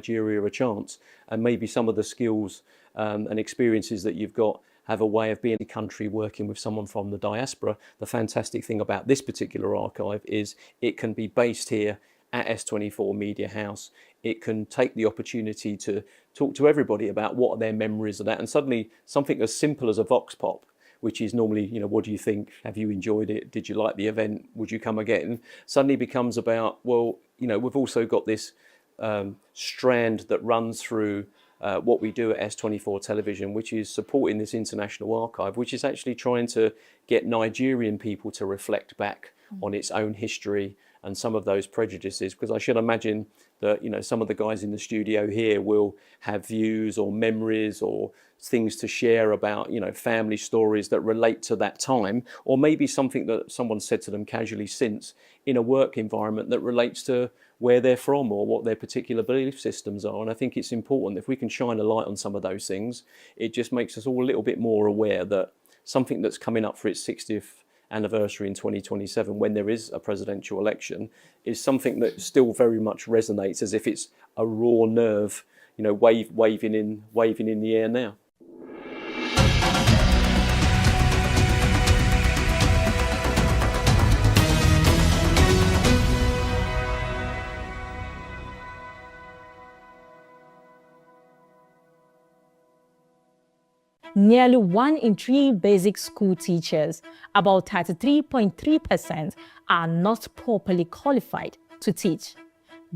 Nigeria a chance, and maybe some of the skills and experiences that you've got have a way of being in the country working with someone from the diaspora. The fantastic thing about this particular archive is it can be based here at S24 Media House. It can take the opportunity to talk to everybody about what their memories of that, and suddenly something as simple as a vox pop, which is normally, you know, what do you think? Have you enjoyed it? Did you like the event? Would you come again? Suddenly becomes about, well, you know, we've also got this strand that runs through what we do at S24 Television, which is supporting this international archive, which is actually trying to get Nigerian people to reflect back on its own history and some of those prejudices, because I should imagine that, you know, some of the guys in the studio here will have views or memories or things to share about, you know, family stories that relate to that time, or maybe something that someone said to them casually since in a work environment that relates to where they're from or what their particular belief systems are. And I think it's important if we can shine a light on some of those things. It just makes us all a little bit more aware that something that's coming up for its 60th anniversary in 2027, when there is a presidential election, is something that still very much resonates as if it's a raw nerve, you know, waving in the air now. Nearly 1 in 3 basic school teachers, about 33.3%, are not properly qualified to teach.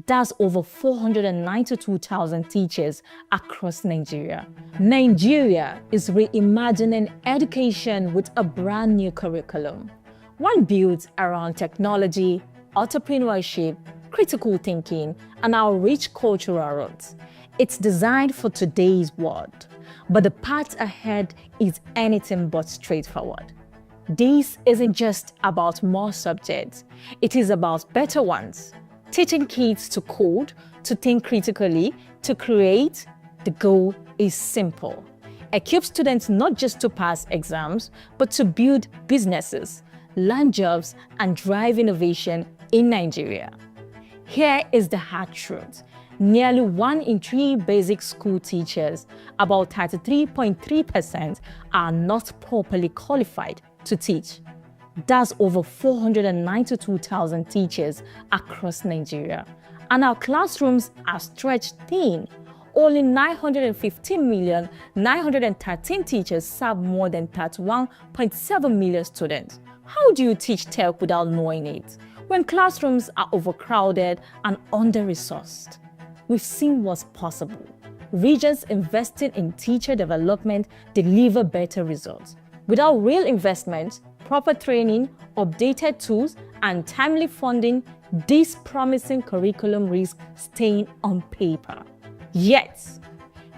That's over 492,000 teachers across Nigeria. Nigeria is reimagining education with a brand new curriculum, one built around technology, entrepreneurship, critical thinking, and our rich cultural roots. It's designed for today's world. But the path ahead is anything but straightforward. This isn't just about more subjects, it is about better ones. Teaching kids to code, to think critically, to create. The goal is simple. Equip students not just to pass exams, but to build businesses, land jobs, and drive innovation in Nigeria. Here is the hard truth. Nearly 1 in 3 basic school teachers, about 33.3%, are not properly qualified to teach. That's over 492,000 teachers across Nigeria. And our classrooms are stretched thin. Only 915,913 teachers serve more than 31.7 million students. How do you teach tech without knowing it, when classrooms are overcrowded and under-resourced? We've seen what's possible. Regions investing in teacher development deliver better results. Without real investment, proper training, updated tools, and timely funding, this promising curriculum risks staying on paper. Yet,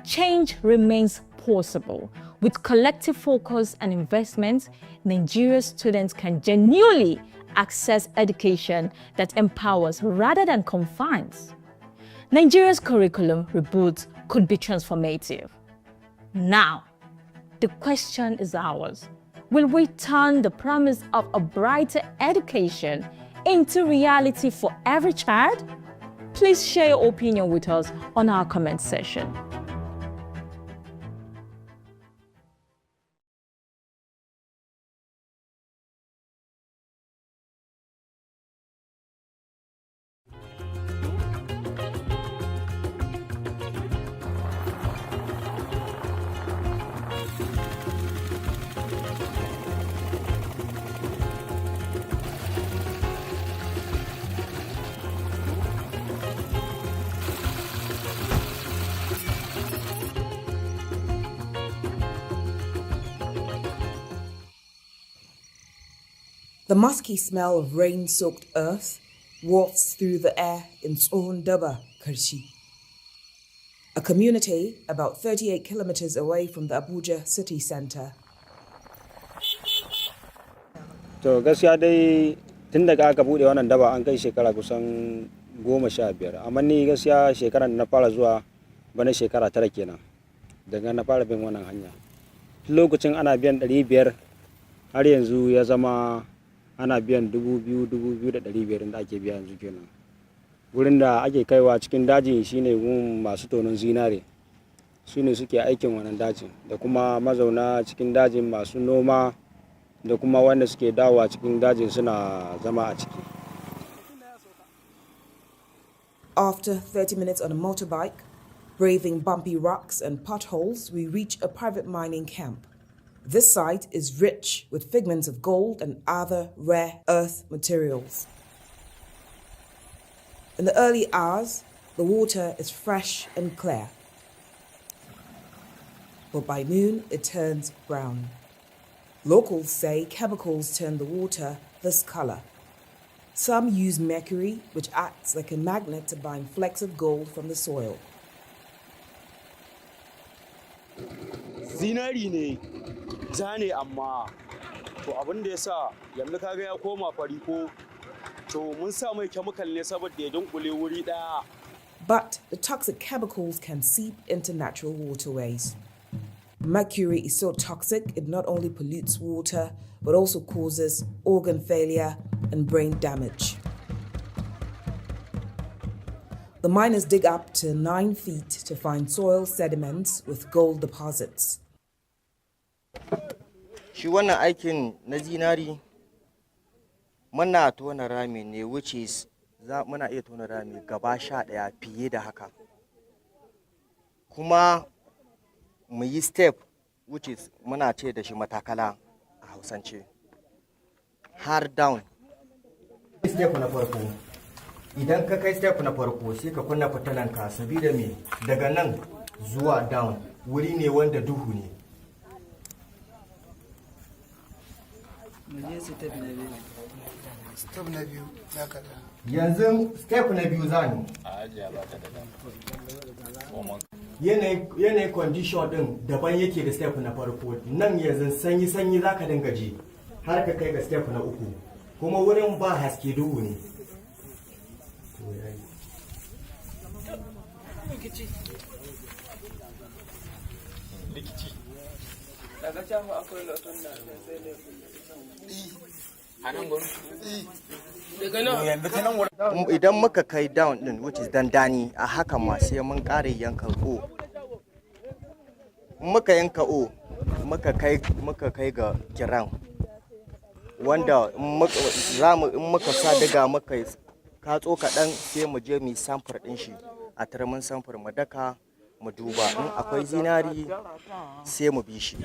change remains possible. With collective focus and investment, Nigeria's students can genuinely access education that empowers rather than confines. Nigeria's curriculum reboot could be transformative. Now, the question is ours. Will we turn the promise of a brighter education into reality for every child? Please share your opinion with us on our comment section. The musky smell of rain-soaked earth wafts through the air in Tsohondaba, Karshi, a community about 38 kilometers away from the Abuja city center. To gaskiya dai tun daga aka bude wannan daba an kai shekara kusan 15, amma ni gaskiya shekaran da na fara zuwa bana shekara 9 kenan daga na fara bin wannan hanya. Lokacin ana biyan 500 har yanzu ya zama ana biyan 2,000 da ake biya yanzu kenan. Wurin da ake kaiwa cikin daji shine gun masu tonon zinare. Su ne suke aikin wannan dajin, da kuma mazauna cikin dajin masu noma, da kuma wanda suke dawowa cikin dajin suna zama a ciki. After 30 minutes on a motorbike, braving bumpy rocks and potholes, we reach a private mining camp. This site is rich with figments of gold and other rare earth materials. In the early hours, the water is fresh and clear. But by noon, it turns brown. Locals say chemicals turn the water this color. Some use mercury, which acts like a magnet to bind flecks of gold from the soil. Zinari ne, ja ne amma to abin da ya sa yanzu kaga ya koma fari ko to mun sa mai chemical ne saboda ya dunkule wuri daya. But the toxic chemicals can seep into natural waterways. Mercury is so toxic it not only pollutes water but also causes organ failure and brain damage. The miners dig up to 9 feet to find soil sediments with gold deposits. Shi wannan aikin na zinari muna tona rami ne, which is muna iya tona rami gaba 11 fiye da haka. Kuma mu yi step, which is muna ce da shi matakala a Hausance, har down. Step na farko, idan ka kai step na farko sai ka kunna fitalanka, sabida me daga nan zuwa down wuri ne wanda duhu ne. Step na biyu ya kada. Yanzu step na biyu zani. Yanayin condition din daban yake da step na farko. Nan yanzu sanyi zaka dinga ji har ka kai ga step na uku. Kuma wurin ba haske, duhu ne. Idan muka kai down din, which is dandani, a haka ma sai mun kare yanka o. Muka yanka o, muka kai ga kiran, wanda in muka sa daga muka katso kaɗan sai mu je mu samfur ɗin shi a taramin samfur mu daka mu duba in akwai zinari sai mu bi shi.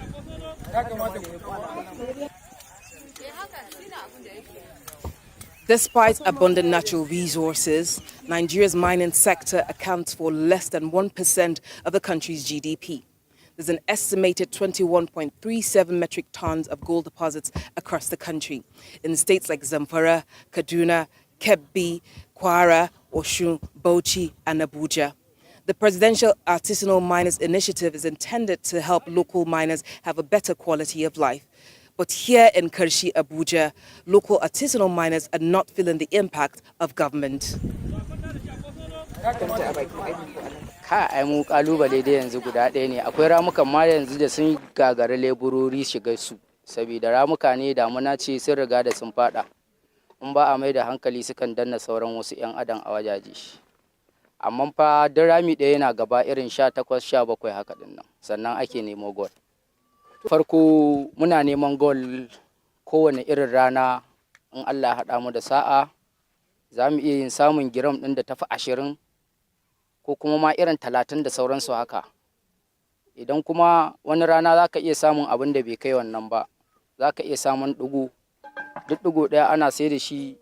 Despite abundant natural resources, Nigeria's mining sector accounts for less than 1% of the country's GDP. There's an estimated 21.37 metric tons of gold deposits across the country in states like Zamfara, Kaduna, Kebbi, Kwara, Osun, Bauchi, and Abuja. The Presidential Artisanal Miners Initiative is intended to help local miners have a better quality of life. But here in Karshi, Abuja, local artisanal miners are not feeling the impact of government. Ai mu kalubale da yanzu guda ɗaya ne, akwai ramukan ma yanzu da sun gagara leburori shiga su, saboda ramuka ne damuna ce sun riga da sun fada, in ba a mai da hankali sukan danna sauran wasu 'yan adam a wajaje. Amma fa duk rami ɗaya yana gaba irin 18-17 haka din nan, sannan ake nemo gol. Farko muna neman gol kowane irin rana, in Allah ya haɗa mu da sa'a za mu iya yin samun giram ɗin da tafi 20 ko kuma ma irin 30 da sauransu haka. Idan kuma wani rana za ka iya samun abin da bai kai wannan ba, za ka iya samun ɗigo. Duk ɗigo ɗaya ana sai da shi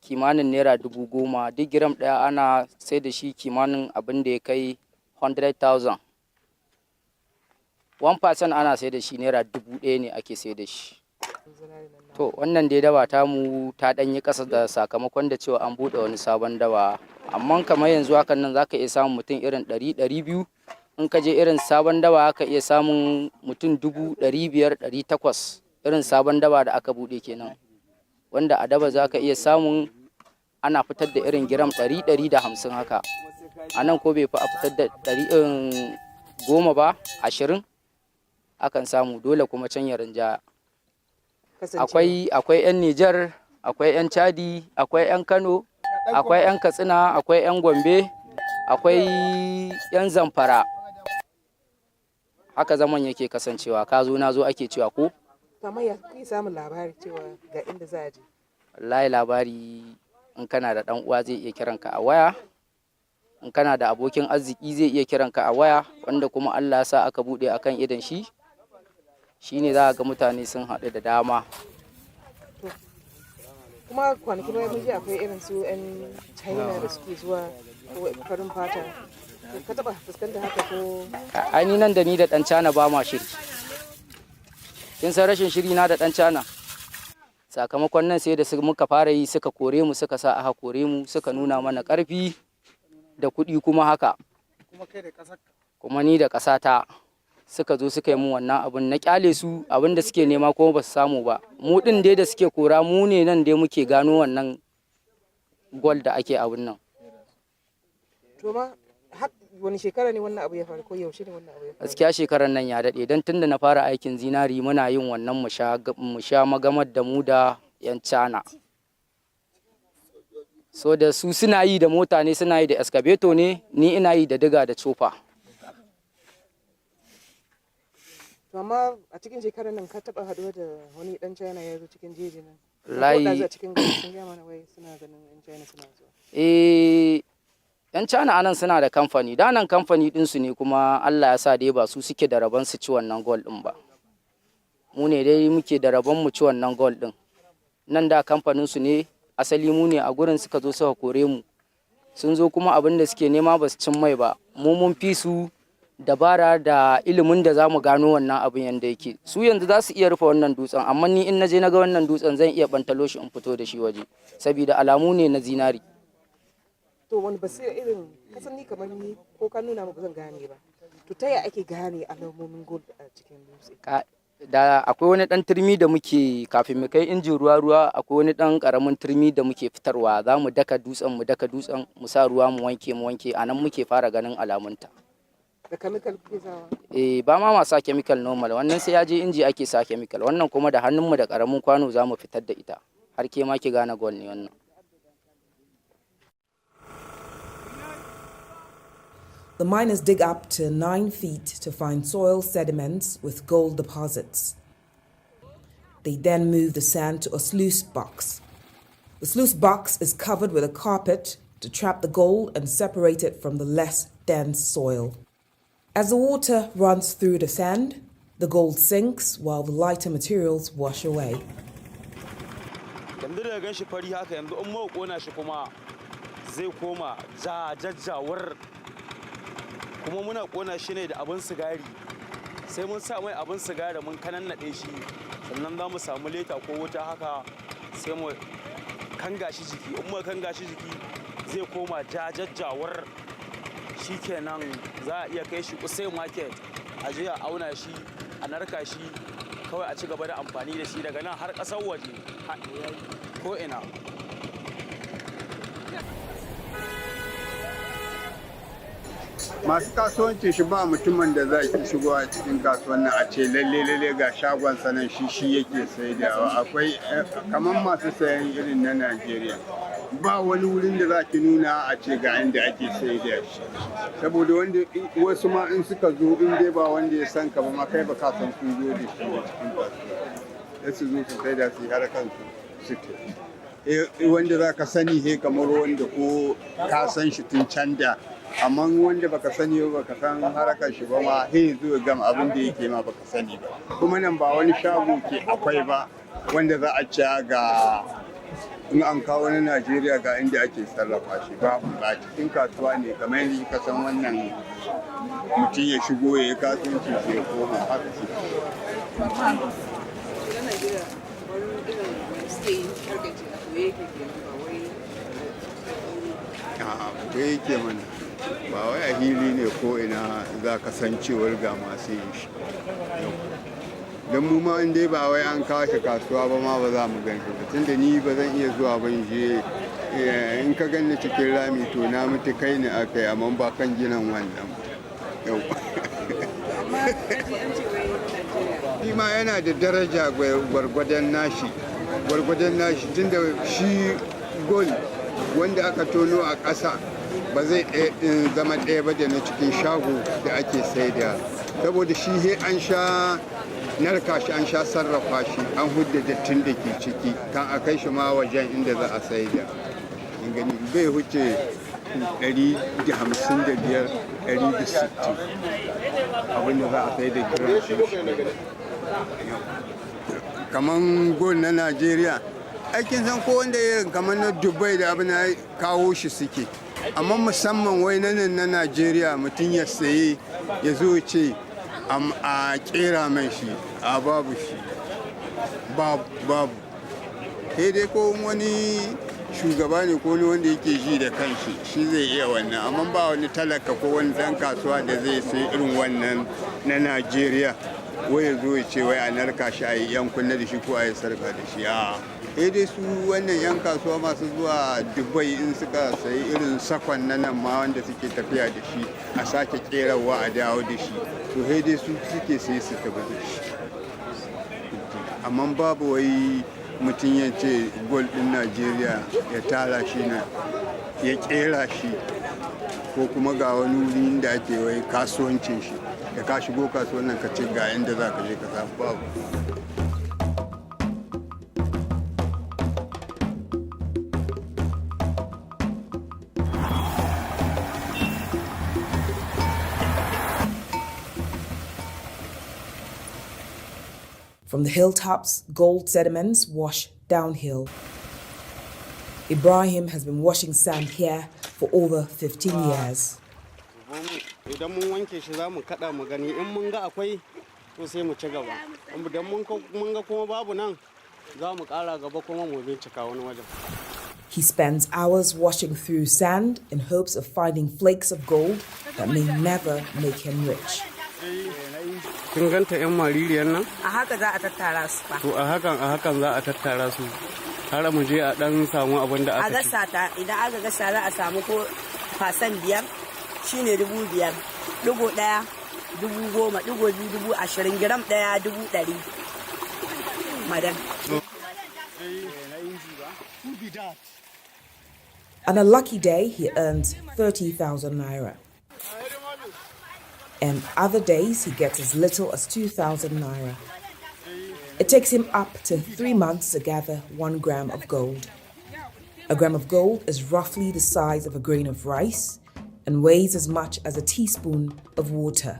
kimanin naira 10,000, duk giram ɗaya ana sai da shi kimanin abin da ya kai 100,000. 1% ana sai da shi naira 1,000 ne ake sai da shi. To wannan dai daba ta mu ta ɗanyi ƙasa da sakamakon da cewa an buɗe wani sabon daba. Amma kamar yanzu hakan nan za ka iya samun mutum irin 100-200. In ka je irin sabon daba aka iya samun mutum 500-800 irin sabon daba da aka buɗe kenan. Wanda a daba za ka iya samun ana fitar da irin giram 100-150 haka. A nan ko bai fi a fitar da 10 ba, 20 akan samu, dole kuma can ya rinjaya. Akwai 'yan Nijar, akwai 'yan Chadi, akwai 'yan Kano, akwai 'yan Katsina, akwai 'yan Gombe, akwai 'yan Zamfara. Haka zaman yake kasancewa, ka zo na zo ake cewa ko? Kamar ya kai samun labari cewa ga inda za a je. Wallahi labari in kana da ɗan uwa zai iya kiranka a waya, in kana da abokin arziki zai iya kiranka a waya, wanda kuma Allah ya sa aka buɗe akan idon shi, shine za ga mutane sun haɗu da dama. Kuma kwanaki bayan mun ji akwai irin su 'yan China da suke zuwa ko farin fata. Ka taɓa fuskantar haka ko? Ai ni nan da ni da ɗan China ba ma shiri. Kin san rashin shiri na da ɗan China? Sakamakon nan sai da muka fara yi suka kore mu, suka sa aka kore mu, suka nuna mana ƙarfi da kuɗi kuma haka. Kuma ni da ƙasata suka zo suka yi mu wannan abun, na kyale su abin da suke nema kuma ba su samu ba. Mu ɗin dai da suke kora mu ne nan dai muke gano wannan gol da ake abun nan. To ma wani shekara ne wannan abu ya faru ko yaushe ne wannan abu ya faru? Gaskiya shekarar nan ya daɗe don tunda na fara aikin zinari muna yin wannan mu sha magamar da mu da 'yan Cana. So da su suna yi da mota ne, suna yi da excavator ne, ni ina yi da diga da cofa. To amma a cikin shekarar nan ka taɓa haɗuwa da wani ɗan China ya zo cikin jeji nan? Layi. Ko da cikin gari sun gaya mana wai suna ganin 'yan China suna zuwa. 'Yan China anan suna da kamfani, da nan kamfani ɗinsu ne kuma Allah ya sa dai ba su suke da rabon su ci wannan gol ɗin ba. Mu ne dai muke da rabon mu ci wannan gol ɗin. Nan da kamfanin su ne, asali mu ne a gurin suka zo suka kore mu. Sun zo kuma abin da suke nema ba su cin mai ba. Mu mun fi su dabara da ilimin da za mu gano wannan abin yanda yake. Su yanzu za su iya rufe wannan dutsen, amma ni in na je na ga wannan dutsen zan iya bantalo shi in fito da shi waje. Saboda alamu ne na zinari. To wani basira irin kasan ni kamar ni ko ka nuna ba zan gane ba. To ta yaya ake gane alamomin gold a cikin dutse? Da akwai wani dan turmi da muke kafin mu kai injin ruwa akwai wani dan karamin turmi da muke fitarwa, za mu daka dutsen mu sa ruwa mu wanke a nan muke fara ganin alamunta. Da chemical kuke sawa? Ba ma sa chemical normal, wannan sai ya je inji ake sa chemical, wannan kuma da hannunmu da karamin kwano za mu fitar da ita har ke ma ki gane gold ne wannan. The miners dig up to 9 feet to find soil sediments with gold deposits. They then move the sand to a sluice box. The sluice box is covered with a carpet to trap the gold and separate it from the less dense soil. As the water runs through the sand, the gold sinks while the lighter materials wash away. Yanzu da gan shi fari haka, yanzu in mu kona shi kuma zai koma jajjawar, kuma muna kona shi ne da abin sigari. Sai mun sa mai abin sigari mun kanannaɗe shi, sannan za mu samu leta ko wuta haka sai mu kanga shi jiki. In mu kanga shi jiki zai koma jajjawar. Shikenan za a iya kai shi Kusai market a je a auna shi, a narka shi, kawai a ci gaba da amfani da shi daga nan har ƙasar waje ko ina. Masu kasuwancin shi ba mutumin da za ki shigo a cikin kasuwan nan a ce lalle ga shagon sanan shi yake saidawa. Akwai kamar masu sayan irin na Najeriya, ba wani wurin da za ki nuna a ce ga inda ake saida shi, saboda wanda wasu ma in suka zo in dai ba wanda ya san ka ba ma kai ba ka san sun zo da shi cikin kasuwa, sai su zo su saida su har kansu su ke. Wanda za ka sani he kamar wanda ko ka san shi tun can da, amma wanda baka sani ba baka san harakar shi ba ma he zo gama abin da yake ma baka sani ba. Kuma nan ba wani shago ke akwai ba wanda za a ci ga in an kawo na Najeriya ga inda ake sarrafa shi, ba cikin kasuwa ne kamar yadda ka san wannan mutum ya shigo ya yi kasuwanci sai ya koma haka shi. A'a, yake mana ba wai a hili ne ko ina za ka san cewar ga masu yin shi. Don mu ma in dai ba wai an kawo shi kasuwa ba ma ba za mu gan shi ba, tunda ni ba zan iya zuwa ban je in ka ganni cikin rami to na mutu kai ne aka yi, amma ba kan ginin wannan yau. Shi ma yana da daraja gwargwadon nashi tunda shi gold wanda aka tono a ƙasa ba zai zama ɗaya ba da na cikin shago da ake saida, saboda shi he an sha narka shi, an sha sarrafa shi, an hudda dattin da ke ciki kan a kai shi ma wajen inda za a saida. Gani bai huce 155 160 abinda za a sai da gram shi. Kaman gol na Najeriya aikin san ko wanda irin kamar na Dubai da abin ya kawo shi suke, amma musamman wai nan na Najeriya mutum ya saye ya zo ce a kera mai shi, a babu shi, babu sai dai ko wani shugaba ne ko wanda yake ji da kanshi shi zai iya wannan, amma ba wani talaka ko wani dan kasuwa da zai sai irin wannan na Najeriya wai ya zo ya ce wai a narka shi a yi yan kunna da shi ko a yi sarka da shi. Sai dai su wannan yan kasuwa masu zuwa Dubai in suka sayi irin sakon na nan ma wanda suke tafiya da shi a sake kerawa a dawo da shi, to sai dai su suke sai su tafi da shi. Amma babu wai mutum ya ce gol din Najeriya ya tara shi na ya kera shi, ko kuma ga wani wuri da ake wai kasuwancin shi da ka shigo kasuwan nan ka ce ga inda za ka je ka samu, babu. From the hilltops, gold sediments wash downhill. Ibrahim has been washing sand here for over 15 years. Idan mun wanke shi za mu kada mu gani, in mun ga akwai to sai mu ci gaba, idan mun ga kuma babu nan za mu kara gaba kuma mu bincika wani wajen. He spends hours washing through sand in hopes of finding flakes of gold that may never make him rich. Kin ganta yan maririyar nan? A haka za a tattara su fa. To a hakan za a tattara su har mu je a dan samu abin da aka ci. A gasa ta, idan aka gasa za a samu ko fasan 5 shine 5,000, digo 1 10,000, digo 2 20, gram 1 100. Madam. On a lucky day, he earns 30,000 naira. And other days, he gets as little as 2,000 naira. It takes him up to 3 months to gather 1 gram of gold. A gram of gold is roughly the size of a grain of rice and weighs as much as a teaspoon of water.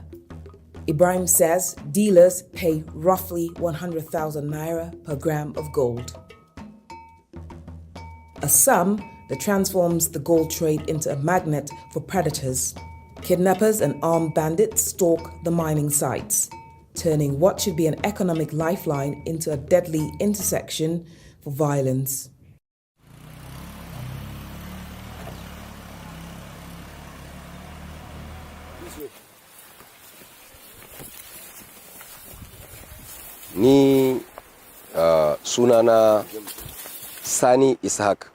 Ibrahim says dealers pay roughly 100,000 naira per gram of gold. A sum that transforms the gold trade into a magnet for predators. Kidnappers and armed bandits stalk the mining sites, turning what should be an economic lifeline into a deadly intersection for violence. Ni sunana Sani Ishaq,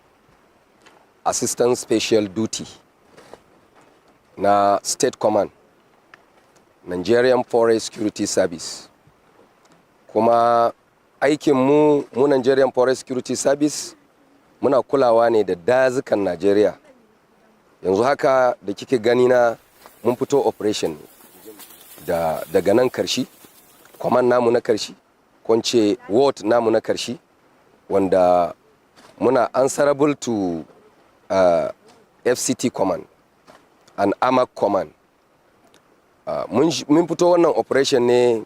Assistant Special Duty na State Command, Nigerian Forest Security Service. Kuma aikin mu Nigerian Forest Security Service muna kulawa ne da dazukan Najeriya. Yanzu haka da kike gani na mun fito operation daga nan Karshi, command namu na Karshi, kwance ward namu na Karshi, wanda muna answerable to FCT command and AMAC command. Mun fito wannan operation ne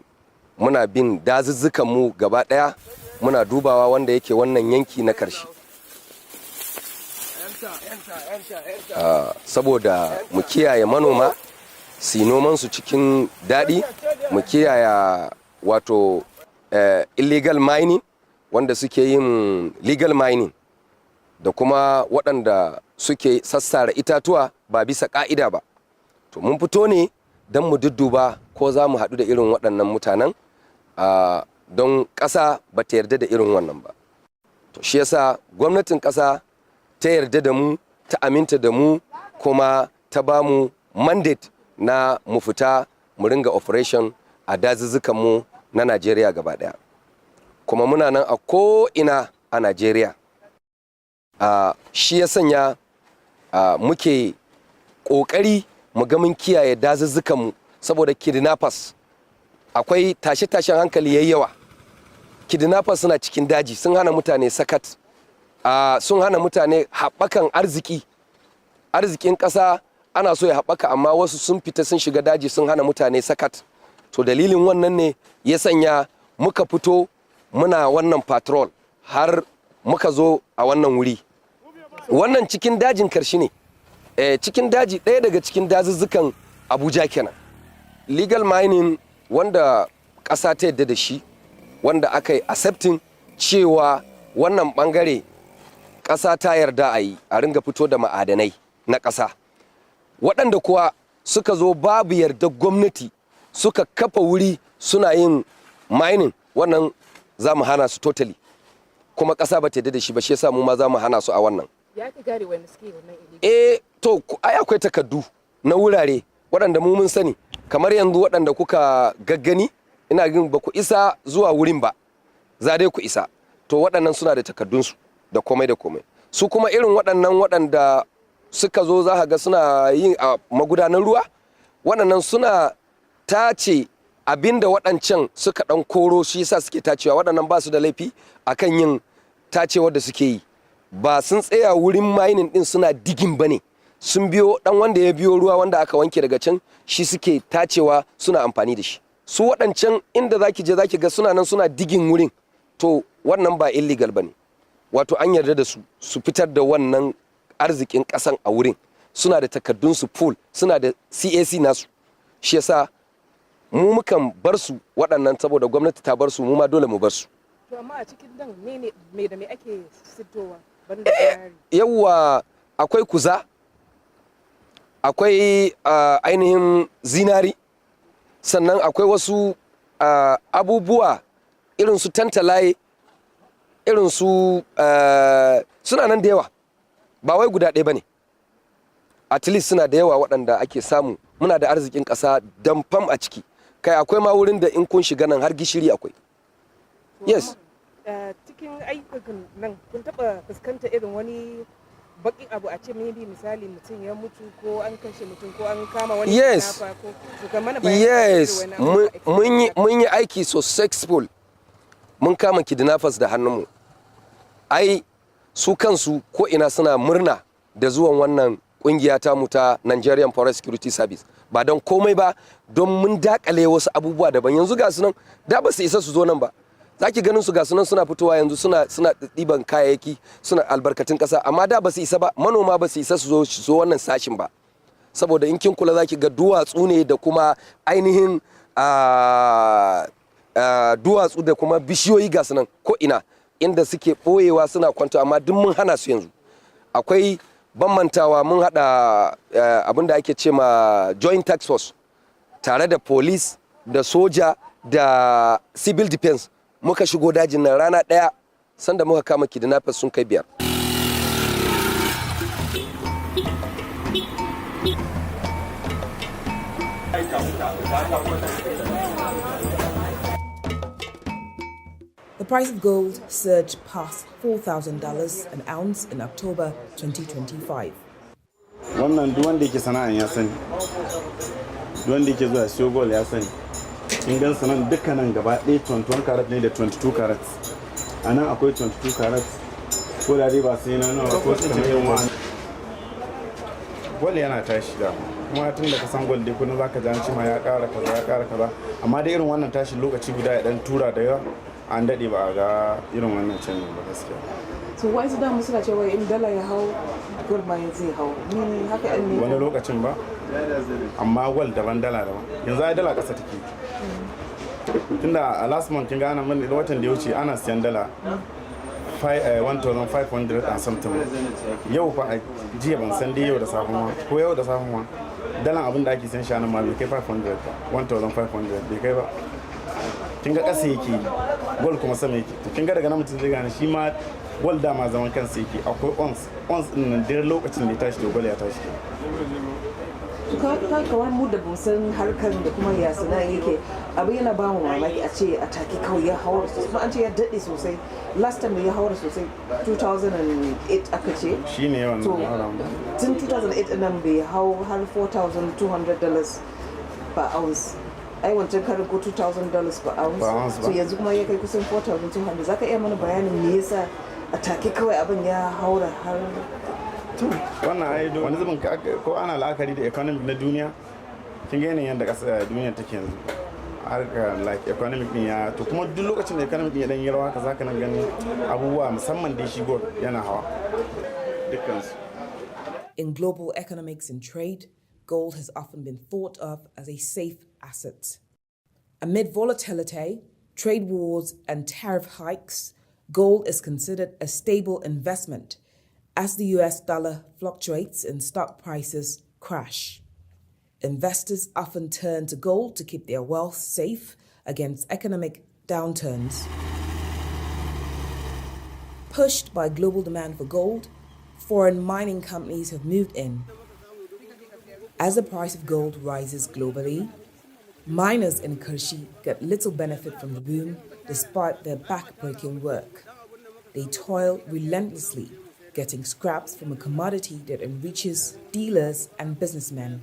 muna bin dazuzzukan mu gaba daya, muna dubawa wanda yake wannan yanki na Karshi. Saboda mu kiyaye manoma su noman su cikin daɗi, mu kiyaye wato illegal mining wanda suke yin legal mining, da kuma waɗanda suke sassara itatuwa ba bisa ƙa'ida ba. To mun fito ne don mu dudduba ko za mu haɗu da irin waɗannan mutanen, don ƙasa ba ta yarda da irin wannan ba. To shi yasa gwamnatin ƙasa ta yarda da mu, ta aminta da mu, kuma ta ba mu mandate na mu fita mu ringa operation a dazuzzukan mu na Najeriya gaba ɗaya. Kuma muna nan a ko'ina a Najeriya. shi ya sanya muke ƙoƙari mu ga mun kiyaye dazuzzukanmu saboda kidnappers akwai tashe-tashen hankali yayi yawa. Kidnappers suna cikin daji sun hana mutane sakat, sun hana mutane haɓakan arzikin ƙasa ana so ya haɓaka amma wasu sun fita sun shiga daji sun hana mutane sakat. To dalilin wannan ne ya sanya muka fito muna wannan patrol har muka zo a wannan wuri. Wannan cikin dajin Karshi ne, cikin daji ɗaya daga cikin dazuzzukan Abuja kenan. Legal mining wanda ƙasa ta yadda da shi, wanda aka yi accepting cewa wannan ɓangare ƙasa ta yarda a yi a ringa fito da ma'adanai na ƙasa. Waɗanda kuwa suka zo babu yarda gwamnati suka kafa wuri suna yin mining, wannan za mu hana su totally, kuma ƙasa ba ta yarda da shi ba, shi yasa mu ma za mu hana su a wannan. Ya ka gare wanda suke wannan illegal? To ai akwai takardu na wurare waɗanda mu mun sani, kamar yanzu waɗanda kuka gaggani ina jin ba ku isa zuwa wurin ba, za dai ku isa. To waɗannan suna da takardunsu da komai da komai. Su kuma irin waɗanda suka zo za ga suna yin a magudanan ruwa, waɗannan suna tace abinda waɗancan suka ɗan koro, shi yasa suke tacewa. Waɗannan ba su da laifi akan yin tacewar da suke yi, ba sun tsaya wurin mining ɗin suna digin ba ne, sun biyo ɗan wanda ya biyo ruwa wanda aka wanke daga can shi suke tacewa suna amfani da shi. Su waɗancan inda zaki je zaki ga suna nan suna digin wurin, to wannan ba illegal ba ne, wato an yarda da su fitar da wannan arzikin ƙasan a wurin, suna da takardunsu full, suna da CAC nasu. Shi yasa mu mukan bar su waɗannan saboda gwamnati ta bar su, mu ma dole mu bar su. To amma a cikin nan me da me ake sitowa? Yawwa akwai kuza, akwai ainihin zinari, sannan akwai wasu abubuwa irin su tantalaye, irin su suna nan da yawa, ba wai guda ɗaya ba ne, at least suna da yawa waɗanda ake samu. Muna da arzikin ƙasa damfam a ciki, kai akwai ma wurin da in kun shiga nan har gishiri akwai. Yes. Cikin ayyukan nan kun taɓa fuskanta irin wani baƙin abu, a ce maybe misali mutum ya mutu ko an kashe mutum ko an kama wani? Yes, yes, mun yi aiki successful, mun kama kidnappers da hannunmu. Ai su kansu ko ina suna murna da zuwan wannan kungiya ta mu ta Nigerian Forest Security Service, ba don komai ba, don mun dakale wasu abubuwa daban. Yanzu ga su nan da ba su isa su zo nan ba, zaki ganin su ga sunan suna fitowa yanzu suna ɗiban kayayyaki, suna albarkatun ƙasa, amma da ba su isa ba, manoma ba su isa su zo wannan sashin ba, saboda in kin kula zaki ga duwatsu ne da kuma ainihin duwatsu da kuma bishiyoyi ga sunan ko ina inda suke ɓoyewa suna kwanto, amma duk mun hana su yanzu. Akwai bambantawa, mun haɗa abin da ake ce ma joint task force tare da police da soja da civil defense, muka shigo dajin nan rana ɗaya sanda muka kama kidnappers sun kai 5. The price of gold surged past $4,000 an ounce in October 2025. Wannan duk wanda yake sana'an ya sani, duk wanda yake zuwa siyo gold ya sani. In gan sanan dukkanin gaba ɗaya 21 karat ne da 22 karat. A nan akwai 22 karat, ko da dai ba sai na nawa ko kamar yin wani. Gold yana tashi da kuma tun da ka san gold dai kullum zaka ji an ce ma ya ƙara kaza ya ƙara kaza, amma dai irin wannan tashi lokaci guda ya dan tura da yawa an daɗe ba a ga irin wannan canjin ba gaskiya. To wai su damu suna cewa in dala ya hau gold ma zai hau, ni haka ne wani lokacin ba, amma gold daban dala daban. Yanzu ai dala ƙasa take. Tunda a last month kin ga ana mun watan da ya wuce ana siyan dala 1,500 and something. Yau fa jiya ban san dai yau da safin ma ko yau da safin ma dalan abin da ake siyan shi anan ma bai kai 500 1,500 bai kai ba. Kin ga ƙasa yake, gold kuma sama yake. To kin ga daga nan mutum zai gane shi ma gold dama zaman kansa yake. Akwai ons din nan dare lokacin da ya tashi to gold ya tashi. ka kawai mu da busan harkar da kuma ya sana yake abin yana ba mu mamaki a ce a take kawai ya haura sosai kuma an ce ya daɗe sosai last time da ya haura sosai 2008 aka ce shine yawan to tun 2008 nan bai hau har $4,200 per ounce ai wancan karin ko $2,000 per ounce so yanzu kuma ya kai kusan 4,200 zaka iya mana bayanin me yasa a take kawai abin ya haura har wannan ai wani zubin ko ana la'akari da economic na duniya kin ga yanayin yadda ƙasa duniya take yanzu harka like economic din ya to kuma duk lokacin da economic din ya dan yi rawa ka zaka nan gani abubuwa musamman da shi gold yana hawa dukkansu. In global economics and trade, gold has often been thought of as a safe asset. Amid volatility, trade wars, and tariff hikes, gold is considered a stable investment as the US dollar fluctuates and stock prices crash. Investors often turn to gold to keep their wealth safe against economic downturns. Pushed by global demand for gold, foreign mining companies have moved in. As the price of gold rises globally, miners in Kershi get little benefit from the boom despite their back-breaking work. They toil relentlessly, getting scraps from a commodity that enriches dealers and businessmen.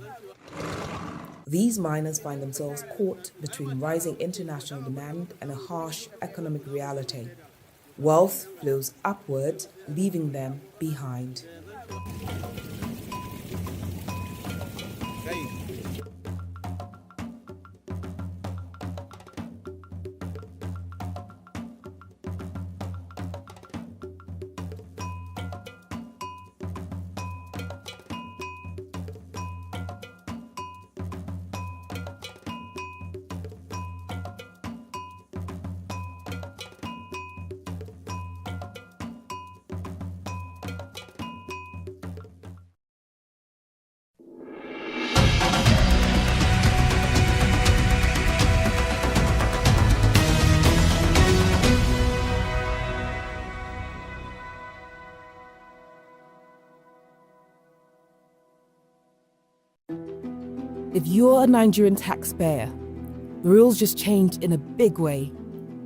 These miners find themselves caught between rising international demand and a harsh economic reality. Wealth flows upward, leaving them behind. If you're a Nigerian taxpayer, the rules just changed in a big way.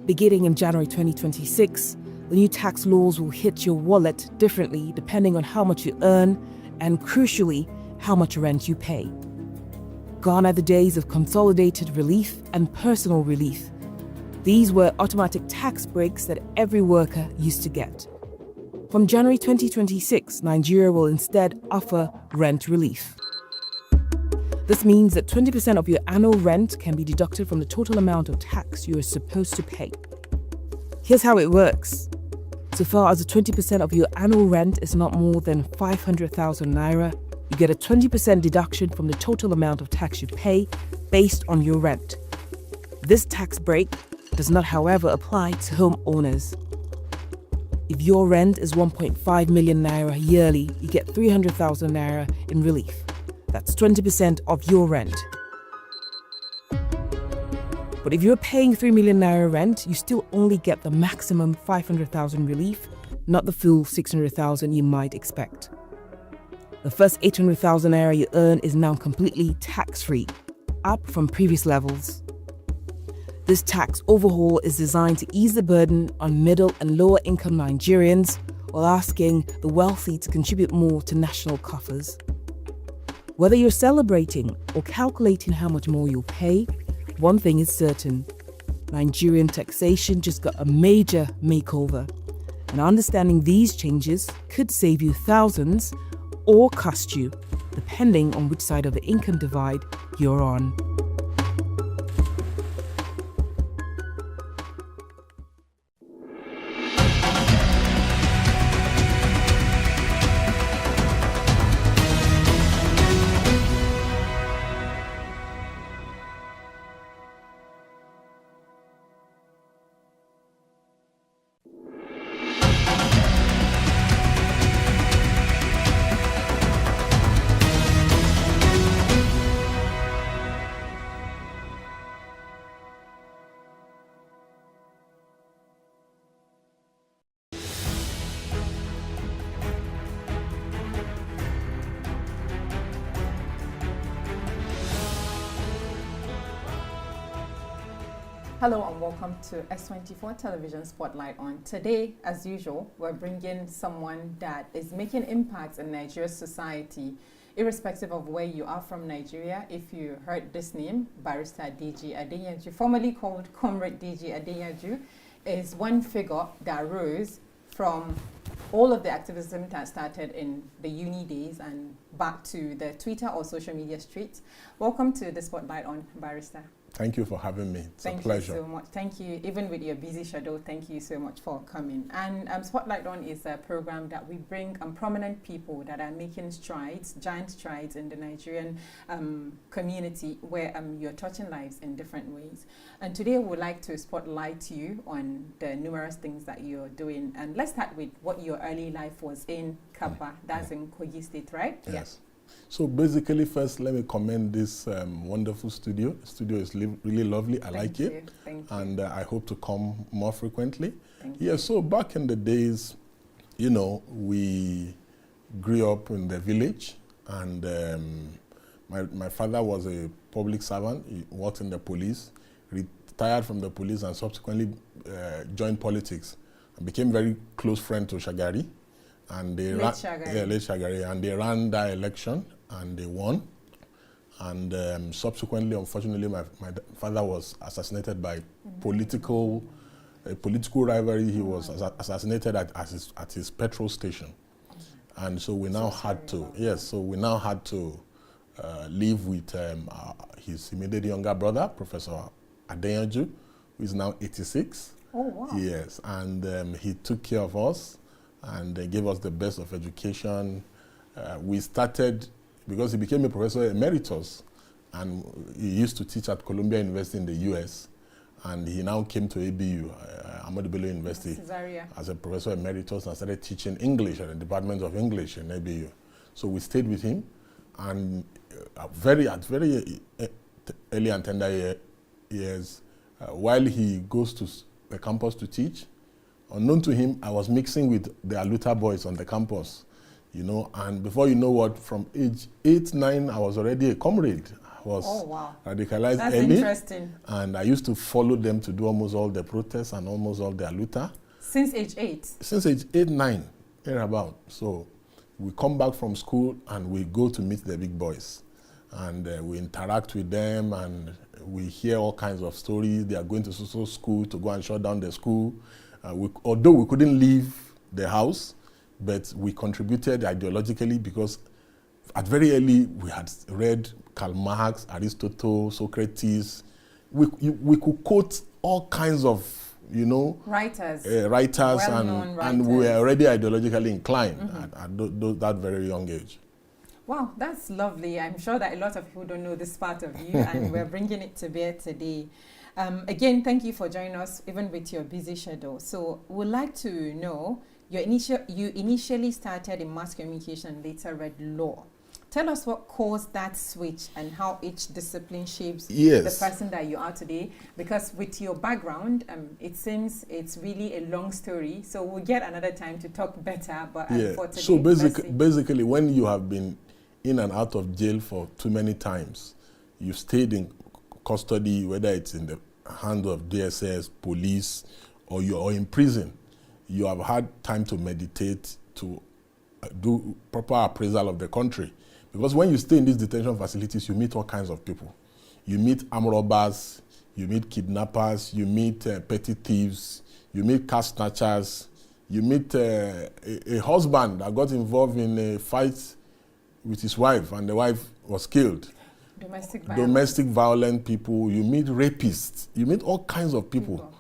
Beginning in January 2026, the new tax laws will hit your wallet differently depending on how much you earn and, crucially, how much rent you pay. Gone are the days of consolidated relief and personal relief. These were automatic tax breaks that every worker used to get. From January 2026, Nigeria will instead offer rent relief. This means that 20% of your annual rent can be deducted from the total amount of tax you are supposed to pay. Here's how it works. So far as the 20% of your annual rent is not more than 500,000 naira, you get a 20% deduction from the total amount of tax you pay based on your rent. This tax break does not, however, apply to homeowners. If your rent is 1.5 million naira yearly, you get 300,000 naira in relief. That's 20% of your rent. But if you're paying 3 million naira rent, you still only get the maximum 500,000 relief, not the full 600,000 you might expect. The first 800,000 naira you earn is now completely tax-free, up from previous levels. This tax overhaul is designed to ease the burden on middle and lower income Nigerians while asking the wealthy to contribute more to national coffers. Whether you're celebrating or calculating how much more you'll pay, one thing is certain. Nigerian taxation just got a major makeover. And understanding these changes could save you thousands or cost you, depending on which side of the income divide you're on. Hello and welcome to S24 Television Spotlight On. Today, as usual, we're bringing someone that is making impacts in Nigeria's society, irrespective of where you are from Nigeria. If you heard this name, Barrister DG Adeyanju, formerly called Comrade DG Adeyanju, is one figure that rose from all of the activism that started in the uni days and back to the Twitter or social media streets. Welcome to the Spotlight On, Barrister. Thank you for having me. It's a pleasure. Thank you so much. Thank you. Even with your busy schedule, thank you so much for coming. And Spotlight On is a program that we bring prominent people that are making strides, giant strides in the Nigerian community where you're touching lives in different ways. And today we'd like to spotlight you on the numerous things that you're doing. And let's start with what your early life was in Kapa. That's in Kogi State, right? Yes. So basically, first, let me commend this wonderful studio. The studio is really lovely. I like it. Thank you. And I hope to come more frequently. Thank you. So back in the days, you know, we grew up in the village. And my father was a public servant. He worked in the police, retired from the police, and subsequently joined politics. And became very close friend to Shagari. And they late Shagari, and they ran that election and they won. And subsequently, unfortunately, my father was assassinated by political rivalry. He was assassinated at his petrol station, and so we now had to live with his immediate younger brother, Professor Adeyanju, who is now 86. Oh wow! Yes, and he took care of us. And they gave us the best of education. We started, because he became a professor emeritus, and he used to teach at Columbia University in the US, and he now came to ABU, Ahmadu Bello University, as a professor emeritus, and started teaching English at the Department of English in ABU. So we stayed with him, and at very early and tender years, while he goes to the campus to teach, unknown to him, I was mixing with the Aluta boys on the campus, you know, and before you know what, from age 8, 9, I was already a comrade. I was radicalized That's early. Interesting. And I used to follow them to do almost all the protests and almost all the Aluta. Since age 8? Since age 8, 9, thereabout. So we come back from school and we go to meet the big boys. And we interact with them and we hear all kinds of stories. They are going to social school to go and shut down the school. Although we couldn't leave the house, but we contributed ideologically because at very early we had read Karl Marx, Aristotle, Socrates. We could quote all kinds of, you know, writers and we were already ideologically inclined at that very young age. Wow, that's lovely. I'm sure that a lot of people don't know this part of you, and we're bringing it to bear today. Again, thank you for joining us, even with your busy schedule. So we'd like to know, you initially started in mass communication and later read law. Tell us what caused that switch and how each discipline shapes the person that you are today. Because with your background, it seems it's really a long story. So we'll get another time to talk better. But for today, so basically, when you have been in and out of jail for too many times, you stayed in custody, whether it's in the hand of DSS, police, or you're in prison, you have had time to meditate, to do proper appraisal of the country. Because when you stay in these detention facilities, you meet all kinds of people. You meet armed robbers, you meet kidnappers, you meet petty thieves, you meet car snatchers, you meet a husband that got involved in a fight with his wife and the wife was killed. Domestic violent people, you meet rapists, you meet all kinds of people.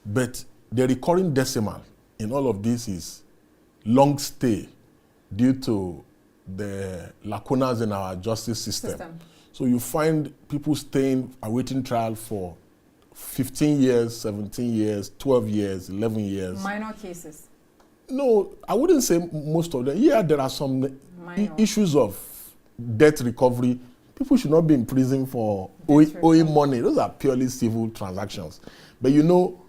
But the recurring decimal in all of this is long stay due to the lacunas in our justice system. So you find people staying, awaiting trial for 15 years, 17 years, 12 years, 11 years. Minor cases? No, I wouldn't say most of them. Yeah, there are some issues of debt recovery. People should not be in prison for owing money. Those are purely civil transactions. But you know,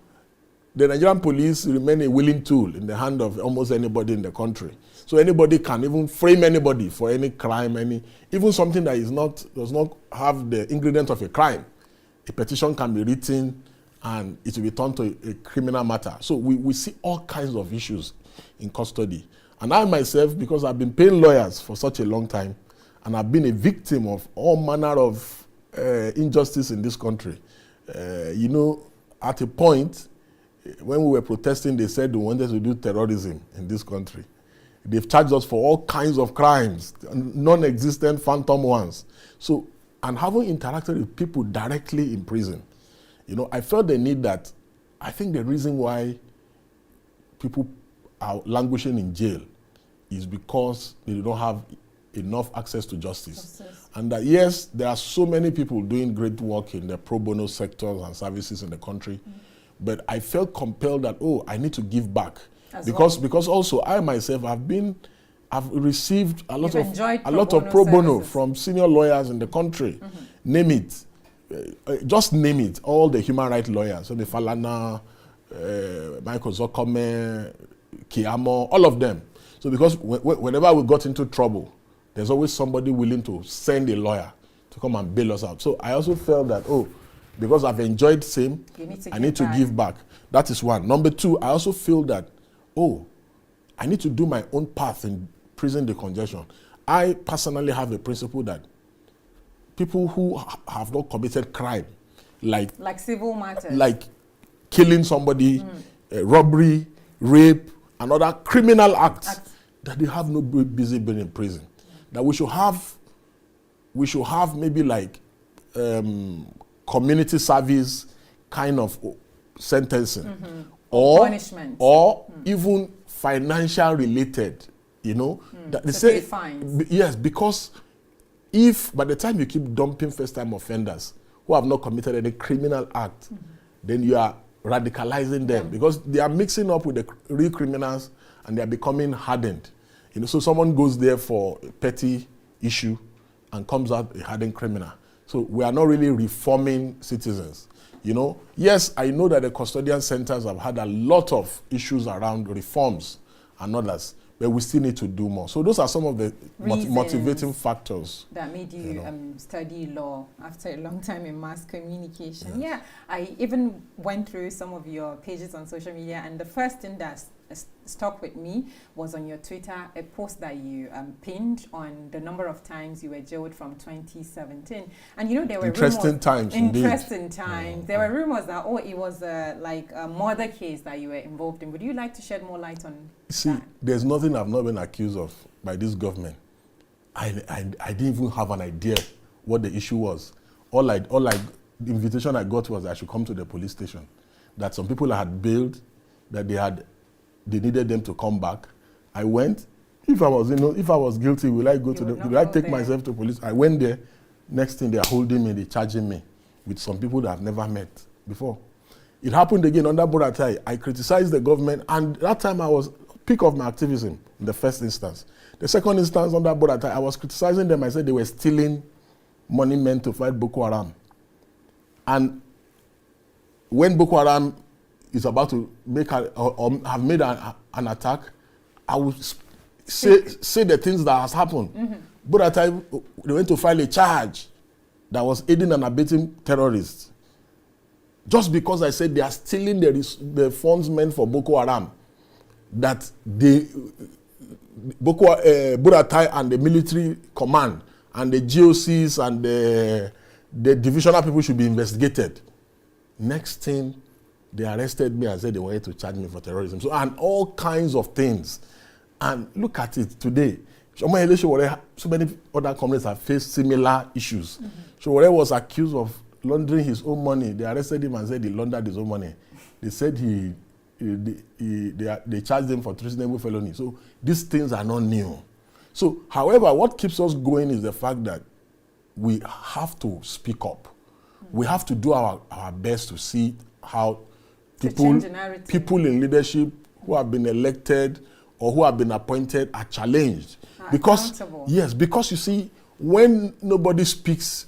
the Nigerian police remain a willing tool in the hand of almost anybody in the country. So anybody can even frame anybody for any crime, even something that does not have the ingredients of a crime. A petition can be written and it will be turned to a criminal matter. So we see all kinds of issues in custody. And I myself, because I've been paying lawyers for such a long time, and I've been a victim of all manner of injustice in this country. You know, at a point, when we were protesting, they said they wanted to do terrorism in this country. They've charged us for all kinds of crimes, non-existent phantom ones. So, and having interacted with people directly in prison, you know, I felt the need that, I think the reason why people are languishing in jail is because they don't have enough access to justice. And that, yes, there are so many people doing great work in the pro bono sectors and services in the country, but I felt compelled that, oh, I need to give back. Because also I myself I've received a lot of pro bono from senior lawyers in the country. Name it. Just name it. All the human rights lawyers. So the Falana, Michael Zokome, Kiamo, all of them. So because whenever we got into trouble, there's always somebody willing to send a lawyer to come and bail us out. So I also felt that, oh, because I've enjoyed same, I need to give back. That is one. Number two, I also feel that, oh, I need to do my own path in prison decongestion. I personally have a principle that people who have not committed crime, like civil matters, like killing somebody, robbery, rape, and other criminal acts, that they have no business being in prison. That we should have maybe like community service kind of sentencing, or punishment, or even financial related, you know. That they say fines. Yes, because if by the time you keep dumping first-time offenders who have not committed any criminal act, then you are radicalizing them, because they are mixing up with the real criminals and they are becoming hardened. You know, so someone goes there for a petty issue and comes out a hardened criminal. So we are not really reforming citizens. You know, yes, I know that the custodian centers have had a lot of issues around reforms and others, but we still need to do more. So those are some of the motivating factors that made you study law after a long time in mass communication. Yeah, I even went through some of your pages on social media, and the first thing that stuck with me was on your Twitter, a post that you pinned on the number of times you were jailed from 2017. And you know, there were interesting times. There were rumors that, oh, it was like a murder case that you were involved in. Would you like to shed more light on that? There's nothing I've not been accused of by this government. I didn't even have an idea what the issue was. All the invitation I got was I should come to the police station. That some people I had bailed, that they needed them to come back. I went. If I was guilty, will I take myself to police? I went there. Next thing, they are holding me, they're charging me with some people that I've never met before. It happened again under Buratai. I criticized the government, and that time I was peak of my activism in the first instance. The second instance under Buratai, I was criticizing them. I said they were stealing money meant to fight Boko Haram. And when Boko Haram is about to make or have made an attack, I will say the things that has happened. But at the time, they went to file a charge that was aiding and abetting terrorists. Just because I said they are stealing the funds meant for Boko Haram, that Buratai and the military command and the GOCs and the divisional people should be investigated. Next thing, they arrested me and said they wanted to charge me for terrorism. So, and all kinds of things. And look at it today. So many other companies have faced similar issues. So Showore was accused of laundering his own money. They arrested him and said he laundered his own money. They said they charged him for treasonable felony. So these things are not new. So, however, what keeps us going is the fact that we have to speak up. We have to do our best to see how people in leadership who have been elected or who have been appointed are challenged. Because you see, when nobody speaks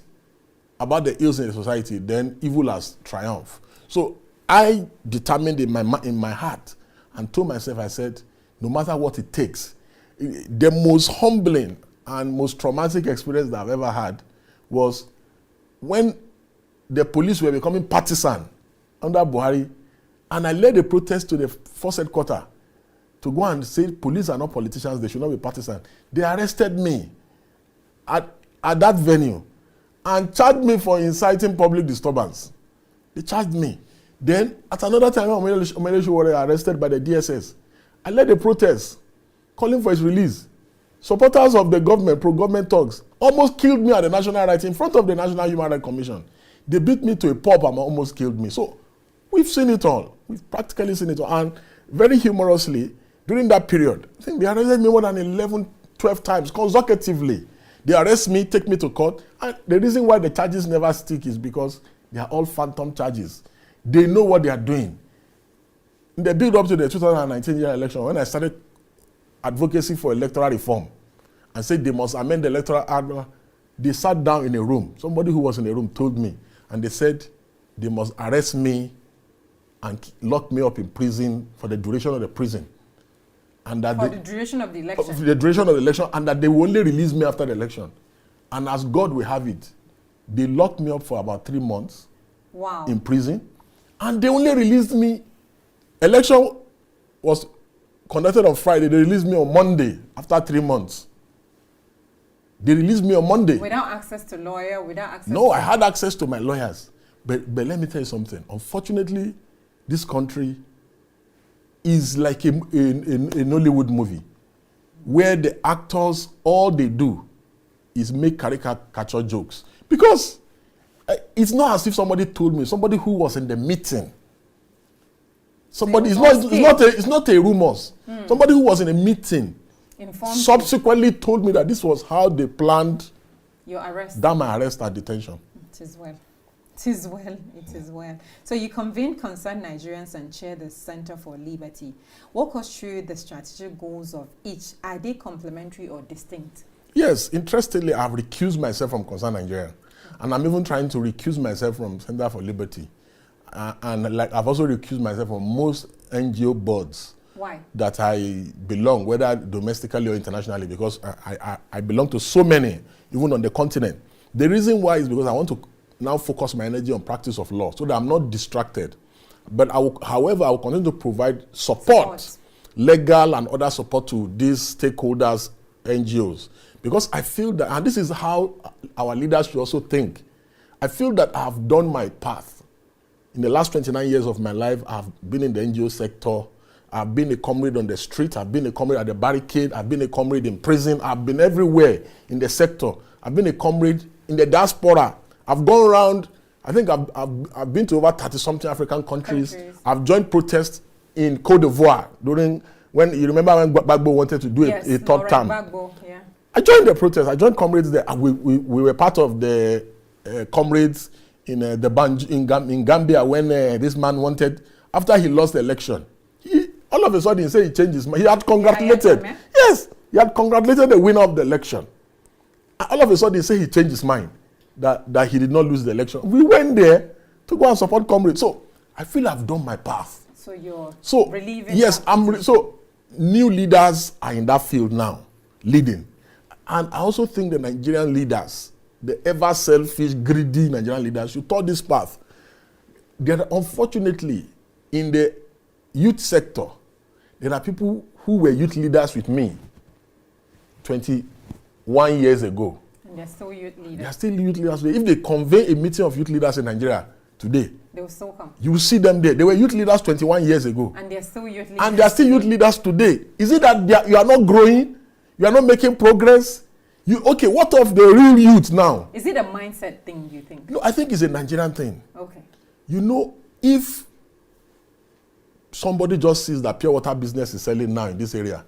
about the ills in the society, then evil has triumphed. So I determined in my heart and told myself, I said, no matter what it takes, the most humbling and most traumatic experience that I've ever had was when the police were becoming partisan under Buhari, and I led a protest to the force headquarters to go and say police are not politicians, they should not be partisan. They arrested me at that venue and charged me for inciting public disturbance. They charged me. Then, at another time, Omeleshu was arrested by the DSS. I led a protest calling for his release. Supporters of the government, pro-government thugs, almost killed me at the National Rights in front of the National Human Rights Commission. They beat me to a pulp and almost killed me. So, we've seen it all. We've practically seen it all. And very humorously, during that period, I think they arrested me more than 11, 12 times consecutively. They arrest me, take me to court. And the reason why the charges never stick is because they are all phantom charges. They know what they are doing. In the build up to the 2019 year election, when I started advocacy for electoral reform and said they must amend the electoral act, they sat down in a room. Somebody who was in the room told me, and they said they must arrest me and lock me up in prison for the duration of the prison. And that for the duration of the election? For the duration of the election, and that they will only release me after the election. And as God will have it, they locked me up for about 3 months in prison, and they only released me. Election was conducted on Friday. They released me on Monday after 3 months. They released me on Monday. Without access to lawyer, without access No, I had access to my lawyers. But let me tell you something. Unfortunately, this country is like a Nollywood movie where the actors, all they do is make caricature jokes. Because it's not as if somebody told me, somebody who was in the meeting. Somebody, it's not a rumors. Somebody who was in a meeting subsequently told me that this was how they planned your arrest. My arrest and detention. It is well. It is well. It is well. So you convened concerned Nigerians and chair the Center for Liberty. Walk us through the strategic goals of each. Are they complementary or distinct? Yes. Interestingly, I've recused myself from Concerned Nigeria. And I'm even trying to recuse myself from Center for Liberty. And like I've also recused myself from most NGO boards. Why? That I belong, whether domestically or internationally, because I belong to so many, even on the continent. The reason why is because I want to now focus my energy on practice of law so that I'm not distracted. But however, I will continue to provide support, legal and other support to these stakeholders, NGOs. Because I feel that, and this is how our leaders should also think, I feel that I have done my path. In the last 29 years of my life, I've been in the NGO sector. I've been a comrade on the street. I've been a comrade at the barricade. I've been a comrade in prison. I've been everywhere in the sector. I've been a comrade in the diaspora. I've gone around. I think I've been to over 30-something African countries. I've joined protests in Côte d'Ivoire during when you remember when Gbagbo wanted to do a third term. Yeah. I joined the protest. I joined comrades there. And we were part of the comrades in in Gambia when this man wanted, after he lost the election, all of a sudden he said he changed his mind. He had congratulated. Yes, he had congratulated the winner of the election. And all of a sudden he said he changed his mind, that he did not lose the election. We went there to go and support comrades. So I feel I've done my path. So you're relieving. Yes, so new leaders are in that field now, leading. And I also think the Nigerian leaders, the ever selfish, greedy Nigerian leaders should follow this path. There are, unfortunately, in the youth sector, there are people who were youth leaders with me 21 years ago. And they're still youth leaders. They are still youth leaders. If they convene a meeting of youth leaders in Nigeria today, they will still come. You will see them there. They were youth leaders 21 years ago. And they're still youth leaders. And they are still youth leaders today. Is it that you are not growing? You are not making progress? What of the real youth now? Is it a mindset thing, you think? No, I think it's a Nigerian thing. Okay. If somebody just sees that pure water business is selling now in this area,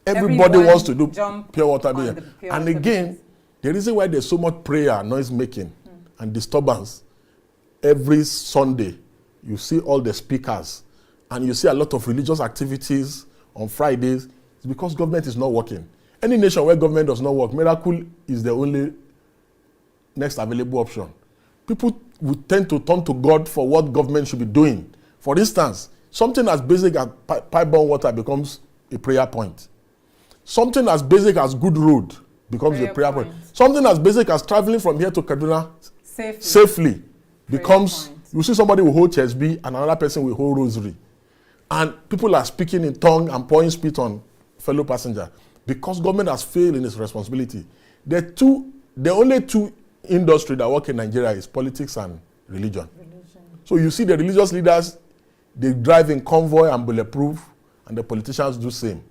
everybody wants to do pure water business. And again, the reason why there's so much prayer, noise making, and disturbance, every Sunday, you see all the speakers, and you see a lot of religious activities on Fridays, it's because government is not working. Any nation where government does not work, miracle is the only next available option. People would tend to turn to God for what government should be doing. For instance, something as basic as pipe-borne water becomes a prayer point. Something as basic as good road becomes a prayer point. Something as basic as traveling from here to Kaduna safely becomes You see somebody will hold chesby and another person will hold rosary. And people are speaking in tongue and pouring spit on fellow passenger because government has failed in its responsibility. The only two industries that work in Nigeria is politics and religion. So you see the religious leaders, they drive in convoy and bulletproof, and the politicians do same.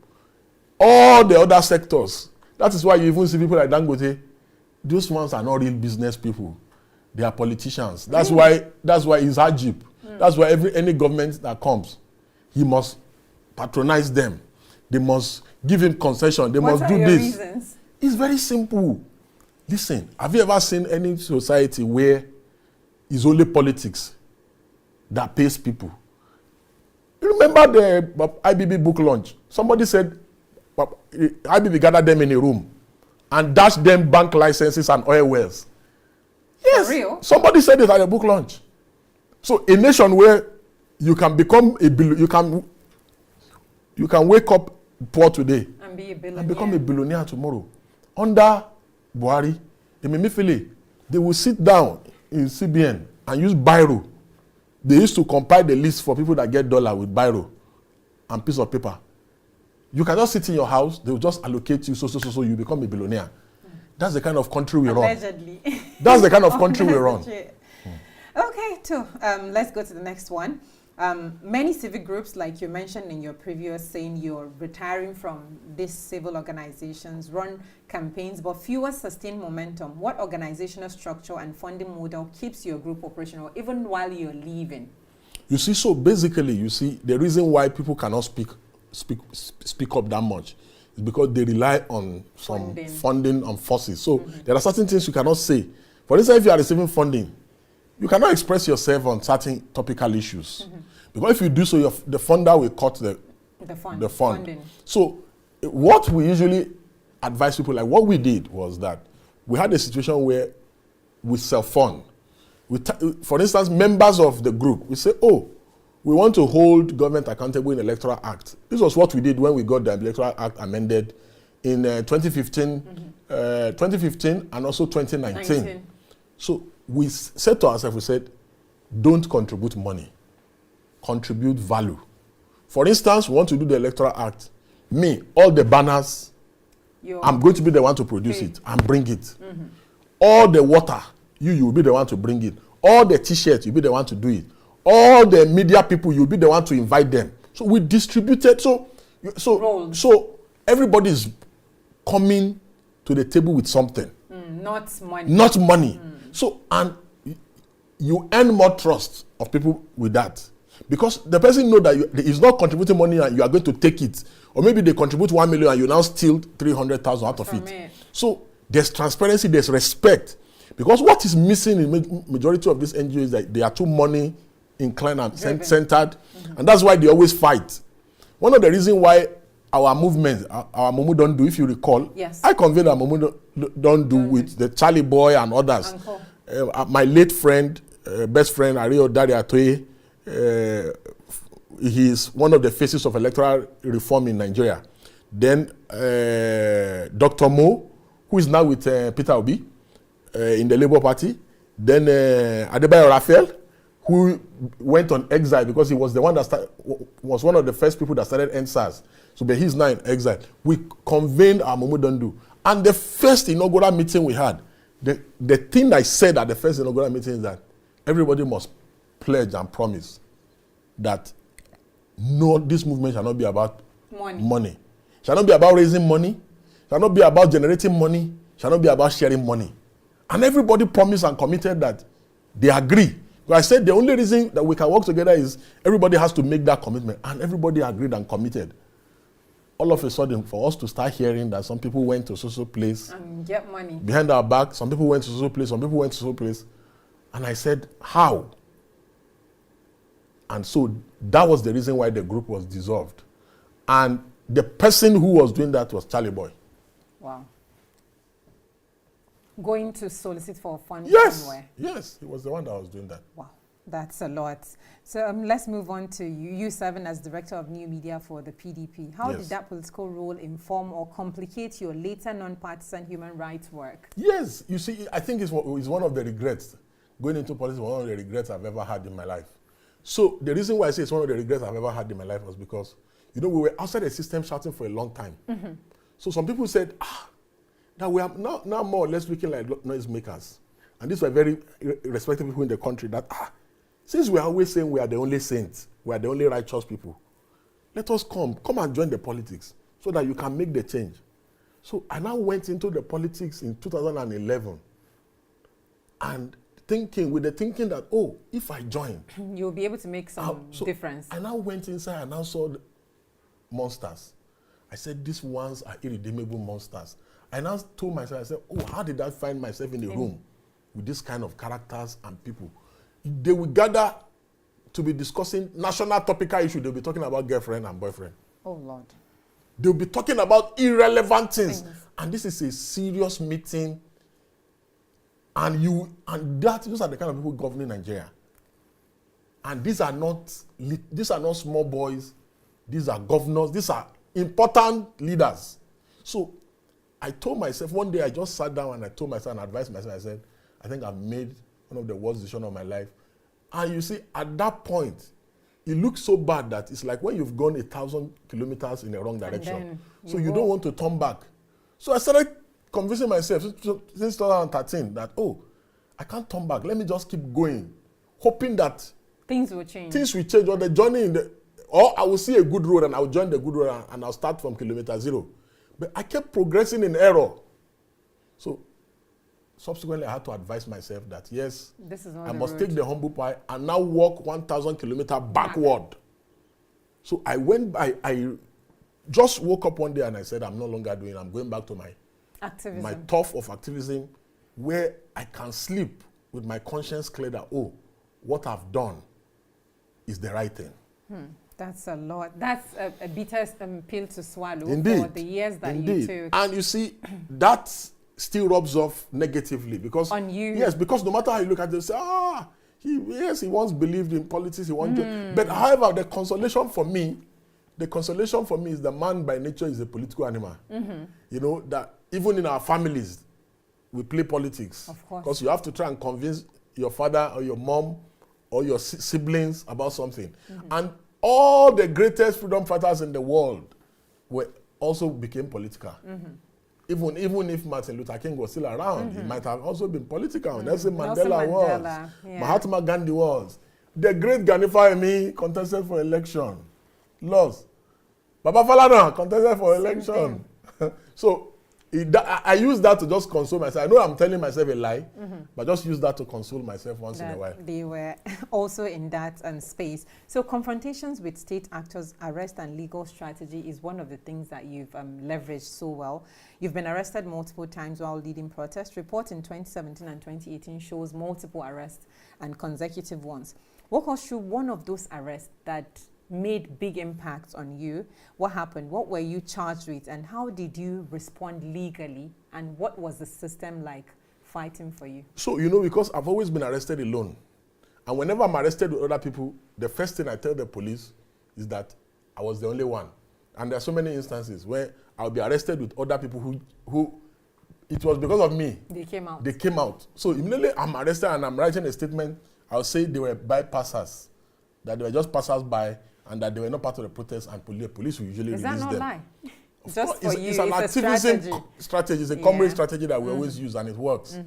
All the other sectors, that is why you even see people like Dangote, those ones are not real business people. They are politicians. That's why it's hardship. That's why any government that comes, he must patronize them. They must give him concession. They must do this. Reasons? It's very simple. Listen, have you ever seen any society where it's only politics that pays people? You remember the IBB book launch? Somebody said IBB gathered them in a room and dashed them bank licenses and oil wells. Yes, for real? Somebody said it at a book launch. So a nation where you can become you can wake up poor today and be a billionaire and become a billionaire tomorrow. Under Buhari, they will sit down in CBN and use biro. They used to compile the list for people that get dollar with biro and piece of paper. You can just sit in your house, they will just allocate you, so you become a billionaire. That's the kind of country we run. Allegedly. That's the kind of country we run. Okay, let's go to the next one. Many civic groups, like you mentioned in your previous saying, you're retiring from these civil organizations, run campaigns, but fewer sustain momentum. What organizational structure and funding model keeps your group operational even while you're leaving? You see, so basically, you see, the reason why people cannot speak up that much is because they rely on some funding and forces. So there are certain things you cannot say. For instance, if you are receiving funding, you cannot express yourself on certain topical issues. Because if you do so, the funder will cut the fund. So what we usually advise people, like what we did was that we had a situation where we self-fund. For instance, members of the group, we say, oh, we want to hold government accountable in the Electoral Act. This was what we did when we got the Electoral Act amended in 2015 and also 2019. So we said to ourselves, we said, don't contribute money, contribute value. For instance, we want to do the Electoral Act. Me, all the banners, I'm going to be the one to produce it and bring it. All the water, you will be the one to bring it. All the t-shirts, you'll be the one to do it. All the media people, you'll be the one to invite them. So we distributed, so everybody is coming to the table with something. Not money. Not money. So, and you earn more trust of people with that. Because the person know that he's not contributing money and you are going to take it. Or maybe they contribute 1 million and you now steal 300,000 out of it. So there's transparency, there's respect. Because what is missing in majority of these NGOs is that they are too money inclined and centered. And that's why they always fight. One of the reasons why our movement, our Mumu don't do, if you recall, I convened our Mumu don't do with the Charlie Boy and others. My late friend, best friend, Ario Dari Atoye, he is one of the faces of electoral reform in Nigeria. Then Dr. Mo, who is now with Peter Obi in the Labour Party. Then Adebayo Raphael, who went on exile because he was the one that was one of the first people that started NSAS. So but he's now in exile. We convened our Mumu Dondu. And the first inaugural meeting we had, the thing I said at the first inaugural meeting is that everybody must pledge and promise that no, this movement shall not be about money. Shall not be about raising money. Shall not be about generating money. Shall not be about sharing money. And everybody promised and committed that they agree. But I said the only reason that we can work together is everybody has to make that commitment. And everybody agreed and committed. All of a sudden, for us to start hearing that some people went to social place and get money behind our back, some people went to social place, some people went to social place. And I said, how? And so that was the reason why the group was dissolved. And the person who was doing that was Charlie Boy. Wow. Going to solicit for funding somewhere. Yes, he was the one that was doing that. Wow, that's a lot. So let's move on to you serving as Director of New Media for the PDP. How did that political role inform or complicate your later non-partisan human rights work? Yes, you see, I think it's one of the regrets going into politics was one of the regrets I've ever had in my life. So the reason why I say it's one of the regrets I've ever had in my life was because, you know, we were outside the system shouting for a long time. So some people said, that we are now more or less looking like noisemakers. And these were very respected people in the country that, since we are always saying we are the only saints, we are the only righteous people, let us come and join the politics so that you can make the change. So I now went into the politics in 2011 and with the thinking that, oh, if I join, you'll be able to make some difference. I now went inside and now saw the monsters. I said, these ones are irredeemable monsters. I now told myself, I said, oh, how did I find myself in a room with this kind of characters and people? They will gather to be discussing national topical issues. They'll be talking about girlfriend and boyfriend. Oh, Lord. They'll be talking about irrelevant things. And this is a serious meeting. And those are the kind of people governing Nigeria. And these are not small boys. These are governors. These are important leaders. So I told myself, one day I just sat down and I told myself and advised myself, I said, I think I've made one of the worst decisions of my life. And you see, at that point, it looks so bad that it's like when you've gone 1,000 kilometers in the wrong direction. So you don't want to turn back. So I started convincing myself since 2013 that, oh, I can't turn back. Let me just keep going, hoping that things will change. Things will change, or the journey or I will see a good road and I'll join the good road and I'll start from kilometer zero. But I kept progressing in error. So subsequently, I had to advise myself that, yes, I must take the humble pie and now walk 1,000 kilometers backward. So I just woke up one day and I said, I'm no longer doing it. I'm going back to my turf of activism where I can sleep with my conscience clear that, oh, what I've done is the right thing. That's a lot. That's a bitter pill to swallow. Indeed. For the years that you took. And you see, that still rubs off negatively because on you. Yes, because no matter how you look at it, you say, he once believed in politics, he wanted. But however, the consolation for me is the man by nature is a political animal. You know, that even in our families, we play politics. Of course. Because you have to try and convince your father or your mom or your siblings about something. And all the greatest freedom fighters in the world also became political. Even if Martin Luther King was still around, he might have also been political. Nelson Mandela was. Yeah. Mahatma Gandhi was. The great Gani Fahimi contested for election. Lost. Baba Falana contested for election. So I use that to just console myself. I know I'm telling myself a lie, but just use that to console myself once in a while. They were also in that space. So confrontations with state actors, arrest and legal strategy is one of the things that you've leveraged so well. You've been arrested multiple times while leading protests. Report in 2017 and 2018 shows multiple arrests and consecutive ones. Walk us through one of those arrests that made big impacts on you. What happened? What were you charged with? And how did you respond legally? And what was the system like fighting for you? So, you know, because I've always been arrested alone. And whenever I'm arrested with other people, the first thing I tell the police is that I was the only one. And there are so many instances where I'll be arrested with other people who it was because of me. They came out. They came out. So immediately I'm arrested and I'm writing a statement, I'll say they were bypassers, that they were just passers by, and that they were not part of the protest, and police will usually release them. Is that not lie? Just for you, it's an activism strategy. It's a communist strategy that we always use, and it works.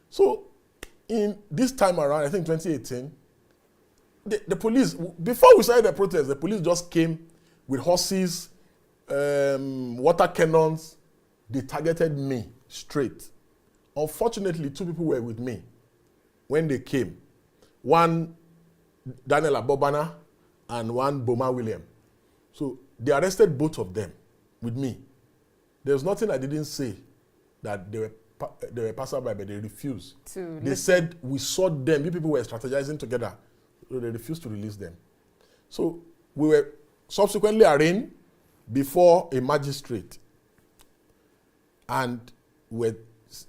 So, in this time around, I think 2018, the police, before we started the protest, the police just came with horses, water cannons. They targeted me straight. Unfortunately, 2 people were with me when they came. One, Daniel Abobana, and one, Boma William. So they arrested both of them with me. There was nothing I didn't say that they were passerby, but they refused. They said, we saw them, you people were strategizing together. So they refused to release them. So we were subsequently arraigned before a magistrate. And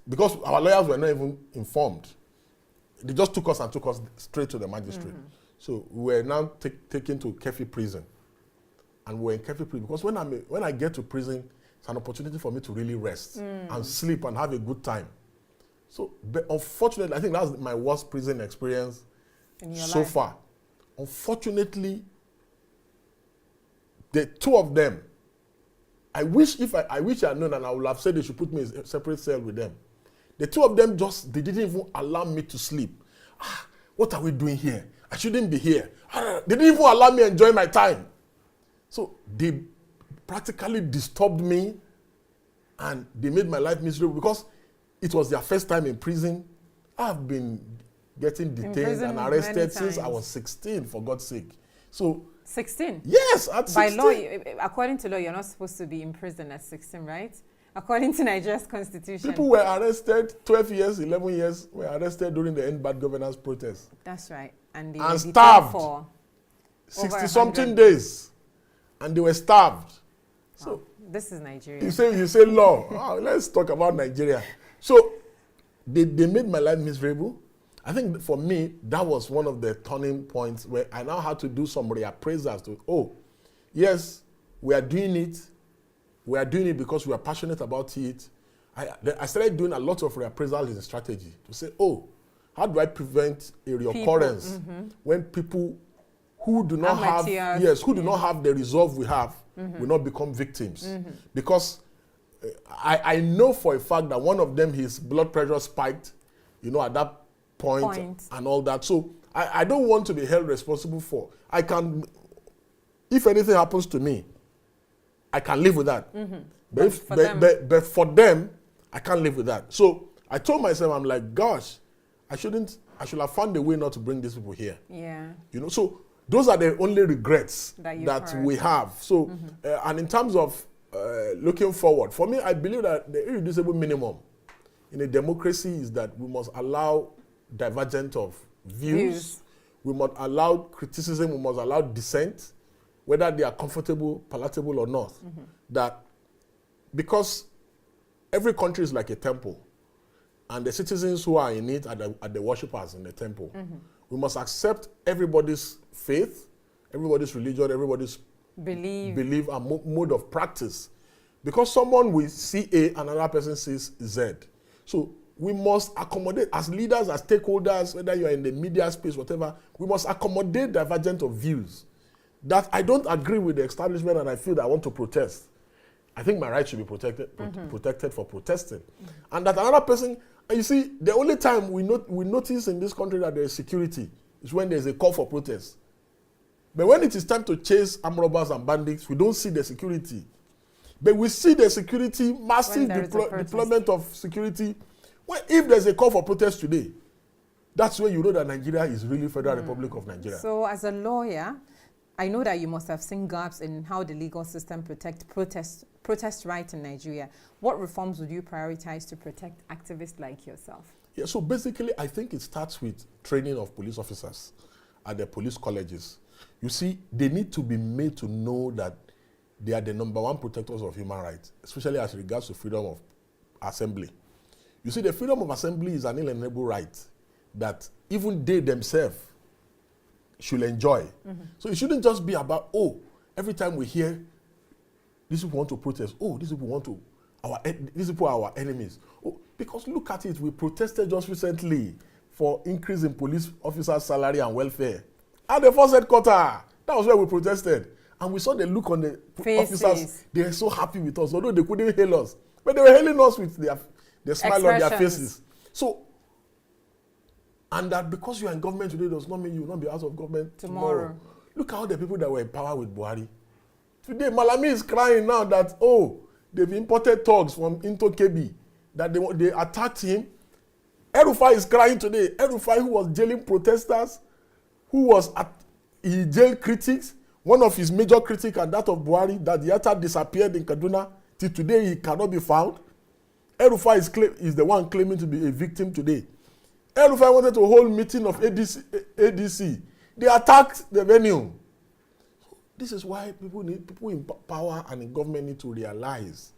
because our lawyers were not even informed, they just took us straight to the magistrate. So we were now taken to Kefi prison. And we were in Kefi prison because when I get to prison, it's an opportunity for me to really rest and sleep and have a good time. So, but unfortunately, I think that's my worst prison experience so far. Unfortunately, the two of them, I wish I had known, and I would have said they should put me in a separate cell with them. The two of them they didn't even allow me to sleep. What are we doing here? I shouldn't be here. They didn't even allow me to enjoy my time. So they practically disturbed me, and they made my life miserable because it was their first time in prison. I've been getting detained and arrested since I was 16, for God's sake. So 16? Yes, at 16. By law, according to law, you're not supposed to be in prison at 16, right? According to Nigeria's constitution. People were arrested, 12 years, 11 years, were arrested during the End Bad Governance protest. That's right. And starved for 60-something days. And they were starved. So this is Nigeria. You say law. Let's talk about Nigeria. So they made my life miserable. I think for me, that was one of the turning points where I now had to do some reappraisals to, yes, we are doing it. We are doing it because we are passionate about it. I started doing a lot of reappraisals in strategy to say, how do I prevent a reoccurrence when people who do not have not have the resolve we have will not become victims? Because I know for a fact that one of them, his blood pressure spiked, at that point and all that. So I don't want to be held responsible for. If anything happens to me, I can live with that. But for them, I can't live with that. So I told myself, I'm like, gosh, I should have found a way not to bring these people here. Yeah. So those are the only regrets that we have. So, and in terms of looking forward, for me, I believe that the irreducible minimum in a democracy is that we must allow divergence of views. We must allow criticism, we must allow dissent, whether they are comfortable, palatable or not. That because every country is like a temple, and the citizens who are in it are the worshippers in the temple. We must accept everybody's faith, everybody's religion, everybody's belief and mode of practice. Because someone will see A and another person sees Z. So we must accommodate, as leaders, as stakeholders, whether you are in the media space, whatever, we must accommodate divergence of views. That I don't agree with the establishment and I feel that I want to protest. I think my right should be protected for protesting. And that another person, and you see, the only time we notice in this country that there is security is when there is a call for protest. But when it is time to chase armed robbers and bandits, we don't see the security. But we see the security, massive deployment of security. Well, if there's a call for protest today, that's when you know that Nigeria is really Federal Republic of Nigeria. So as a lawyer, I know that you must have seen gaps in how the legal system protects protest rights in Nigeria. What reforms would you prioritize to protect activists like yourself? Yeah, so basically, I think it starts with training of police officers at the police colleges. You see, they need to be made to know that they are the #1 protectors of human rights, especially as regards to freedom of assembly. You see, the freedom of assembly is an inalienable right that even they themselves should enjoy. So it shouldn't just be about, every time we hear these people want to protest, these people are our enemies. Because look at it, we protested just recently for increase in police officers' salary and welfare. At the first headquarters, that was where we protested. And we saw the look on the officers. They were so happy with us, although they couldn't hail us. But they were hailing us with their smile on their faces. So, and that because you are in government today does not mean you will not be out of government tomorrow. Look at all the people that were in power with Buhari. Today, Malami is crying now that, they've imported thugs from into KB, that they attacked him. El-Rufai is crying today. El-Rufai, who was jailing protesters, he jailed critics. One of his major critics and that of Buhari, that the attack disappeared in Kaduna. Till today, he cannot be found. El-Rufai is the one claiming to be a victim today. El-Rufai wanted to hold meeting of ADC. They attacked the venue. This is why people in power and in government need to realize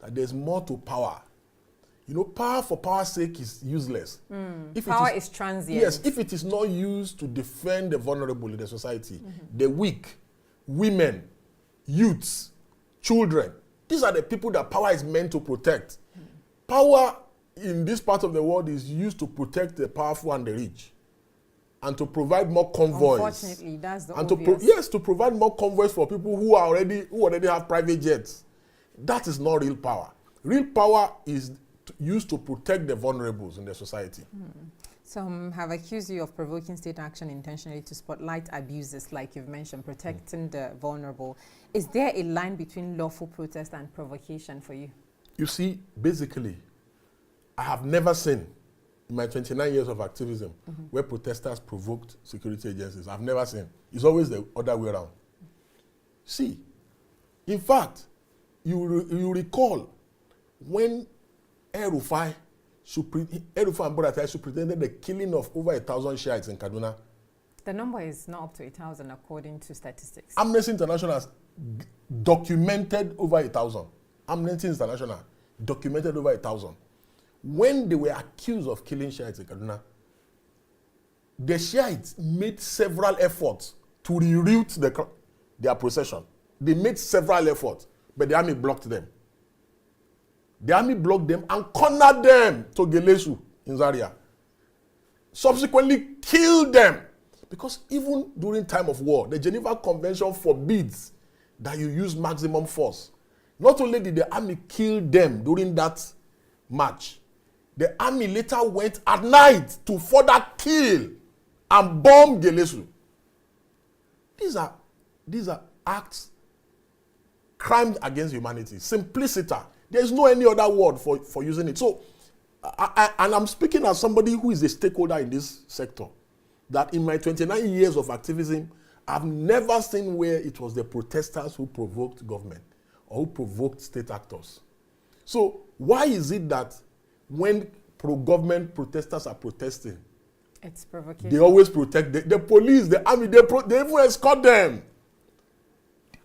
that there's more to power. Power for power's sake is useless. Power is transient. Yes, if it is not used to defend the vulnerable in the society, the weak, women, youths, children, these are the people that power is meant to protect. Power in this part of the world is used to protect the powerful and the rich, and to provide more convoys. Unfortunately, that's the and obvious. to provide more convoys for people who already have private jets. That is not real power. Real power is used to protect the vulnerables in the society. Some have accused you of provoking state action intentionally to spotlight abuses, like you've mentioned, protecting the vulnerable. Is there a line between lawful protest and provocation for you? You see, basically, I have never seen in my 29 years of activism where protesters provoked security agencies. I've never seen. It's always the other way around. See, in fact, you recall when El-Rufai and Buratai superintended the killing of over 1,000 Shiites in Kaduna. The number is not up to 1,000 according to statistics. Amnesty International has documented over 1,000. Amnesty International documented over 1,000. When they were accused of killing Shiites in Kaduna, the Shiites made several efforts to reroute their procession. They made several efforts, but the army blocked them. The army blocked them and cornered them to Gelesu in Zaria. Subsequently killed them. Because even during time of war, the Geneva Convention forbids that you use maximum force. Not only did the army kill them during that march, the army later went at night to further kill and bomb Gelesu. These are acts, crimes against humanity, simplicity. There is no any other word for using it. So, and I'm speaking as somebody who is a stakeholder in this sector, that in my 29 years of activism, I've never seen where it was the protesters who provoked government or who provoked state actors. So why is it that when pro-government protesters are protesting, it's provocation, they always protect the police, the army, they even escort them.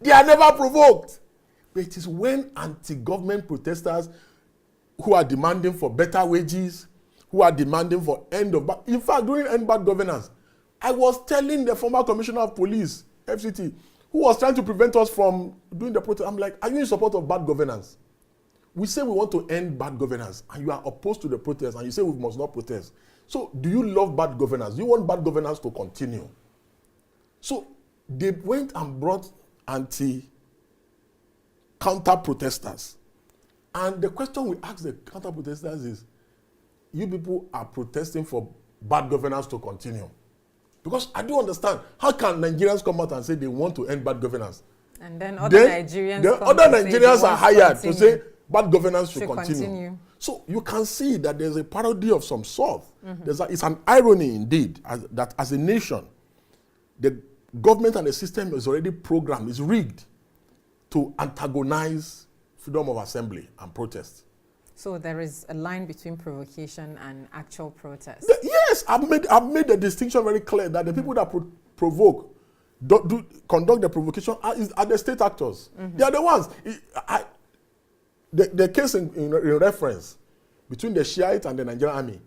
They are never provoked. But it is when anti-government protesters who are demanding for better wages, who are demanding for end of bad, in fact, during end bad governance, I was telling the former commissioner of police, FCT, who was trying to prevent us from doing the protest, I'm like, are you in support of bad governance? We say we want to end bad governance, and you are opposed to the protest, and you say we must not protest. So do you love bad governance? Do you want bad governance to continue? So they went and brought counter protesters. And the question we ask the counter protesters is, you people are protesting for bad governance to continue. Because I do understand, how can Nigerians come out and say they want to end bad governance? And then other Nigerians are hired to say bad governance should continue. So you can see that there's a parody of some sort. It's an irony indeed, that as a nation, the government and the system is already programmed, is rigged to antagonize freedom of assembly and protest. So there is a line between provocation and actual protest. Yes, I've made the distinction very clear that the people that provoke, conduct the provocation are the state actors. They are the ones. The case in reference between the Shiite and the Nigerian army,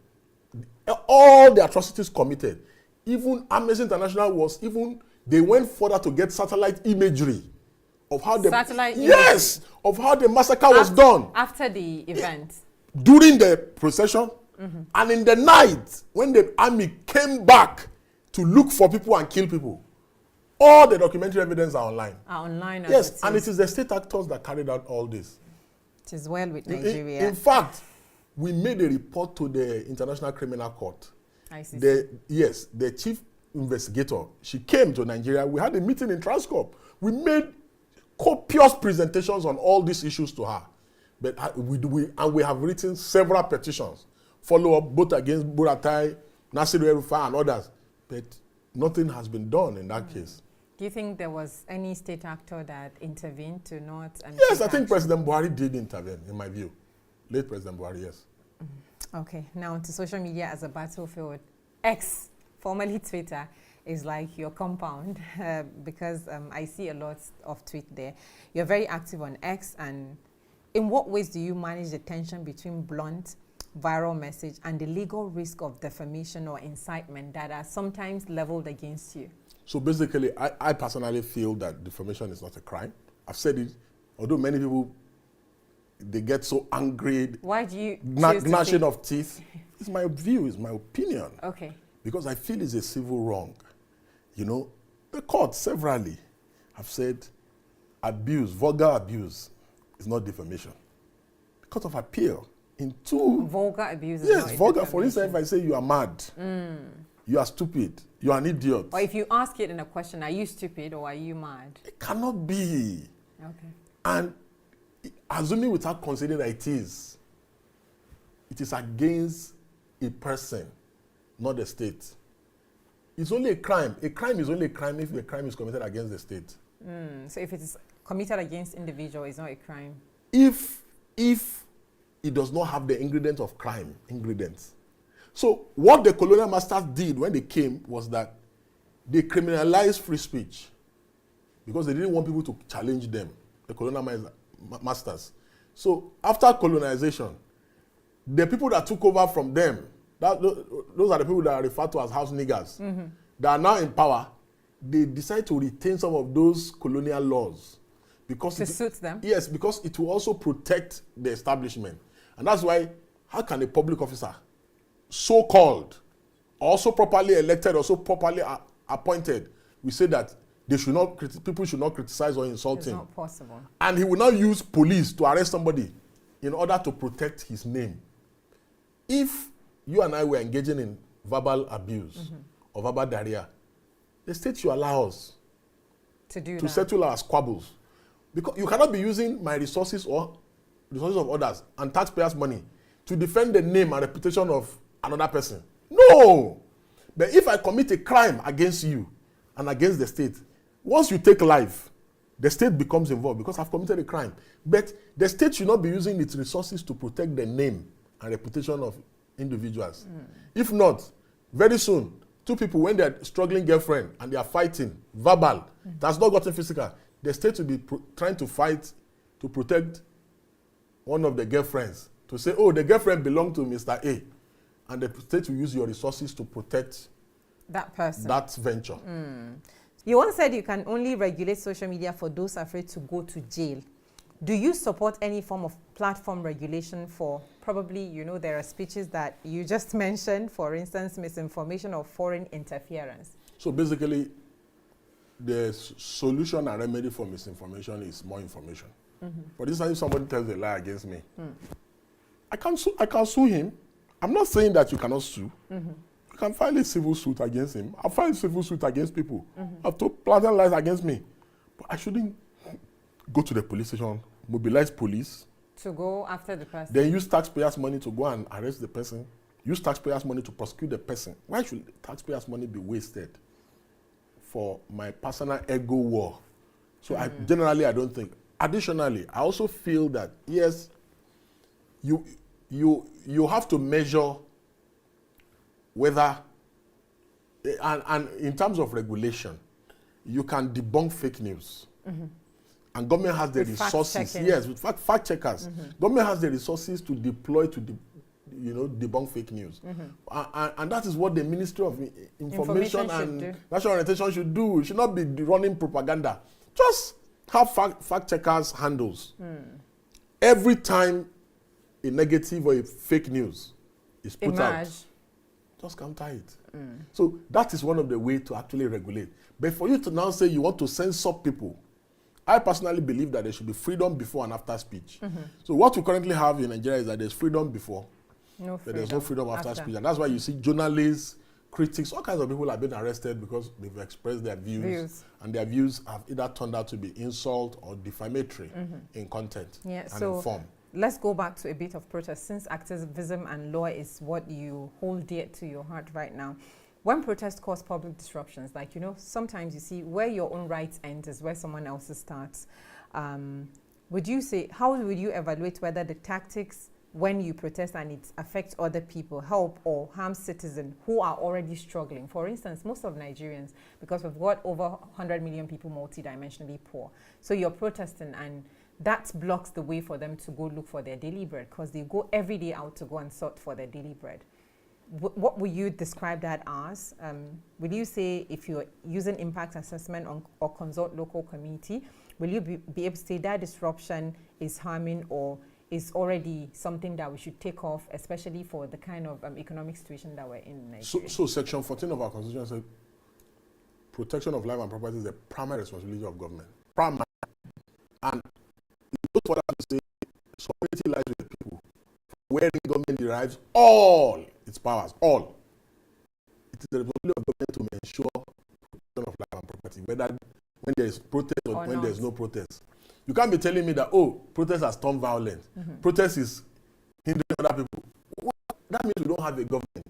all the atrocities committed, even Amnesty International they went further to get satellite imagery of how the massacre was done after the event, during the procession, and in the night when the army came back to look for people and kill people. All the documentary evidence are online. Yes, and it is the state actors that carried out all this. It is well with Nigeria. In fact, we made a report to the International Criminal Court. The chief investigator, she came to Nigeria. We had a meeting in Transcorp. We made copious presentations on all these issues to her. But we have written several petitions, follow-up both against Buratai, Nasiru El-Rufai and others. But nothing has been done in that case. Do you think there was any state actor that intervened to not... Yes, I think President Buhari did intervene, in my view. Late President Buhari, yes. Okay, now to social media as a battlefield. X, formerly Twitter, is like your compound because I see a lot of tweet there. You're very active on X, and in what ways do you manage the tension between blunt, viral message and the legal risk of defamation or incitement that are sometimes leveled against you? So basically, I personally feel that defamation is not a crime. I've said it, although many people they get so angry. Why do you gnashing of teeth? It's my view, it's my opinion. Okay. Because I feel it's a civil wrong. You know, the court severally have said abuse, vulgar abuse, is not defamation. The Court of Appeal in 2... Vulgar abuse is yes, not vulgar. For instance, if I say you are mad, you are stupid, you are an idiot. Or if you ask it in a question, are you stupid or are you mad? It cannot be. Okay. And assuming without considering that it is against a person, not the state. It's only a crime. A crime is only a crime if the crime is committed against the state. So if it is committed against individual, it's not a crime. If it does not have the ingredients of crime, So what the colonial masters did when they came was that they criminalized free speech because they didn't want people to challenge them, the colonial masters. So after colonization, the people that took over from them, those are the people that are referred to as house niggers, that are now in power, they decide to retain some of those colonial laws. Because to suit them? Yes, because it will also protect the establishment. And that's why, how can a public officer, so-called, also properly elected, also properly appointed, we say that people should not criticize or insult him. It's not possible. And he will now use police to arrest somebody in order to protect his name. If you and I were engaging in verbal abuse or verbal diarrhea, the state should allow us to settle our squabbles. Because you cannot be using my resources or resources of others and taxpayers' money to defend the name and reputation of another person. No! But if I commit a crime against you and against the state, once you take life, the state becomes involved because I've committed a crime. But the state should not be using its resources to protect the name and reputation of individuals. If not, very soon, two people, when they're struggling girlfriend and they are fighting, verbal, that's not gotten physical, the state will be trying to fight to protect one of the girlfriends. To say, oh, the girlfriend belonged to Mr. A. And the state will use your resources to protect that person, that venture. You once said you can only regulate social media for those afraid to go to jail. Do you support any form of platform regulation for probably, there are speeches that you just mentioned, for instance, misinformation or foreign interference? So basically, the solution and remedy for misinformation is more information. For instance, if somebody tells a lie against me, I can sue him. I'm not saying that you cannot sue. You can file a civil suit against him. I've filed a civil suit against people. I've told planted lies against me. But I shouldn't go to the police station, mobilize police. To go after the person. Then use taxpayers' money to go and arrest the person. Use taxpayers' money to prosecute the person. Why should taxpayers' money be wasted for my personal ego war? So I don't think. Additionally, I also feel that, yes, you have to measure whether, and in terms of regulation, you can debunk fake news. And government has the resources. Yes, with fact checkers. Government has the resources to deploy to debunk fake news. And that is what the Ministry of Information and National Orientation should do. It should not be running propaganda. Just have fact checkers handles. Every time a negative or a fake news is put out, just counter it. So that is one of the ways to actually regulate. But for you to now say you want to censor people, I personally believe that there should be freedom before and after speech. So what we currently have in Nigeria is that there's freedom before, but there's no freedom after speech. And that's why you see journalists, critics, all kinds of people have been arrested because they've expressed their views. And their views have either turned out to be insult or defamatory in content and in form. Let's go back to a bit of protest, since activism and law is what you hold dear to your heart right now. When protests cause public disruptions, like, sometimes you see where your own rights end is where someone else's starts. Would you say, how would you evaluate whether the tactics when you protest and it affects other people help or harm citizens who are already struggling? For instance, most of Nigerians, because we've got over 100 million people multidimensionally poor. So you're protesting and that blocks the way for them to go look for their daily bread because they go every day out to go and sort for their daily bread. What would you describe that as? Will you say if you're using impact assessment or consult local community, will you be able to say that disruption is harming or is already something that we should take off, especially for the kind of economic situation that we're in Nigeria. So Section 14 of our Constitution says protection of life and property is the primary responsibility of government. Primary. And it goes further to say sovereignty lies with the people, wherein government derives all its powers, all. It is the responsibility of government to ensure protection of life and property, whether when there is protest or when there is no protest. You can't be telling me that, oh, protest has turned violent. Protest is hindering other people. That means we don't have a government.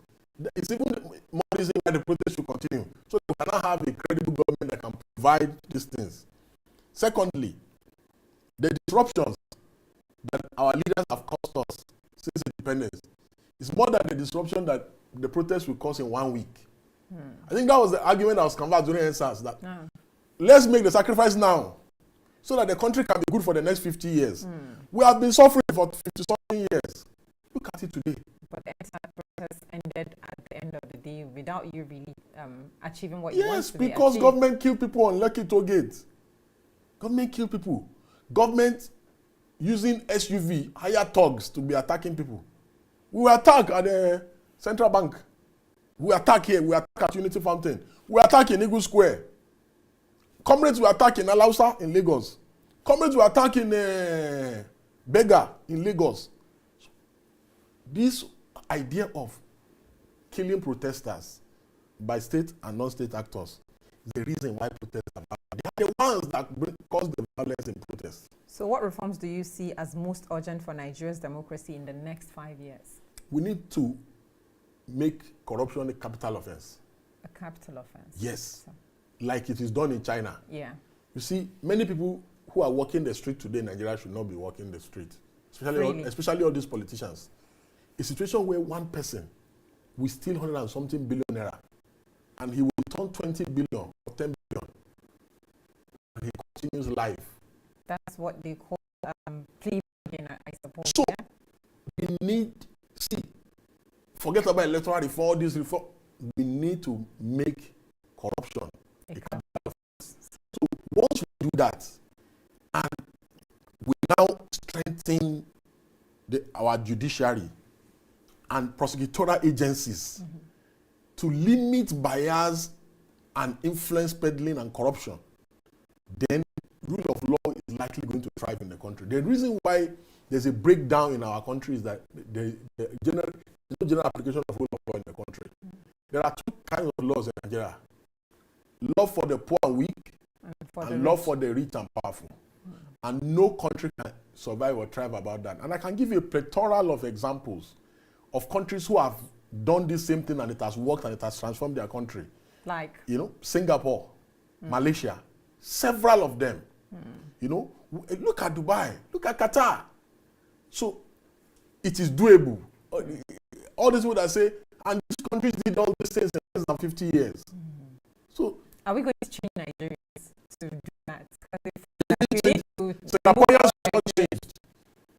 It's even more reason why the protest should continue. So we cannot have a credible government that can provide these things. Secondly, the disruptions that our leaders have caused us since independence is more than the disruption that the protest will cause in 1 week. I think that was the argument that was conveyed during NSAS, that let's make the sacrifice now so that the country can be good for the next 50 years. We have been suffering for 50-something years. Look at it today. But the protest ended at the end of the day without you really achieving what you want to Yes, because government kill people on Lekki Toll Gate. Government kill people. Government using SUV, hire thugs to be attacking people. We were attacked at the Central Bank. We attack here. We attack at Unity Fountain. We attack in Eagle Square. Comrades were attacking Alausa in Lagos. Comrades were attacking Bega in Lagos. This idea of killing protesters by state and non-state actors is the reason why protests are bad. They are the ones that cause the violence in protests. So what reforms do you see as most urgent for Nigeria's democracy in the next 5 years? We need to make corruption a capital offense. A capital offense? Yes. So, like it is done in China. Yeah. You see, many people who are walking the street today in Nigeria should not be walking the street. Especially all these politicians. A situation where one person will steal 100 and something billion naira and he will turn 20 billion or 10 billion and he continues life. That's what they call plea bargain, I suppose. So, we need, forget about electoral reform, all this reform. We need to make corruption a capital offense. So once we do that, and we now strengthen our judiciary and prosecutorial agencies to limit bias and influence peddling and corruption, then rule of law is likely going to thrive in the country. The reason why there's a breakdown in our country is that there's no general application of rule of law in the country. There are two kinds of laws in Nigeria. Law for the poor and weak, and law for the rich and powerful. And no country can survive or thrive about that. And I can give you a plethora of examples of countries who have done this same thing and it has worked and it has transformed their country. Like? You know, Singapore, Malaysia, several of them. You know, look at Dubai, look at Qatar. So it is doable. All these people that say, and these countries did all these things in less than 50 years. So are we going to change Nigerians to do that? Singaporeans have not changed.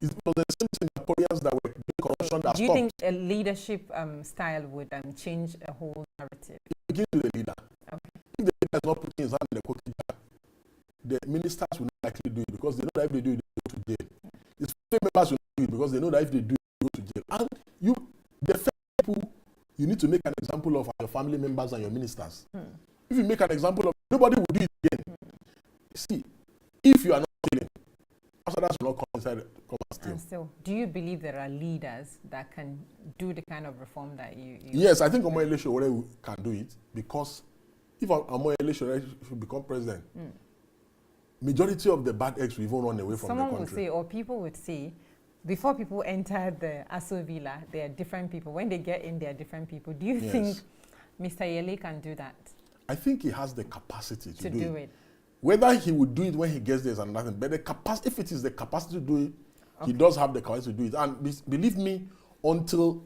It was the same Singaporeans that were doing corruption that stopped. Do you think a leadership style would change a whole narrative? It begins with the leader. Okay. If the leader is not putting his hand in the cookie jar, the ministers will not likely do it because they know that if they do it, they go to jail. The state members will not do it because they know that if they do it, they go to jail. And the first people you need to make an example of your family members and your ministers. If you make an example of, nobody will do it again. See, if you are not stealing, others will not come inside, come and steal. And still, do you believe there are leaders that can do the kind of reform that you Yes, I think Omoyele Sowore can do it, because if Omoyele Sowore should become president, majority of the bad eggs will even run away from the country. Someone would say, or people would say, before people enter the Aso Villa, they are different people. When they get in, they are different people. Do you think Mr. Yele can do that? I think he has the capacity to do it. it. Whether he would do it when he gets there is another thing. But the capacity, if it is the capacity to do it, he does have the capacity to do it. And believe me, until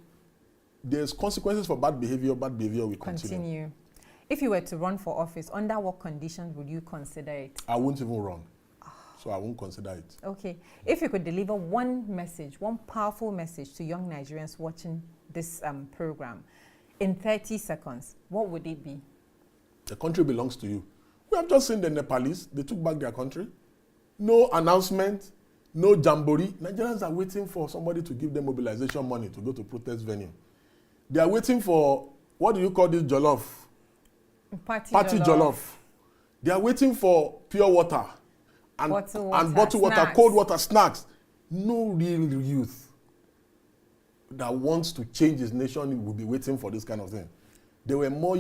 there's consequences for bad behavior will continue. If you were to run for office, under what conditions would you consider it? I won't even run. So I won't consider it. Okay. If you could deliver one message, one powerful message to young Nigerians watching this program in 30 seconds, what would it be? The country belongs to you. We have just seen the Nepalese. They took back their country. No announcement, no jamboree. Nigerians are waiting for somebody to give them mobilization money to go to protest venue. They are waiting for, what do you call this jollof? Party jollof. They are waiting for pure water and bottled water, cold water, snacks. No real youth that wants to change his nation will be waiting for this kind of thing. There were more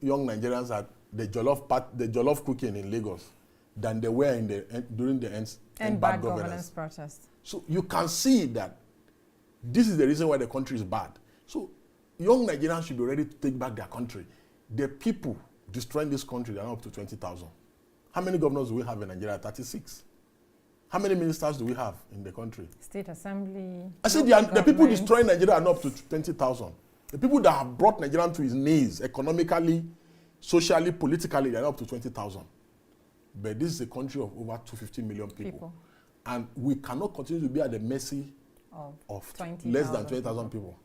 young Nigerians at the jollof cooking in Lagos than there were during the end bad governance protest. So you can see that this is the reason why the country is bad. So young Nigerians should be ready to take back their country. The people destroying this country are up to 20,000. How many governors do we have in Nigeria? 36. How many ministers do we have in the country? State Assembly. I said the people destroying Nigeria are not up to 20,000. The people that have brought Nigeria to his knees economically, socially, politically, they are up to 20,000. But this is a country of over 250 million people. And we cannot continue to be at the mercy of less than 20,000 people.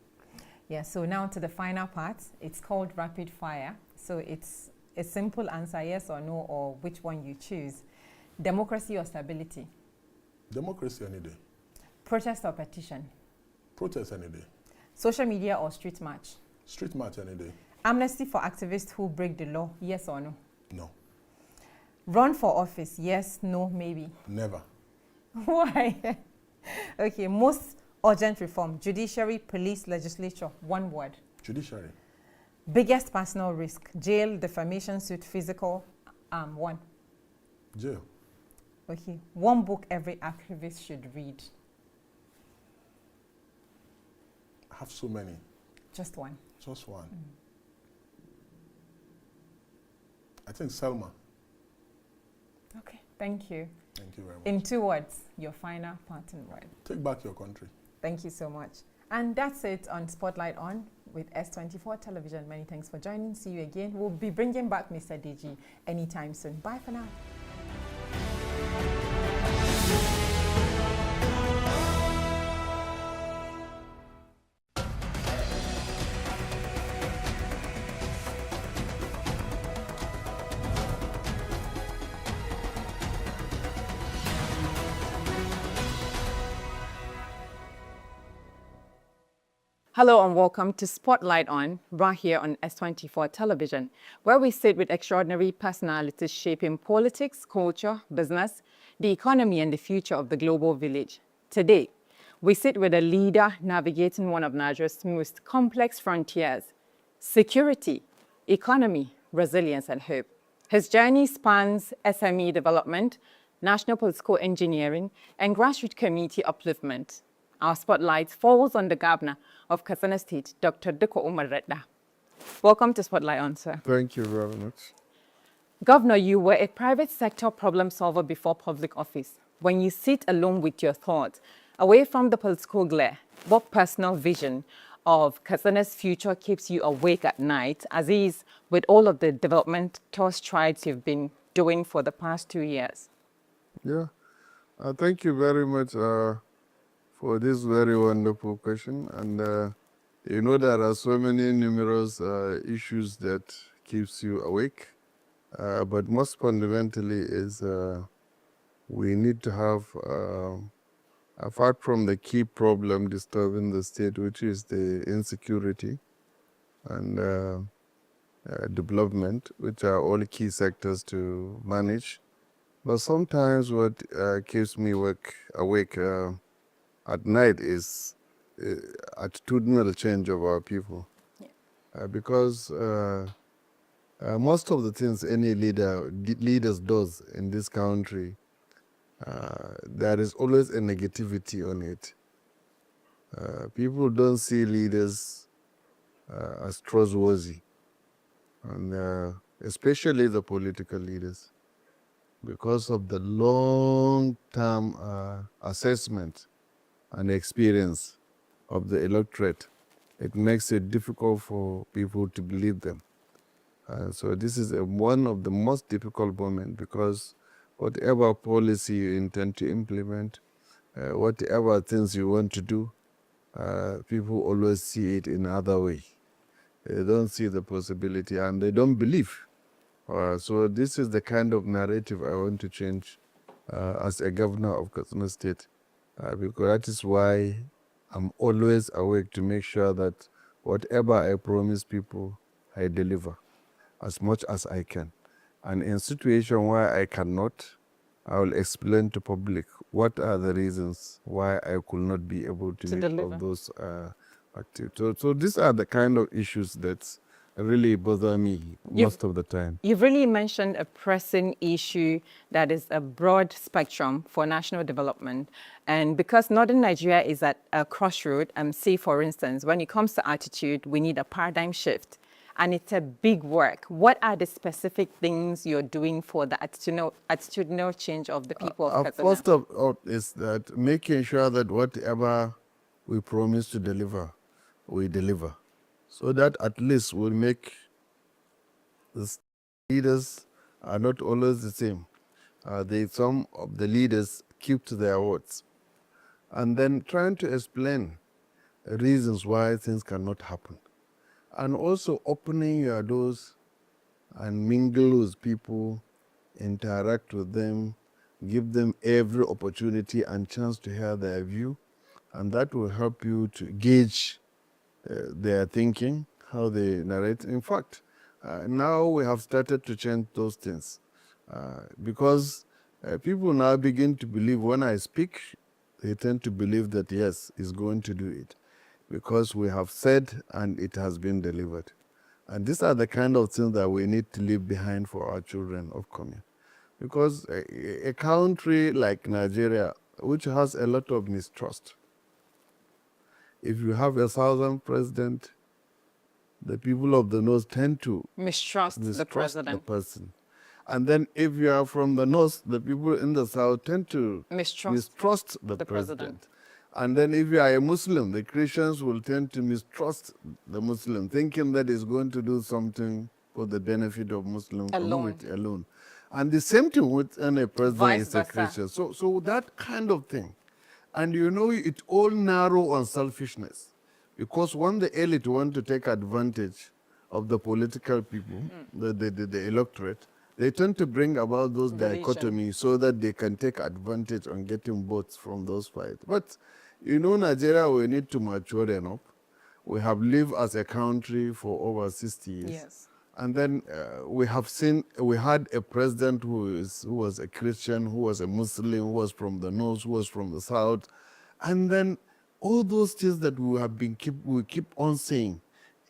Yeah, so now to the final part. It's called rapid fire. So it's a simple answer, yes or no, or which one you choose. Democracy or stability? Democracy any day. Protest or petition? Protest any day. Social media or street march? Street march any day. Amnesty for activists who break the law, yes or no? No. Run for office, yes, no, maybe? Never. Why? Okay, most urgent reform, judiciary, police, legislature, one word. Judiciary. Biggest personal risk, jail, defamation suit, physical, one. Jail. Okay, one book every activist should read. I have so many. Just one. Just one. I think Selma. Okay, thank you. Thank you very much. In 2 words, your final parting word. Take back your country. Thank you so much. And that's it on Spotlight On with S24 Television. Many thanks for joining. See you again. We'll be bringing back Mr. DG anytime soon. Bye for now. Hello and welcome to Spotlight On, right here on S24 Television, where we sit with extraordinary personalities shaping politics, culture, business, the economy and the future of the global village. Today, we sit with a leader navigating one of Nigeria's most complex frontiers: security, economy, resilience and hope. His journey spans SME development, national political engineering and grassroots community upliftment. Our spotlight falls on the governor of Katsina State, Dr. Dikko Umar Radda. Welcome to Spotlight On, sir. Thank you very much. Governor, you were a private sector problem solver before public office. When you sit alone with your thoughts, away from the political glare, what personal vision of Katsina's future keeps you awake at night, as is with all of the developmental strides you've been doing for the past 2 years? Yeah, thank you very much for this very wonderful question. And you know, there are so many numerous issues that keeps you awake. But most fundamentally is we need to have, apart from the key problem disturbing the state, which is the insecurity and development, which are all key sectors to manage. But sometimes what keeps me awake at night is attitudinal change of our people. Yeah. Because most of the things any leaders does in this country, there is always a negativity on it. People don't see leaders as trustworthy, and especially the political leaders, because of the long-term assessment and experience of the electorate. It makes it difficult for people to believe them. So this is one of the most difficult moments, because whatever policy you intend to implement, whatever things you want to do, people always see it in another way. They don't see the possibility and they don't believe. So this is the kind of narrative I want to change as a governor of Katsina State, because that is why I'm always awake to make sure that whatever I promise people, I deliver as much as I can. And in situation where I cannot, I will explain to public what are the reasons why I could not be able to meet deliver. all those activities. So these are the kind of issues that really bother me most of the time. You've really mentioned a pressing issue that is a broad spectrum for national development. And because Northern Nigeria is at a crossroad, say, for instance, when it comes to attitude, we need a paradigm shift. And it's a big work. What are the specific things you're doing for the attitudinal change of the people of Katsina? First of all is that making sure that whatever we promise to deliver, we deliver. So that at least will make the leaders are not always the same. Some of the leaders keep to their words. And then trying to explain reasons why things cannot happen. And also opening your doors and mingle with people, interact with them, give them every opportunity and chance to hear their view. And that will help you to gauge their thinking, how they narrate. In fact, now we have started to change those things because people now begin to believe when I speak, they tend to believe that yes, he's going to do it because we have said and it has been delivered. And these are the kind of things that we need to leave behind for our children upcoming. Because a country like Nigeria, which has a lot of mistrust, if you have a southern president, the people of the north tend to mistrust the president. the person. And then if you are from the north, the people in the south tend to mistrust the president. And then if you are a Muslim, the Christians will tend to mistrust the Muslim, thinking that he's going to do something for the benefit of Muslim community alone. And the same thing with a president is a Christian. So that kind of thing. And you know, it all narrow on selfishness. Because when the elite want to take advantage of the political people, the electorate, they tend to bring about those dichotomies so that they can take advantage on getting votes from those fights. But you know, Nigeria, we need to mature enough. We have lived as a country for over 60 years. Yes. And then we had a president who was a Christian, who was a Muslim, who was from the north, who was from the south. And then all those things that we keep on saying,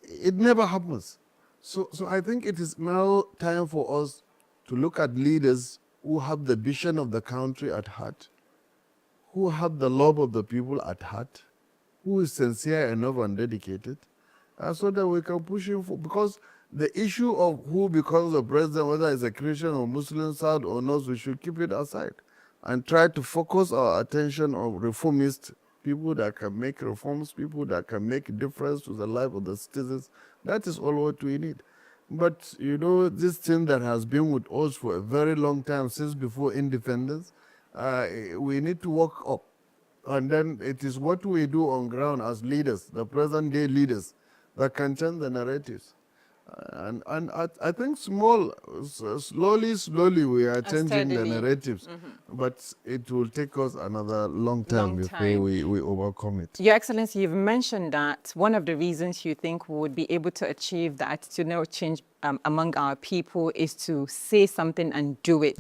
it never happens. So I think it is now time for us to look at leaders who have the vision of the country at heart, who have the love of the people at heart, who is sincere enough and dedicated, so that we can push him for, because the issue of who becomes the president, whether it's a Christian or Muslim, South or North, we should keep it aside and try to focus our attention on reformist people that can make reforms, people that can make a difference to the life of the citizens. That is all what we need. But, you know, this thing that has been with us for a very long time, since before independence, we need to work up. And then it is what we do on ground as leaders, the present-day leaders, that can change the narratives. And I think slowly we are changing the narratives. But it will take us another long time before we overcome it. Your Excellency, you've mentioned that one of the reasons you think we would be able to achieve the attitudinal change among our people is to say something and do it.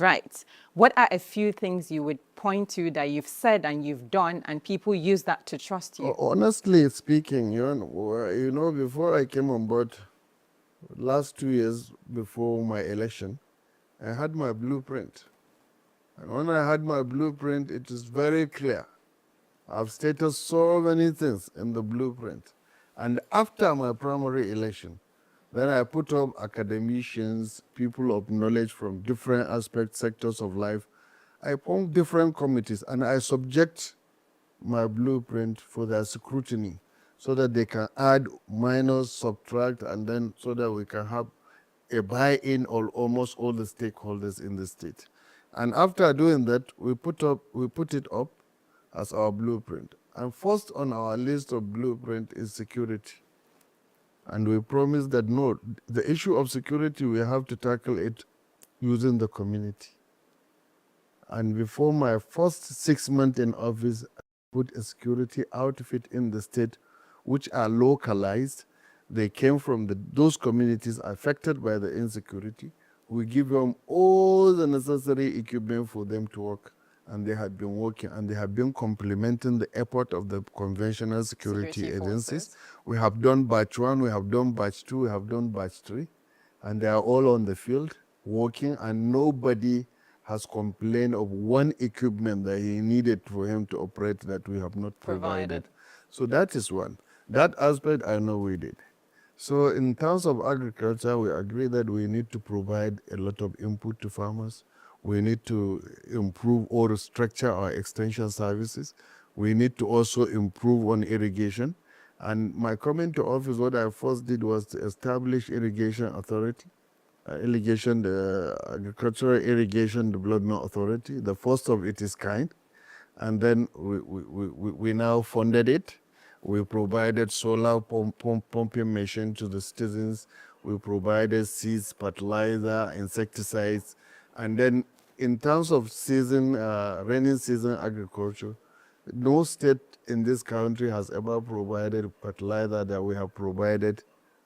Right. What are a few things you would point to that you've said and you've done and people use that to trust you? Honestly speaking, you know, before I came on board, last 2 years before my election, I had my blueprint. And when I had my blueprint, it is very clear. I've stated so many things in the blueprint. And after my primary election, then I put up academicians, people of knowledge from different aspects, sectors of life. I formed different committees and I subject my blueprint for their scrutiny so that they can add, minus, subtract, and then so that we can have a buy-in of almost all the stakeholders in the state. And after doing that, we put it up as our blueprint. And first on our list of blueprint is security. And we promise that no, the issue of security, we have to tackle it using the community. And before my first 6 months in office, I put a security outfit in the state, which are localized. They came from those communities affected by the insecurity. We give them all the necessary equipment for them to work. And they had been working, and they have been complementing the effort of the conventional security agencies. We have done batch 1, we have done batch 2, we have done batch 3, and they are all on the field working, and nobody has complained of one equipment that he needed for him to operate that we have not provided. So that is one. That aspect I know we did. So in terms of agriculture, we agree that we need to provide a lot of input to farmers. We need to improve or structure our extension services. We need to also improve on irrigation. And my coming to office, what I first did was to establish irrigation authority, the Agricultural Irrigation Development Authority, the first of its kind. And then we now funded it. We provided solar pumping machine to the citizens. We provided seeds, fertilizer, insecticides. And then in terms of rainy season agriculture, no state in this country has ever provided fertilizer that we have provided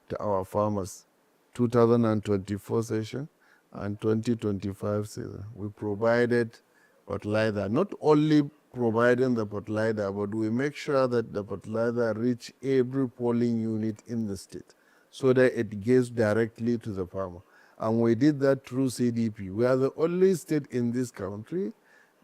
to our farmers. 2024 session and 2025 season, we provided fertilizer, not only providing the fertilizer, but we make sure that the fertilizer reach every polling unit in the state so that it gets directly to the farmer. And we did that through CDP. We are the only state in this country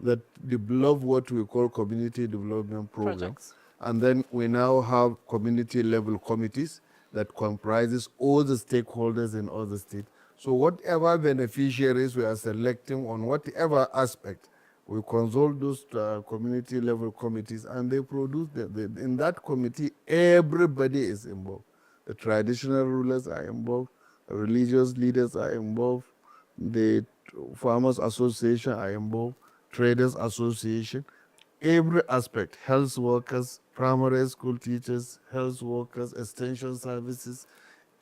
that developed what we call community development programs. And then we now have community level committees that comprises all the stakeholders in all the states. So whatever beneficiaries we are selecting on whatever aspect, we consult those community level committees, and they produce, in that committee, everybody is involved. The traditional rulers are involved, the religious leaders are involved, the farmers association are involved, traders association, every aspect, health workers, primary school teachers, health workers, extension services,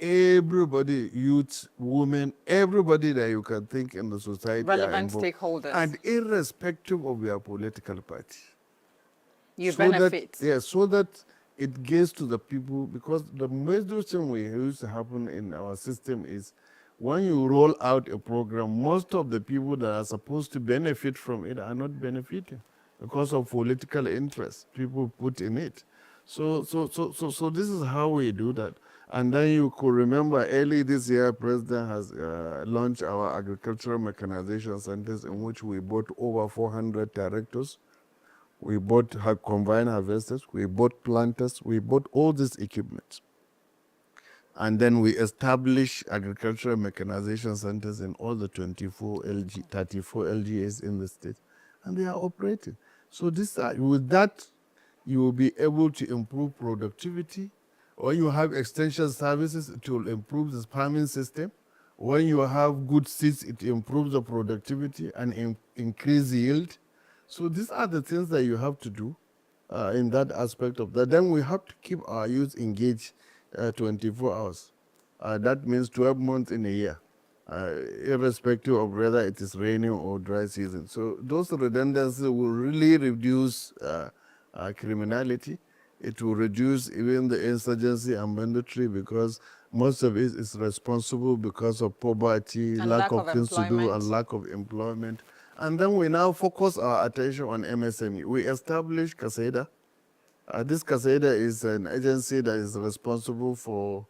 everybody, youth, women, everybody that you can think in the society Relevant are involved, stakeholders. and irrespective of their political party. You so benefit. So that it gets to the people, because the major thing we used to happen in our system is when you roll out a program, most of the people that are supposed to benefit from it are not benefiting because of political interest people put in it. So this is how we do that. And then you could remember early this year, President has launched our agricultural mechanization centers, in which we bought over 400 tractors. We bought combine harvesters, we bought planters, we bought all this equipment. And then we established agricultural mechanization centers in all the 34 LGAs in the state, and they are operating. So with that, you will be able to improve productivity. When you have extension services, it will improve the farming system. When you have good seeds, it improves the productivity and increase yield. So these are the things that you have to do in that aspect of that. Then we have to keep our youth engaged 24 hours. That means 12 months in a year, irrespective of whether it is rainy or dry season. So those redundancies will really reduce criminality. It will reduce even the insurgency and banditry, because most of it is responsible because of poverty, And lack of things to do, and lack of employment. And then we now focus our attention on MSME. We established CASEDA. This CASEDA is an agency that is responsible for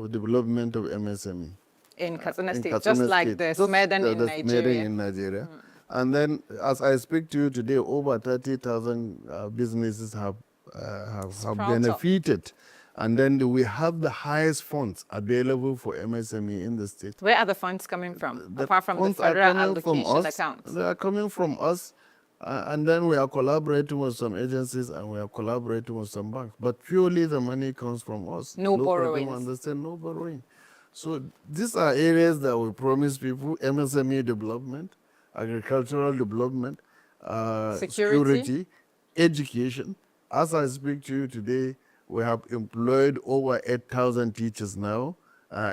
development of MSME. In Katsina State, just like the SMEDEN in Nigeria. And then, as I speak to you today, over 30,000 businesses have benefited. And then we have the highest funds available for MSME in the state. Where are the funds coming from, apart from the federal allocation accounts? They are coming from us. And then we are collaborating with some agencies, and we are collaborating with some banks. But purely the money comes from us. No borrowing. Understand? No borrowing. So these are areas that we promise people: MSME development, agricultural development, security, education. As I speak to you today, we have employed over 8,000 teachers now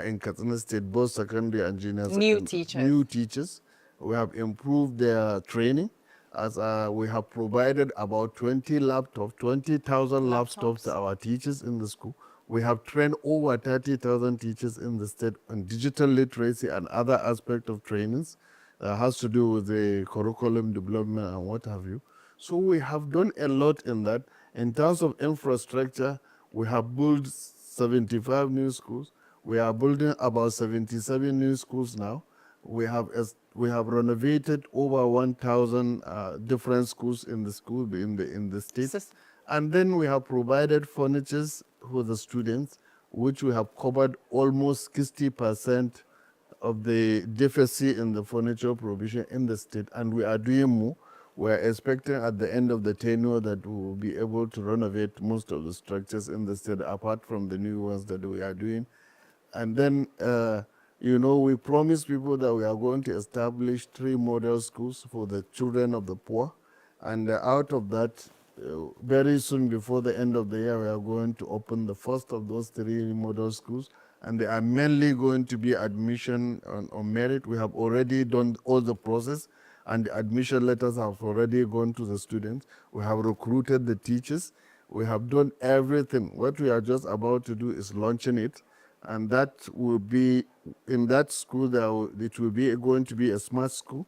in Katsina State, both secondary and junior. New teachers. New teachers. We have improved their training. as we have provided about 20,000 laptops to our teachers in the school. We have trained over 30,000 teachers in the state on digital literacy and other aspects of trainings that has to do with the curriculum development and what have you. So we have done a lot in that. In terms of infrastructure, we have built 75 new schools. We are building about 77 new schools now. We have renovated over 1,000 different schools in the state, and then we have provided furniture for the students, which we have covered almost 60% of the deficit in the furniture provision in the state, and we are doing more. We're expecting at the end of the tenure that we will be able to renovate most of the structures in the state, apart from the new ones that we are doing. And then, we promised people that we are going to establish 3 model schools for the children of the poor. And out of that, very soon before the end of the year, we are going to open the first of those 3 model schools. And they are mainly going to be admission on merit. We have already done all the process, and the admission letters have already gone to the students. We have recruited the teachers. We have done everything. What we are just about to do is launching it. And that will be, in that school, it will be going to be a smart school.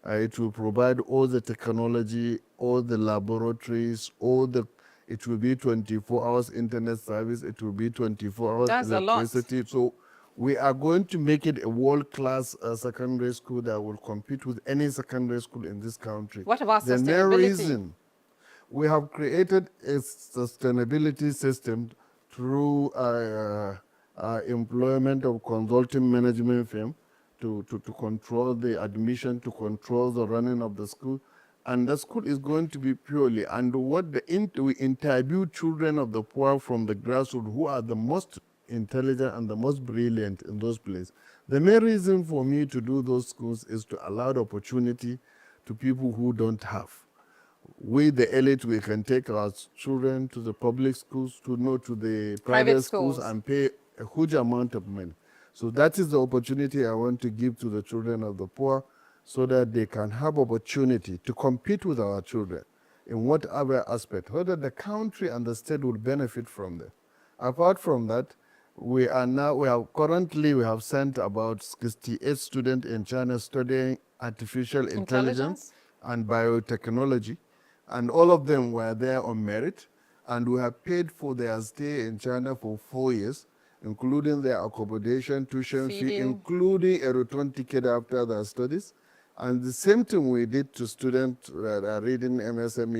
It will provide all the technology, all the laboratories, it will be 24 hours internet service. It will be 24 hours That's electricity. So we are going to make it a world-class secondary school that will compete with any secondary school in this country. What about the sustainability? main reason we have created a sustainability system through employment of consulting management firm to control the admission, to control the running of the school. And the school is going to be purely, and we interview children of the poor from the grassroots who are the most intelligent and the most brilliant in those places. The main reason for me to do those schools is to allow the opportunity to people who don't have. We, the elite, we can take our children to the public schools, to the private schools and pay a huge amount of money. So that is the opportunity I want to give to the children of the poor, so that they can have opportunity to compete with our children in whatever aspect, whether the country and the state will benefit from them. Apart from that, we have sent about 68 students in China studying artificial intelligence and biotechnology, and all of them were there on merit, and we have paid for their stay in China for 4 years, including their accommodation, tuition fee, including a return ticket after their studies. And the same thing we did to students that are reading medicine,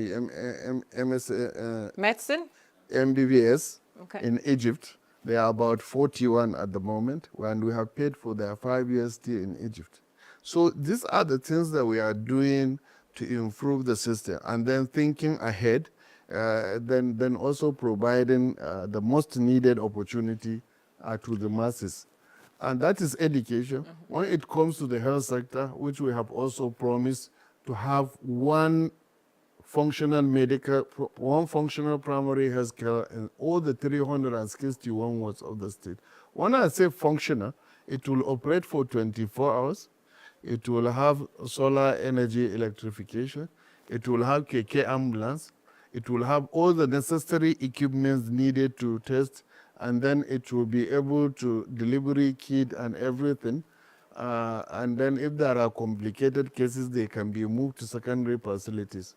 MBBS in Egypt. They are about 41 at the moment, and we have paid for their 5-year stay in Egypt. So these are the things that we are doing to improve the system, and then thinking ahead, then also providing the most needed opportunity to the masses. And that is education. When it comes to the health sector, which we have also promised to have one functional primary health care in all the 361 wards of the state. When I say functional, it will operate for 24 hours. It will have solar energy electrification. It will have KK ambulance. It will have all the necessary equipment needed to test, and then it will be able to delivery kit and everything. And then if there are complicated cases, they can be moved to secondary facilities.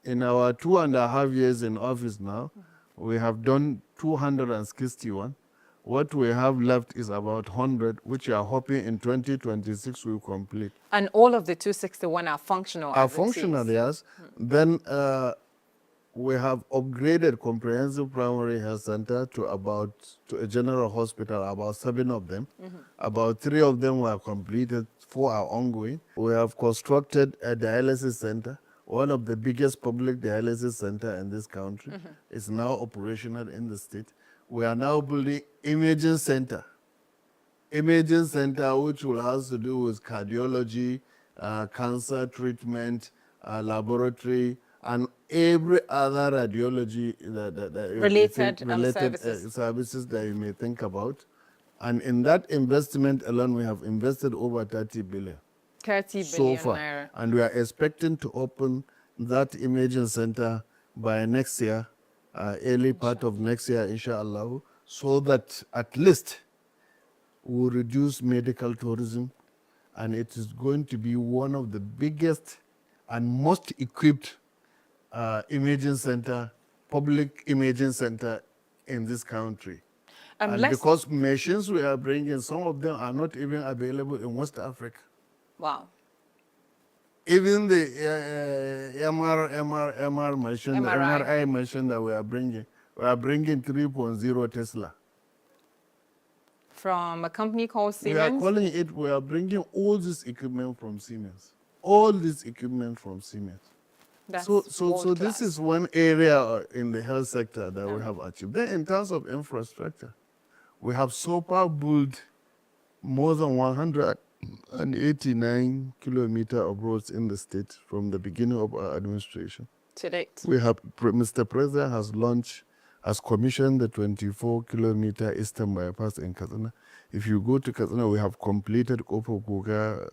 In our 2.5 years in office now, we have done 261. What we have left is about 100, which we are hoping in 2026 will complete. And all of the 261 are functional? Are functional, yes. Then we have upgraded comprehensive primary health center to a general hospital, about 7 of them. About 3 of them were completed, 4 are ongoing. We have constructed a dialysis center, one of the biggest public dialysis center in this country. It's now operational in the state. We are now building imaging center, which will have to do with cardiology, cancer treatment, laboratory, and every other radiology related services that you may think about. And in that investment alone, we have invested over 30 billion. 30 so billion far. naira. And we are expecting to open that imaging center by next year, early part of next year, inshallah, so that at least we'll reduce medical tourism, and it is going to be one of the biggest and most equipped imaging center, public imaging center in this country. And because machines we are bringing, some of them are not even available in West Africa. Wow. Even the MR machine, the MRI machine that we are bringing 3.0 Tesla. From a company called Siemens? We are calling it, we are bringing all this equipment from Siemens. All this equipment from Siemens. So this is one area in the health sector that we have achieved. Then in terms of infrastructure, we have so far built more than 189 kilometers of roads in the state from the beginning of our administration. To date. We have, Mr. President has commissioned the 24-kilometer Eastern Bypass in Katsina. If you go to Katsina, we have completed Kofa Kuka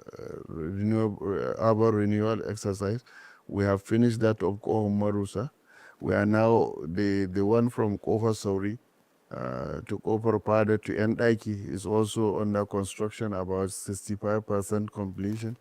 urban renewal exercise. We have finished that of Kofa Marusa. We are now, the one from Kofa Sauri to Kofa Pada to Ndaiki is also under construction, about 65% completion.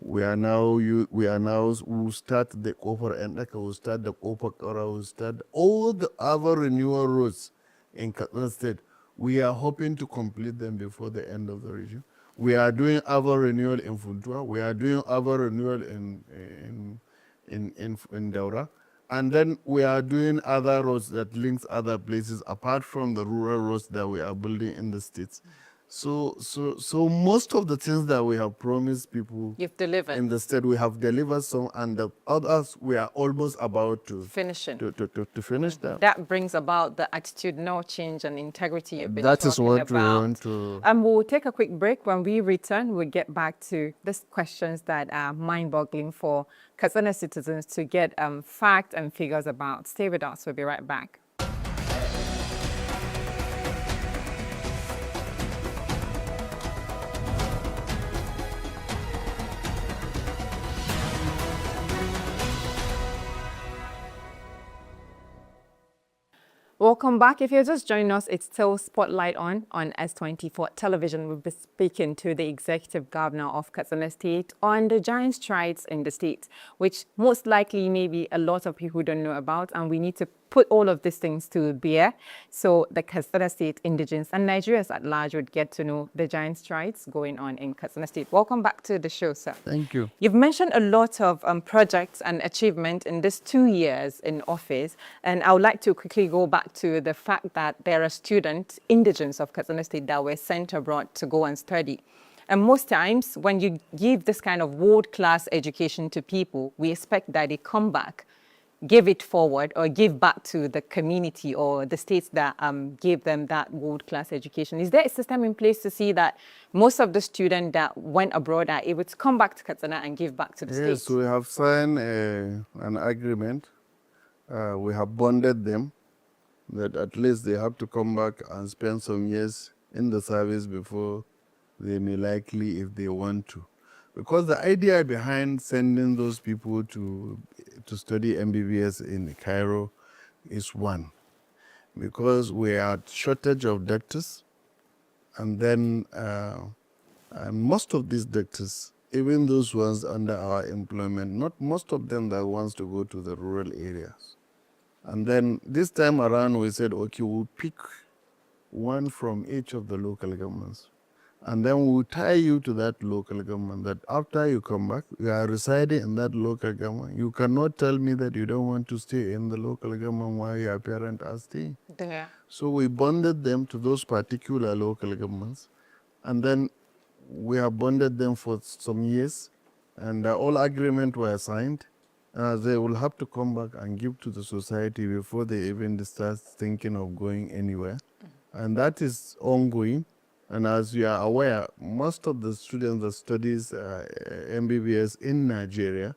We are now, we'll start the Kofa Ndaka, we'll start the Kofa Kara, we'll start all the other renewal roads in Katsina State. We are hoping to complete them before the end of the region. We are doing other renewal in Funtua. We are doing other renewal in Daura. And then we are doing other roads that links other places apart from the rural roads that we are building in the states. So most of the things that we have promised people in the state, we have delivered some, and the others we are almost about to finish them. That brings about the attitudinal change and integrity you've been That is what about. we want to. And we'll take a quick break. When we return, we'll get back to these questions that are mind-boggling for Katsina citizens to get facts and figures about. Stay with us. We'll be right back. Welcome back. If you're just joining us, it's still Spotlight on S24 television. We'll be speaking to the executive governor of Katsina State on the giant strikes in the state, which most likely maybe a lot of people don't know about, and we need to put all of these things to bear so the Katsina State indigents and Nigerians at large would get to know the giant strikes going on in Katsina State. Welcome back to the show, sir. Thank you. You've mentioned a lot of projects and achievement in these 2 years in office, and I would like to quickly go back to the fact that there are students, indigents of Katsina State, that were sent abroad to go and study. And most times when you give this kind of world-class education to people, we expect that they come back, give it forward, or give back to the community or the states that gave them that world-class education. Is there a system in place to see that most of the students that went abroad are able to come back to Katsina and give back to the states? Yes, we have signed an agreement. We have bonded them that at least they have to come back and spend some years in the service before they may likely, if they want to. Because the idea behind sending those people to study MBBS in Cairo is one, because we are shortage of doctors, and then and most of these doctors, even those ones under our employment, not most of them that wants to go to the rural areas. And then this time around we said, okay, we'll pick one from each of the local governments. And then we'll tie you to that local government, that after you come back, you are residing in that local government. You cannot tell me that you don't want to stay in the local government while your parents are staying. Yeah. So we bonded them to those particular local governments. And then we have bonded them for some years. And all agreements were signed. They will have to come back and give to the society before they even start thinking of going anywhere. And that is ongoing. And as you are aware, most of the students that studies MBBS in Nigeria,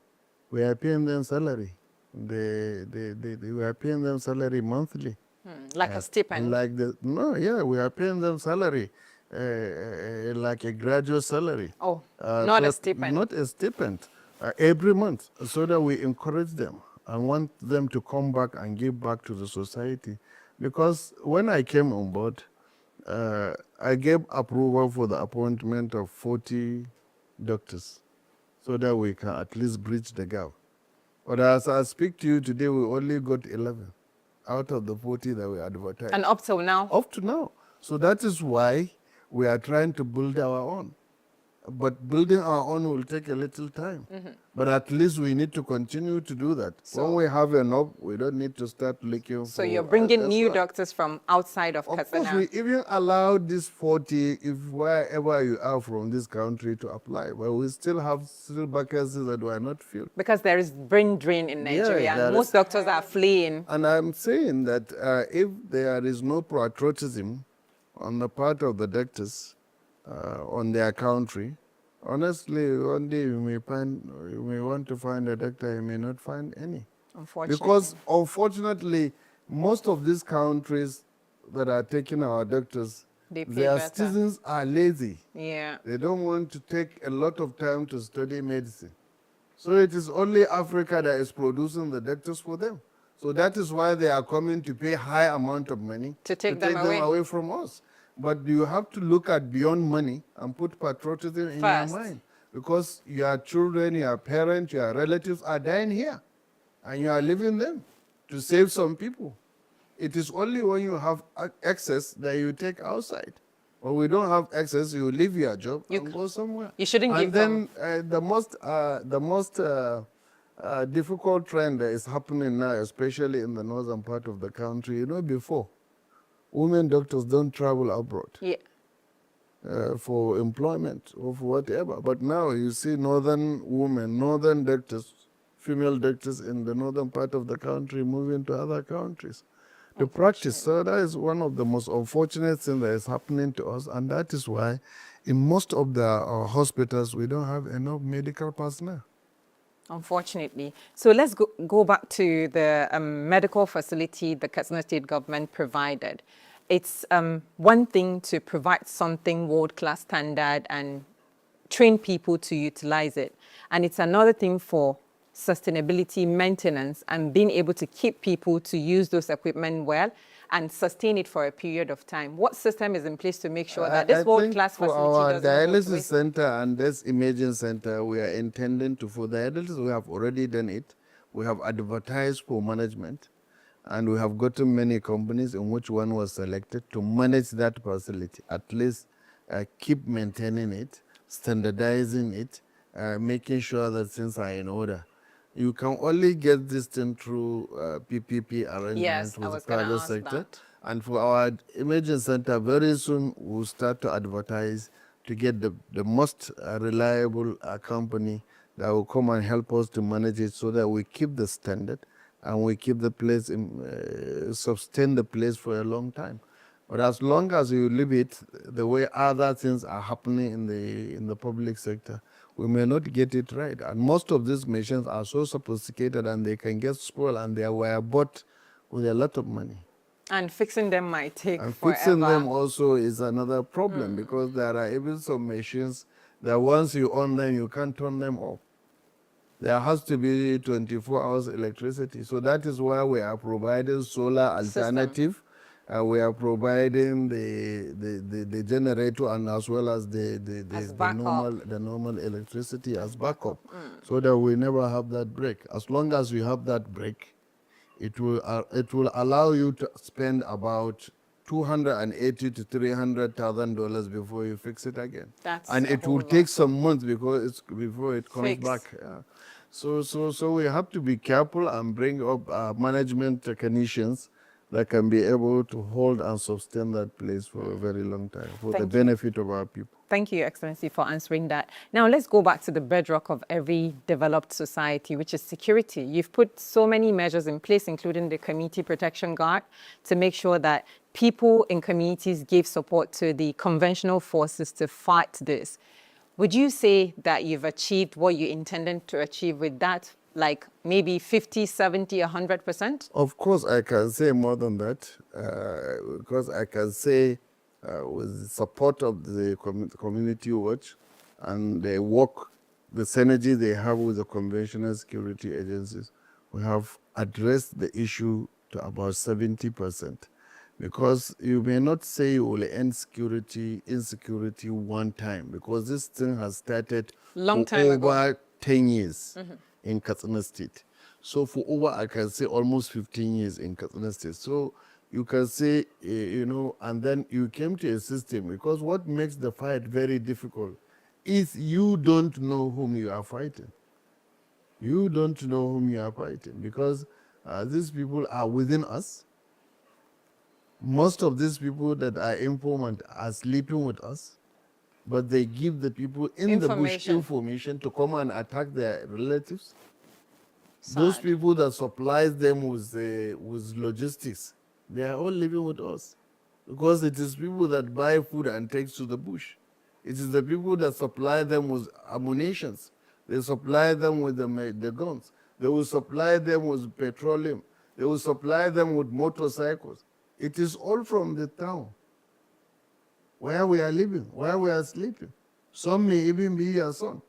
we are paying them salary. We are paying them salary monthly. Like a stipend? We are paying them salary. like a graduate salary. Oh, not a so stipend. Not a stipend, every month, so that we encourage them and want them to come back and give back to the society. Because when I came on board, I gave approval for the appointment of 40 doctors so that we can at least bridge the gap. But as I speak to you today, we only got 11 out of the 40 that we advertised. And up till now? Up to now. So that is why we are trying to build our own. But building our own will take a little time. But at least we need to continue to do that. When we have enough, we don't need to start looking for... So you're bringing new doctors from outside of Katsina? Of course, we even allow this 40, if wherever you are from this country, to apply. But we still have vacancies that were not filled. Because there is brain drain in Nigeria, and most doctors are fleeing. And I'm saying that if there is no patriotism on the part of the doctors, on their country, honestly, one day you may want to find a doctor, you may not find any. Unfortunately. Because unfortunately, most of these countries that are taking our doctors, their citizens are lazy. Yeah. They don't want to take a lot of time to study medicine. So it is only Africa that is producing the doctors for them. So that is why they are coming to pay high amount of money to take them away from us. But you have to look at beyond money and put patriotism in your mind. Because your children, your parents, your relatives are dying here. And you are leaving them to save some people. It is only when you have access that you take outside. When we don't have access, you leave your job and go somewhere. You shouldn't give them. And then the most difficult trend that is happening now, especially in the northern part of the country, before, women doctors don't travel abroad for employment or for whatever. But now you see northern women, northern doctors, female doctors in the northern part of the country moving to other countries to practice. So that is one of the most unfortunate things that is happening to us. And that is why in most of the hospitals, we don't have enough medical personnel. Unfortunately. So let's go back to the medical facility the Katsina State government provided. It's one thing to provide something world-class standard and train people to utilize it. And it's another thing for sustainability, maintenance, and being able to keep people to use those equipment well and sustain it for a period of time. What system is in place to make sure that this world-class facility doesn't for our dialysis center and this imaging center, we are intending to, for dialysis, we have already done it. We have advertised for management, and we have gotten many companies in which one was selected to manage that facility, at least keep maintaining it, standardizing it, making sure that things are in order. You can only get this thing through PPP arrangements with the private sector. And for our imaging center, very soon we'll start to advertise to get the most reliable company that will come and help us to manage it so that we keep the standard and we keep the place, sustain the place for a long time. But as long as you leave it the way other things are happening in the public sector, we may not get it right. And most of these machines are so sophisticated and they can get spoiled, and they were bought with a lot of money. And fixing them might take and forever. Fixing them also is another problem because there are even some machines that once you own them, you can't turn them off. There has to be 24 hours electricity. So that is why we are providing solar alternative. We are providing the generator and as well as the normal electricity as backup, so that we never have that break. As long as you have that break, it will allow you to spend about $280,000 to $300,000 before you fix it again. And it will take some months before it comes back. So we have to be careful and bring up management technicians that can be able to hold and sustain that place for a very long time for the benefit of our people. Thank you, Excellency, for answering that. Now, let's go back to the bedrock of every developed society, which is security. You've put so many measures in place, including the Community Protection Guard, to make sure that people in communities give support to the conventional forces to fight this. Would you say that you've achieved what you intended to achieve with that? Like maybe 50, 70, 100%? Of course, I can say more than that, because I can say with the support of the community watch, and they work, the synergy they have with the conventional security agencies, we have addressed the issue to about 70%. Because you may not say you will end insecurity one time, because this thing has started Long for time ago. over 10 years in Katsina State. So for over, I can say almost 15 years in Katsina State. So you can say, and then you came to a system, because what makes the fight very difficult is you don't know whom you are fighting. You don't know whom you are fighting, because these people are within us. Most of these people that are informant are sleeping with us, but they give the people in the bush information to come and attack their relatives. Those people that supplies them with logistics, they are all living with us, because it is people that buy food and take to the bush. It is the people that supply them with ammunitions. They supply them with the guns. They will supply them with petroleum. They will supply them with motorcycles. It is all from the town where we are living, where we are sleeping. Some may even be your son.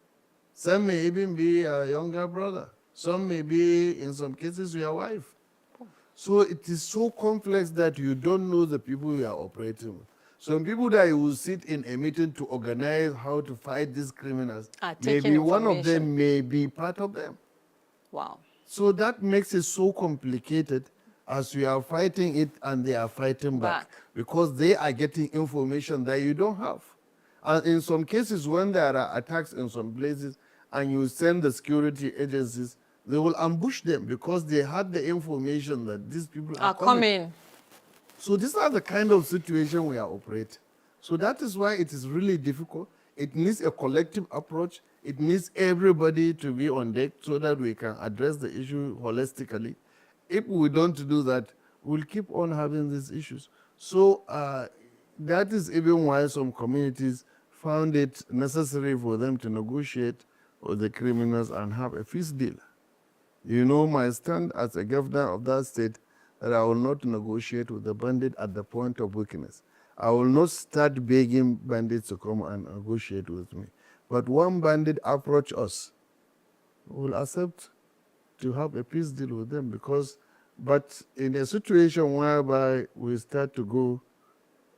Some may even be your younger brother. Some may be, in some cases, your wife. So it is so complex that you don't know the people you are operating with. Some people that you will sit in a meeting to organize how to fight these criminals, maybe one of them may be part of them. Wow. So that makes it so complicated, as we are fighting it and they are fighting back, because they are getting information that you don't have. And in some cases, when there are attacks in some places and you send the security agencies, they will ambush them because they had the information that these people are coming. So these are the kind of situation we are operating. So that is why it is really difficult. It needs a collective approach. It needs everybody to be on deck so that we can address the issue holistically. If we don't do that, we'll keep on having these issues. So that is even why some communities found it necessary for them to negotiate with the criminals and have a peace deal. You know my stand as a governor of that state, that I will not negotiate with the bandit at the point of weakness. I will not start begging bandits to come and negotiate with me. But when bandit approach us, we will accept to have a peace deal with them, but in a situation whereby we start to go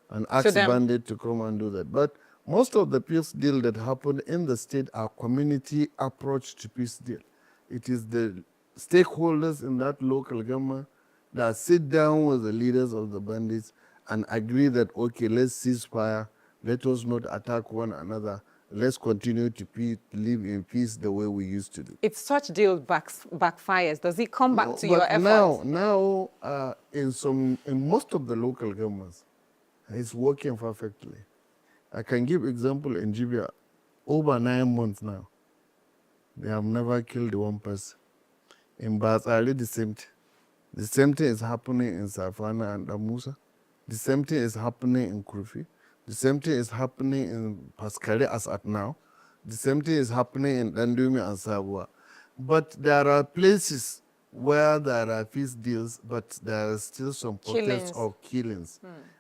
and ask bandit to come and do that. But most of the peace deal that happen in the state are community approach to peace deal. It is the stakeholders in that local government that sit down with the leaders of the bandits and agree that, okay, let's cease fire, let us not attack one another, let's continue to live in peace the way we used to do. If such deal backfires, does it come back to your efforts? Now, in most of the local governments, it's working perfectly. I can give example in Jibia, over 9 months now, they have never killed one person. In Batsari, the same thing. The same thing is happening in Safana and Amusa. The same thing is happening in Kurufi. The same thing is happening in Paskari as at now. The same thing is happening in Dandumi and Sabua. But there are places where there are peace deals, but there are still some pockets of killings.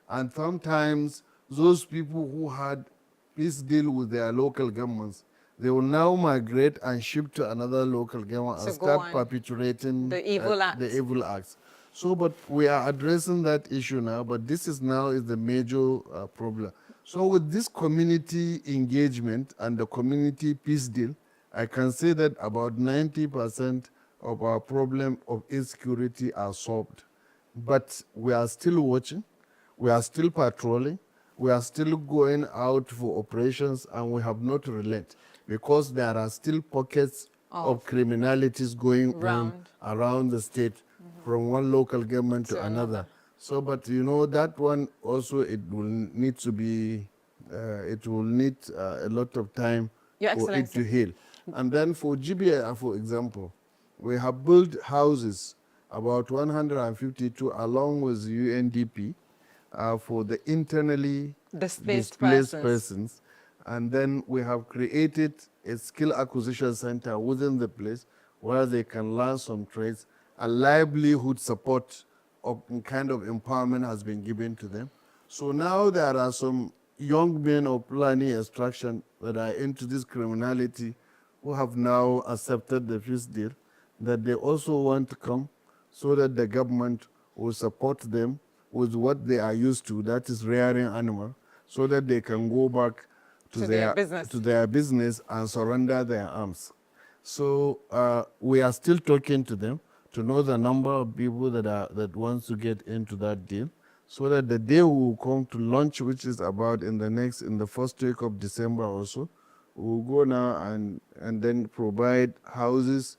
And sometimes those people who had peace deal with their local governments, they will now migrate and ship to another local government and start perpetuating the evil acts. So, but we are addressing that issue now, but this is the major problem. So with this community engagement and the community peace deal, I can say that about 90% of our problem of insecurity are solved. But we are still watching, we are still patrolling, we are still going out for operations, and we have not relent, because there are still pockets of criminalities going on around the state, from one local government to another. So, but that one also, it will need to be, it will need a lot of time for it to heal. And then for GBA, for example, we have built houses, about 152, along with UNDP, for the internally displaced persons. And then we have created a skill acquisition center within the place where they can learn some trades, and livelihood support of kind of empowerment has been given to them. So now there are some young men of Fulani extraction that are into this criminality who have now accepted the peace deal, that they also want to come so that the government will support them with what they are used to, that is rearing animal, so that they can go back to their business and surrender their arms. So we are still talking to them to know the number of people that wants to get into that deal, so that the day we will come to launch, which is about in the first week of December or so, we will go now and then provide houses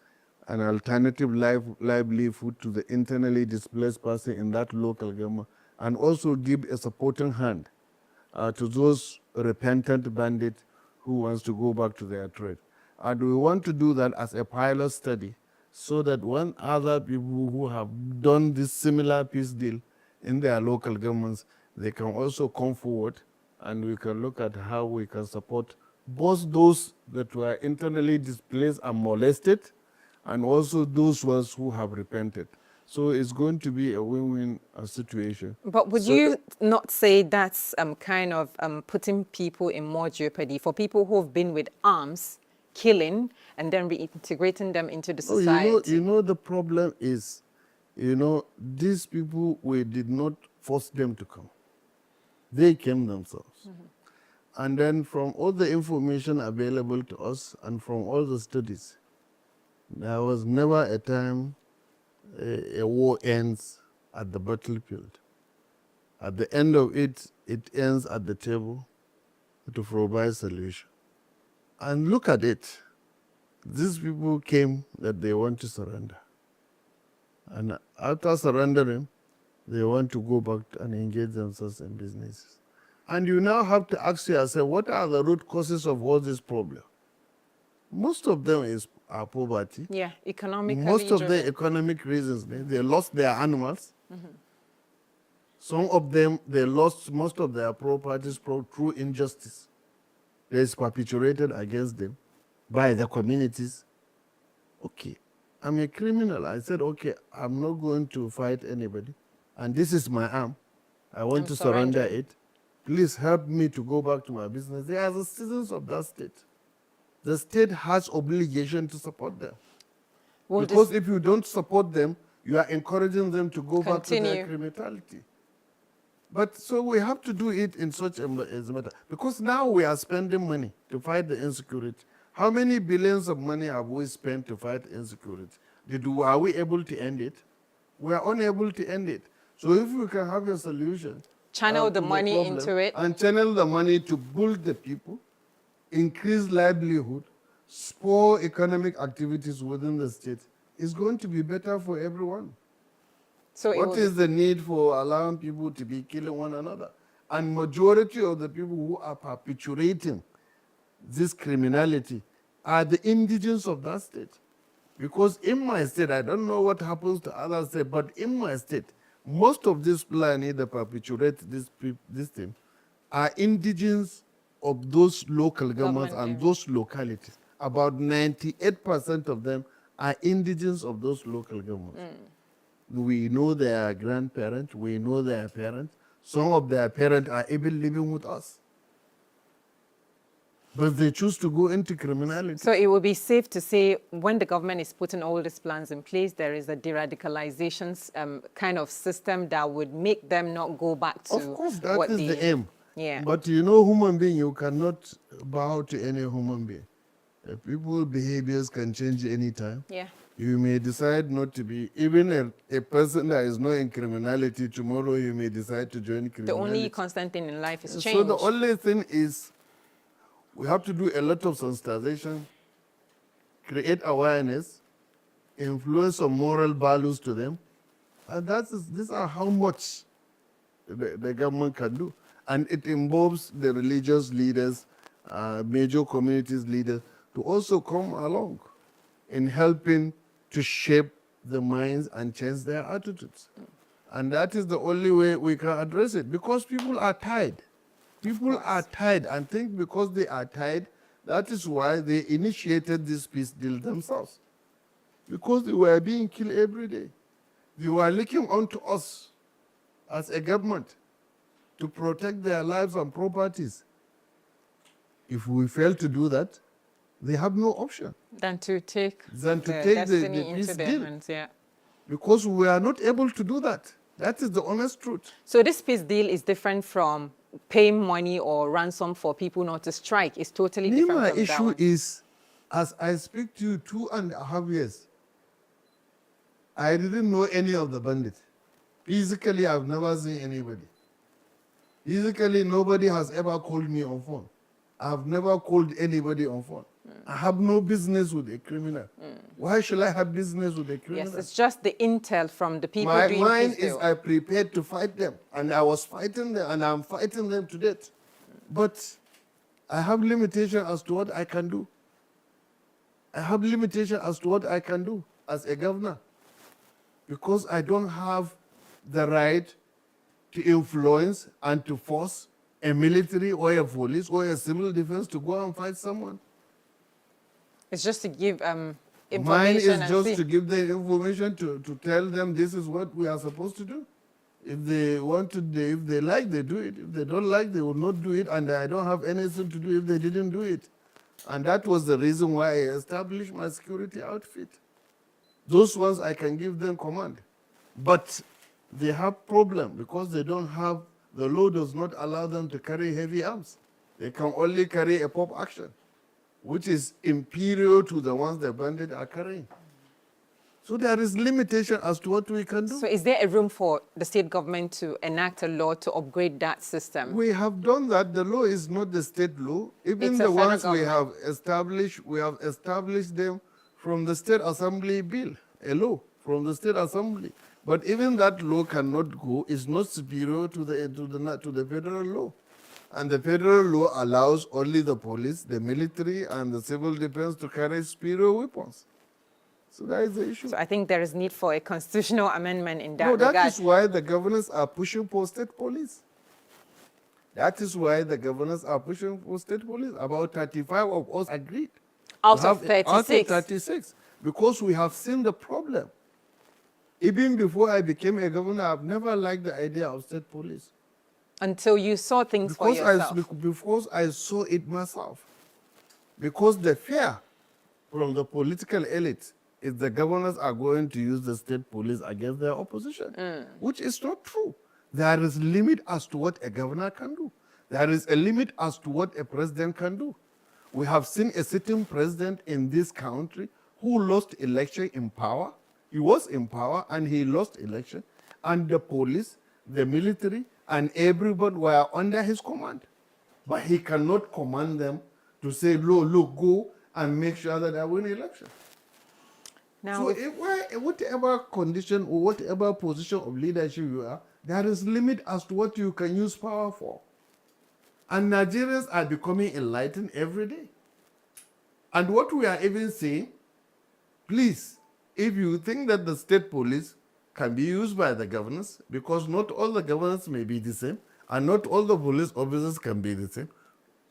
and alternative livelihood to the internally displaced person in that local government, and also give a supporting hand to those repentant bandits who wants to go back to their trade. And we want to do that as a pilot study, so that when other people who have done this similar peace deal in their local governments, they can also come forward and we can look at how we can support both those that were internally displaced and molested, and also those ones who have repented. So it's going to be a win-win situation. But would you not say that's kind of putting people in more jeopardy for people who have been with arms, killing, and then reintegrating them into the society? You know, the problem is, these people, we did not force them to come. They came themselves. And then from all the information available to us and from all the studies, there was never a time a war ends at the battlefield. At the end of it, it ends at the table to provide solution. And look at it. These people came that they want to surrender. And after surrendering, they want to go back and engage themselves in businesses. And you now have to ask yourself, what are the root causes of all this problem? Most of them are poverty. Yeah, economically Most of driven. the economic reasons, they lost their animals. Some of them, they lost most of their properties through injustice. That is perpetuated against them by the communities. Okay, I'm a criminal. I said, okay, I'm not going to fight anybody. And this is my arm. I want to surrender it. Please help me to go back to my business. They are the citizens of that state. The state has obligation to support them. Because if you don't support them, you are encouraging them to go back to their criminality. But so we have to do it in such a matter. Because now we are spending money to fight the insecurity. How many billions of money have we spent to fight insecurity? Are we able to end it? We are unable to end it. So if we can have a solution, channel the money into it, and channel the money to build the people, increase livelihood, spur economic activities within the state, is going to be better for everyone. So what is the need for allowing people to be killing one another? And majority of the people who are perpetuating this criminality are the indigenous of that state. Because in my state, I don't know what happens to other states, but in my state, most of these Fulani that perpetuate this thing are indigenous of those local governments and those localities. About 98% of them are indigenous of those local governments. We know their grandparents, we know their parents. Some of their parents are even living with us. But they choose to go into criminality. So it would be safe to say when the government is putting all these plans in place, there is a de-radicalization kind of system that would make them not go back to Of course, that is the aim. Yeah. But you know, human being, you cannot bow to any human being. People's behaviors can change anytime. Yeah. You may decide not to be, even a person that is not in criminality, tomorrow you may decide to join criminality. The only constant thing in life is change. So the only thing is, we have to do a lot of sensitization, create awareness, influence some moral values to them. And these are how much the government can do. And it involves the religious leaders, major communities leaders, to also come along in helping to shape the minds and change their attitudes. And that is the only way we can address it, because people are tired. People are tired and think because they are tired, that is why they initiated this peace deal themselves. Because they were being killed every day. They were looking onto us as a government to protect their lives and properties. If we fail to do that, they have no option Than to take than to the take destiny the into peace their deal. hands. Yeah. Because we are not able to do that. That is the honest truth. So this peace deal is different from paying money or ransom for people not to strike. It's totally different My from that issue one. is, as I speak to you 2.5 years, I didn't know any of the bandits. Physically, I've never seen anybody. Physically, nobody has ever called me on phone. I've never called anybody on phone. I have no business with a criminal. Why should I have business with a criminal? Yes, it's just the intel from the people My doing mind peace is deal. I prepared to fight them, and I was fighting them, and I'm fighting them to death. But I have limitation as to what I can do. I have limitation as to what I can do as a governor, because I don't have the right to influence and to force a military or a police or a civil defense to go and fight someone. It's just to give Mine information is and just see. to give them information to tell them this is what we are supposed to do. If they want to, if they like, they do it. If they don't like, they will not do it. And I don't have anything to do if they didn't do it. And that was the reason why I established my security outfit. Those ones I can give them command. But they have problem because they don't have, the law does not allow them to carry heavy arms. They can only carry a pop action, which is inferior to the ones the bandits are carrying. So there is limitation as to what we can do. So is there a room for the state government to enact a law to upgrade that system? We have done that. The law is not the state law. Even It's the a federal ones we have government. established them from the state assembly bill, a law from the state assembly. But even that law cannot go, is not superior to the federal law. And the federal law allows only the police, the military, and the civil defense to carry superior weapons. So that is the issue. So I think there is need for a constitutional amendment in that No, that regard. is why the governors are pushing for state police. That is why the governors are pushing for state police. About 35 of us agreed. Out to of have- 36. Out of 36. Because we have seen the problem. Even before I became a governor, I've never liked the idea of state police. Until you saw things for yourself. Because I saw it myself. Because the fear from the political elite is the governors are going to use the state police against their opposition, which is not true. There is a limit as to what a governor can do. There is a limit as to what a president can do. We have seen a sitting president in this country who lost election in power. He was in power and he lost election, and the police, the military, and everybody were under his command. But he cannot command them to say, look, go and make sure that I win election. Now, So whatever condition or whatever position of leadership you are, there is limit as to what you can use power for. And Nigerians are becoming enlightened every day. And what we are even saying, please, if you think that the state police can be used by the governors, because not all the governors may be the same, and not all the police officers can be the same,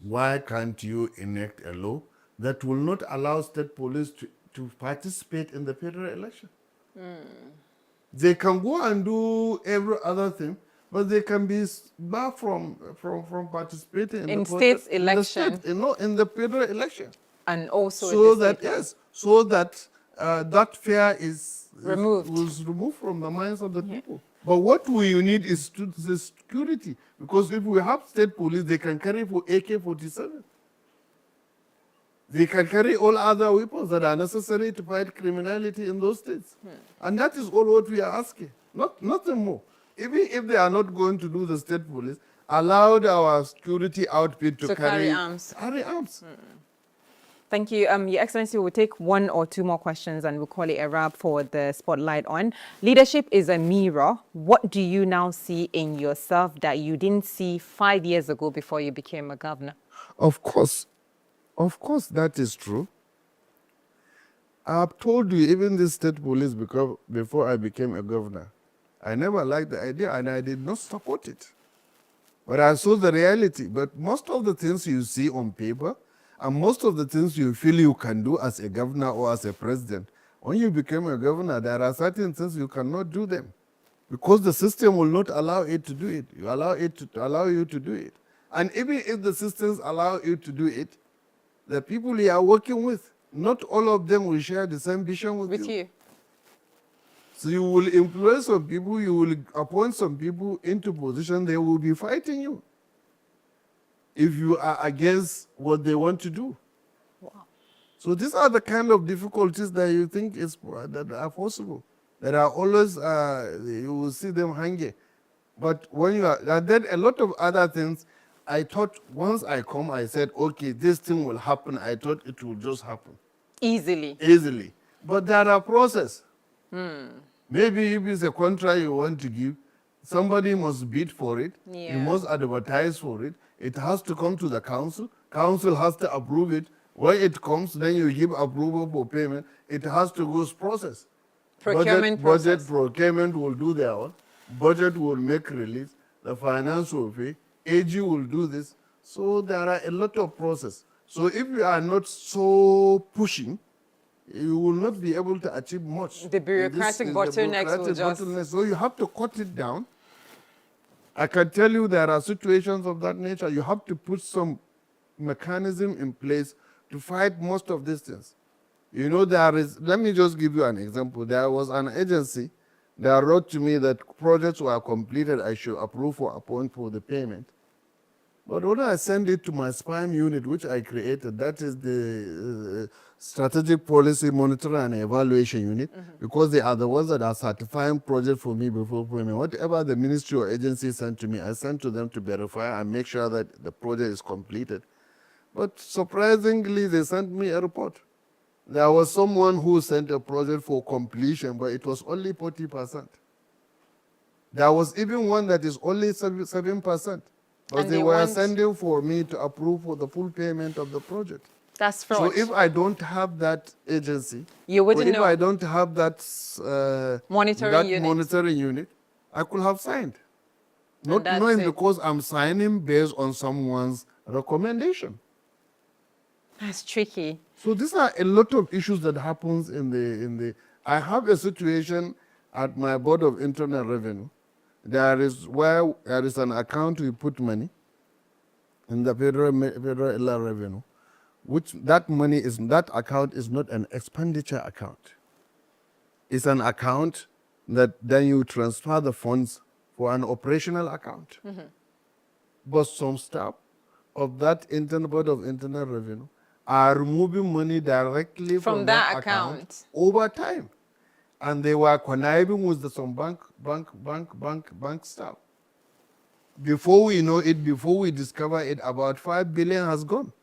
why can't you enact a law that will not allow state police to participate in the federal election? They can go and do every other thing, but they can be barred from participating In the state's in the election. state, in the federal election. And also So at the that state level. yes, so that that fear Removed. was removed from the minds of the people. But what we need is the security, because if we have state police, they can carry for AK-47. They can carry all other weapons that are necessary to fight criminality in those states. And that is all what we are asking, nothing more. Even if they are not going to do the state police, allow our security outfit to carry arms. Carry arms. Thank you. Your Excellency, we'll take one or two more questions and we'll call it a wrap for the spotlight on. Leadership is a mirror. What do you now see in yourself that you didn't see 5 years ago before you became a governor? Of course, that is true. I've told you, even the state police, because before I became a governor, I never liked the idea and I did not support it. But I saw the reality. But most of the things you see on paper and most of the things you feel you can do as a governor or as a president, when you become a governor, there are certain things you cannot do them because the system will not allow it to do it. You allow it to allow you to do it. And even if the systems allow you to do it, the people you are working with, not all of them will share the same vision with you. So you will employ some people, you will appoint some people into position, they will be fighting you if you are against what they want to do. Wow. So these are the kind of difficulties that you think that are possible. That are always, you will see them hanging. But when you are, and then a lot of other things, I thought once I come, I said, okay, this thing will happen. I thought it will just happen. Easily. Easily. But there are processes. Maybe if it's a contract you want to give, somebody must bid for it. Yeah. You must advertise for it. It has to come to the council. Council has to approve it. When it comes, then you give approval for payment. It has to go process. Procurement process. Budget procurement will do their own. Budget will make release. The finance will pay. AG will do this. So there are a lot of process. So if you are not so pushing, you will not be able to achieve much. The bureaucratic bottlenecks will just... So you have to cut it down. I can tell you there are situations of that nature. You have to put some mechanism in place to fight most of these things. You know, let me just give you an example. There was an agency that wrote to me that projects were completed, I should approve or appoint for the payment. But when I send it to my SPIME unit, which I created, that is the Strategic Policy Monitoring and Evaluation Unit, because they are the ones that are certifying projects for me before payment. Whatever the ministry or agency sent to me, I sent to them to verify and make sure that the project is completed. But surprisingly, they sent me a report. There was someone who sent a project for completion, but it was only 40%. There was even one that is only 7%. But they were sending for me to approve for the full payment of the project. That's fraud. So if I don't have that agency, you wouldn't know. If I don't have that monitoring unit, I could have signed. Not knowing because I'm signing based on someone's recommendation. That's tricky. So these are a lot of issues that happens in the. I have a situation at my Board of Internal Revenue. There is an account we put money in the federal revenue, which that account is not an expenditure account. It's an account that then you transfer the funds for an operational account. But some staff of that Board of Internal Revenue are removing money directly from that account over time. And they were conniving with some bank staff. Before we know it, before we discover it, about 5 billion has gone.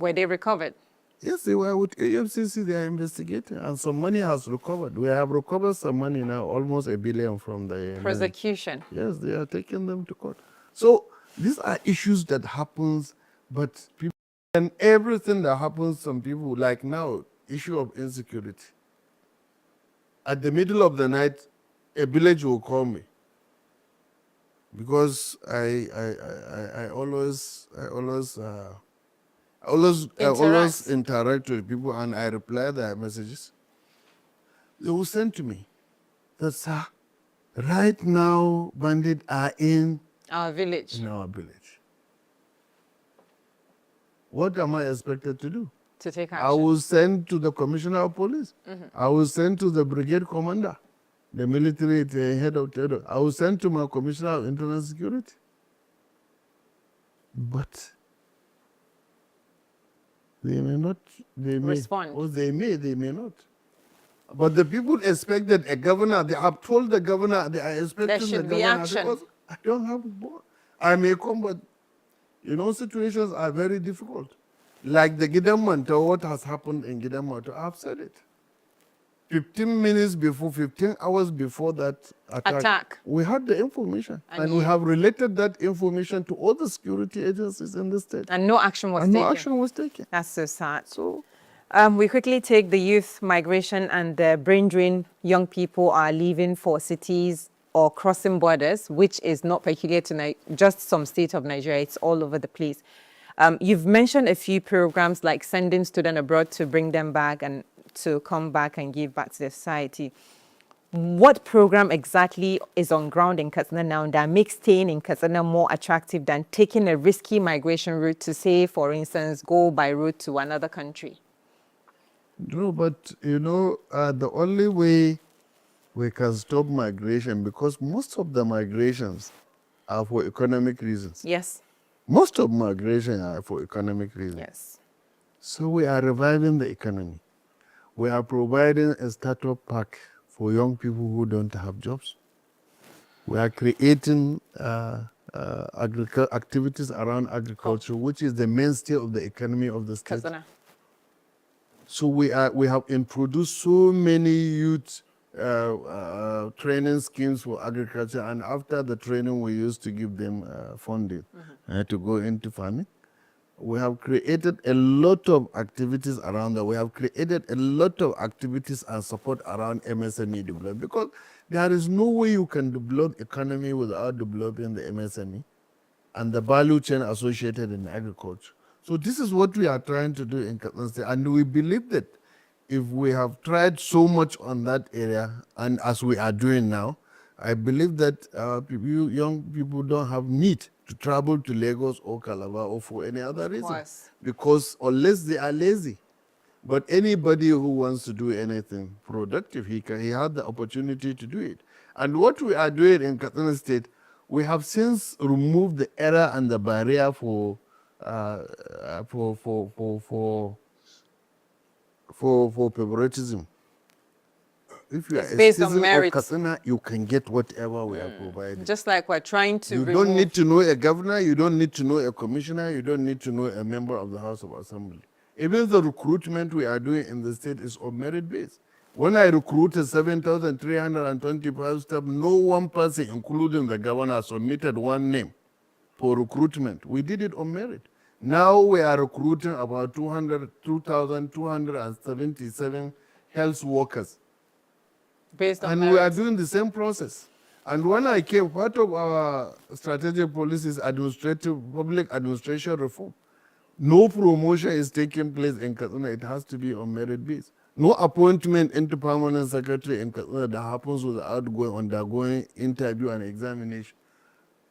Were they recovered? Yes, they were with AFCC, they are investigating, and some money has recovered. We have recovered some money now, almost $1 billion from the prosecution. Yes, they are taking them to court. So these are issues that happens, but people, and everything that happens, some people, like now, issue of insecurity. At the middle of the night, a village will call me because I always interact with people and I reply their messages. They will send to me that, sir, right now bandits are in our village. In our village. What am I expected to do? To take action. I will send to the commissioner of police. I will send to the brigade commander, the military head of terror. I will send to my commissioner of internal security. But they may not. They may respond. Or they may not. But the people expected a governor. They have told the governor they are expecting there the should be governor. action. Because I don't have a board. I may come, but situations are very difficult. Like the Gidamanto, what has happened in Gidamanto, I've said it. 15 hours before that attack, we had the information. And we have related that information to all the security agencies in the state. And no action was taken. No action was taken. That's so sad. So, we quickly take the youth migration and the brain drain. Young people are leaving for cities or crossing borders, which is not peculiar to just some state of Nigeria. It's all over the place. You've mentioned a few programs like sending students abroad to bring them back and to come back and give back to the society. What program exactly is on ground in Katsina now that makes staying in Katsina more attractive than taking a risky migration route to, say, for instance, go by road to another country? No, but the only way we can stop migration, because most of the migrations are for economic reasons. Yes. Most of migration are for economic reasons. Yes. So we are reviving the economy. We are providing a startup pack for young people who don't have jobs. We are creating activities around agriculture, which is the mainstay of the economy of the state. Katsina. So we have introduced so many youth training schemes for agriculture, and after the training, we used to give them funding to go into farming. We have created a lot of activities around that. We have created a lot of activities and support around MSME development, because there is no way you can develop economy without developing the MSME and the value chain associated in agriculture. So this is what we are trying to do in Katsina State, and we believe that if we have tried so much on that area, and as we are doing now, I believe that young people don't have need to travel to Lagos or Calabar or for any other reason, because unless they are lazy. But anybody who wants to do anything productive, he has the opportunity to do it. And what we are doing in Katsina State, we have since removed the error and the barrier for favoritism. If you are a citizen of Katsina, you can get whatever we are providing. Just like we're trying to You don't need to know a governor, you don't need to know a commissioner, you don't need to know a member of the House of Assembly. Even the recruitment we are doing in the state is on merit base. When I recruited 7,325 staff, no one person, including the governor, submitted one name for recruitment. We did it on merit. Now we are recruiting about 2,277 health workers. Based on and merit. We are doing the same process. And when I came, part of our strategic policy is public administration reform. No promotion is taking place in Katsina. It has to be on merit base. No appointment into permanent secretary in Katsina that happens without undergoing interview and examination.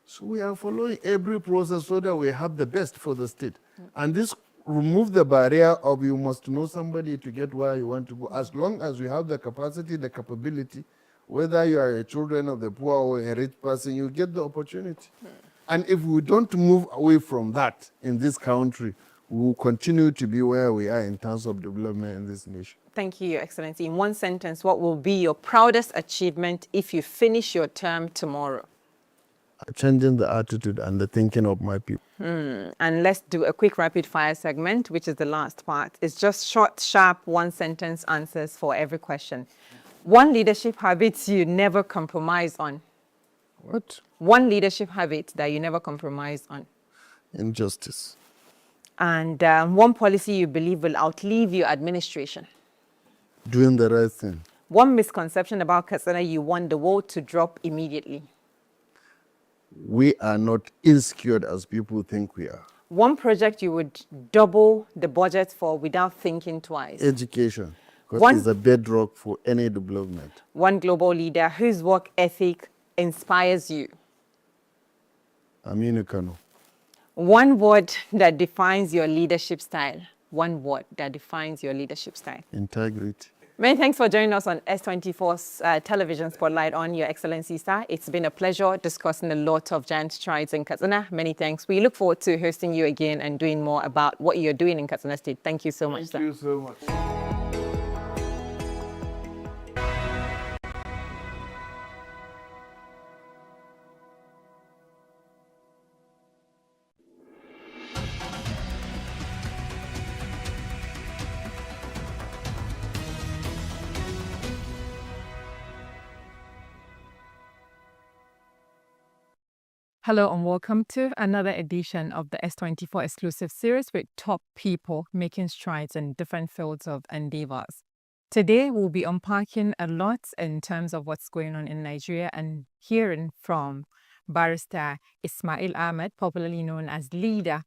So we are following every process so that we have the best for the state. And this remove the barrier of you must know somebody to get where you want to go. As long as you have the capacity, the capability, whether you are a children of the poor or a rich person, you get the opportunity. And if we don't move away from that in this country, we will continue to be where we are in terms of development in this nation. Thank you, Your Excellency. In one sentence, what will be your proudest achievement if you finish your term tomorrow? Changing the attitude and the thinking of my people. And let's do a quick rapid fire segment, which is the last part. It's just short, sharp, one sentence answers for every question. One leadership habit you never compromise on. What? One leadership habit that you never compromise on. Injustice. And one policy you believe will outlive your administration. Doing the right thing. One misconception about Katsina you want the world to drop immediately. We are not insecure as people think we are. One project you would double the budget for without thinking twice. Education, because it's a bedrock for any development. One global leader whose work ethic inspires you. Aminu Kano. One word that defines your leadership style. One word that defines your leadership style. Integrity. Many thanks for joining us on S24's television spotlight on Your Excellency, sir. It's been a pleasure discussing a lot of giant strides in Katsina. Many thanks. We look forward to hosting you again and doing more about what you're doing in Katsina State. Thank you so much, sir. Thank you so much. Hello and welcome to another edition of the S24 exclusive series with top people making strides in different fields of endeavors. Today, we'll be unpacking a lot in terms of what's going on in Nigeria and hearing from Barrister Ismail Ahmed, popularly known as Leader,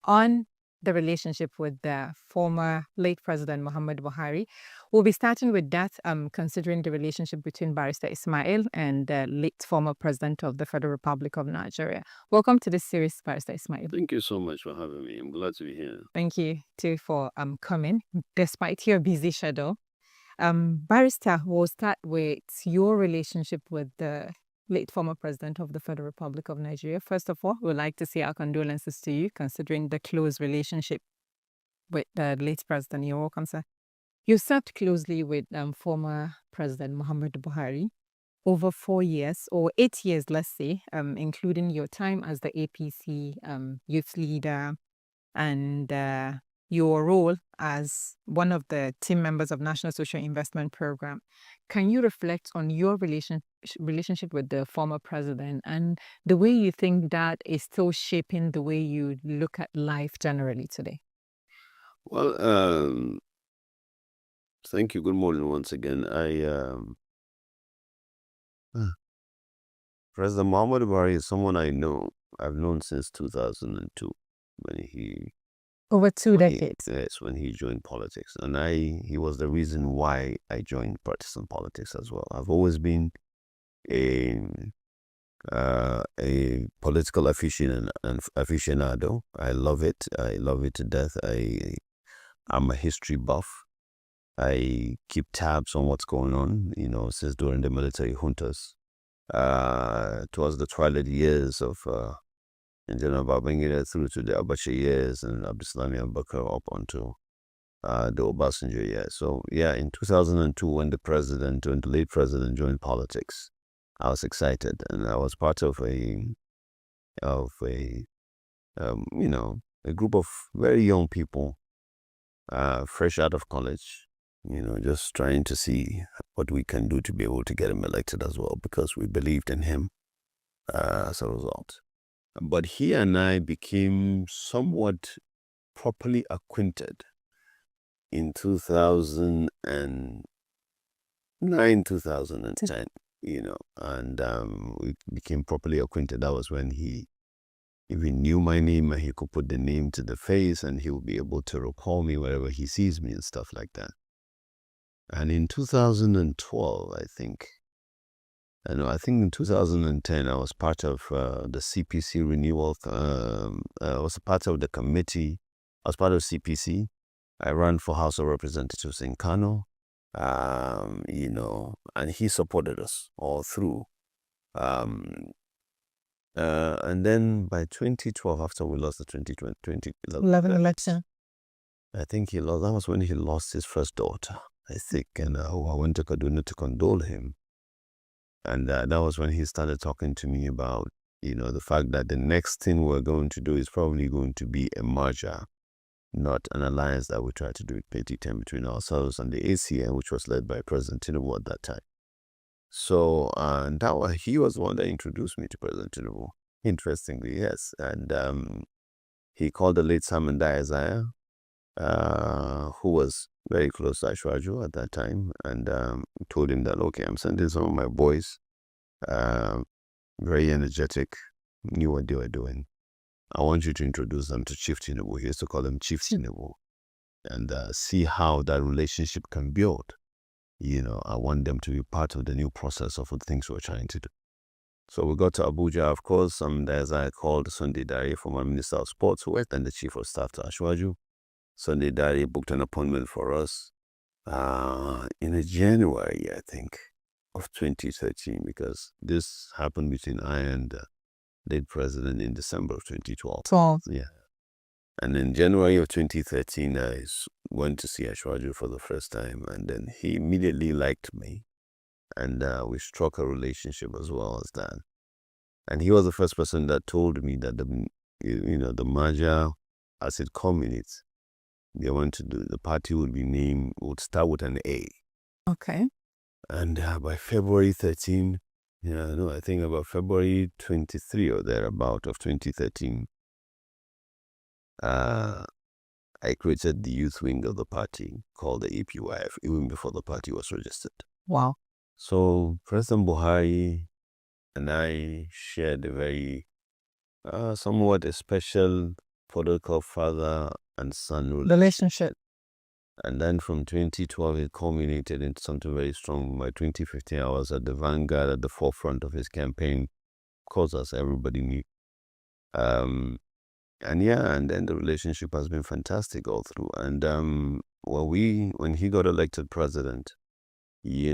on the relationship with the former late President Muhammad Buhari. We'll be starting with that, considering the relationship between Barrister Ismail and the late former President of the Federal Republic of Nigeria. Welcome to this series, Barrister Ismail. Thank you so much for having me. I'm glad to be here. Thank you too for coming, despite your busy schedule. Barrister, we'll start with your relationship with the late former President of the Federal Republic of Nigeria. First of all, we'd like to say our condolences to you, considering the close relationship with the late President. You're welcome, sir. You served closely with former President Muhammad Buhari over 4 years, or 8 years, let's say, including your time as the APC youth leader and your role as one of the team members of National Social Investment Program. Can you reflect on your relationship with the former president and the way you think that is still shaping the way you look at life generally today? Well, thank you. Good morning once again. President Muhammad Buhari is someone I've known since 2002 when he Over 2 decades. Yes, when he joined politics. And he was the reason why I joined partisan politics as well. I've always been a political aficionado. I love it. I love it to death. I'm a history buff. I keep tabs on what's going on, since during the military juntas. Towards the twilight years of General Babangida through to the Abacha years and Abdulsalami Abubakar up onto the Obasanjo years. So yeah, in 2002 when the late president joined politics, I was excited and I was part of a group of very young people, fresh out of college, just trying to see what we can do to be able to get him elected as well, because we believed in him as a result. But he and I became somewhat properly acquainted in 2009, 2010, and we became properly acquainted. That was when he even knew my name and he could put the name to the face and he would be able to recall me wherever he sees me and stuff like that. And in 2012, I think in 2010, I was part of the CPC renewal. I was a part of the committee. I was part of CPC. I ran for House of Representatives in Kano, and he supported us all through. And then by 2012, after we lost the 2011 election, I think he lost. That was when he lost his first daughter, I think, and I went to Kaduna to condole him. And that was when he started talking to me about, the fact that the next thing we're going to do is probably going to be a merger, not an alliance that we try to do with petty time between ourselves and the ACN, which was led by President Tinubu at that time. So, and he was the one that introduced me to President Tinubu, interestingly, yes. And he called the late Simon Diazaya, who was very close to Ashwaju at that time, and told him that, okay, I'm sending some of my boys, very energetic, knew what they were doing. I want you to introduce them to Chief Tinubu. He used to call them Chief Tinubu, and see how that relationship can build. I want them to be part of the new process of the things we're trying to do. So we got to Abuja, of course. As I called Sunday Dari, former Minister of Sports, who was then the Chief of Staff to Ashwaju. Sunday Dari booked an appointment for us in January, I think, of 2013, because this happened between I and the late president in December of 2012. Yeah. And in January of 2013, I went to see Ashwaju for the first time, and then he immediately liked me, and we struck a relationship as well as that. And he was the first person that told me that the merger, as it culminates, they want to do, the party would start with an A. Okay. And by February 13, I think about February 23 or thereabout of 2013, I created the youth wing of the party called the APYF, even before the party was registered. Wow. So President Buhari and I shared a very somewhat a special political and son relationship. And then from 2012, it culminated into something very strong. By 2015, I was at the vanguard, at the forefront of his campaign, cause as everybody knew. And then the relationship has been fantastic all through. And when he got elected president, a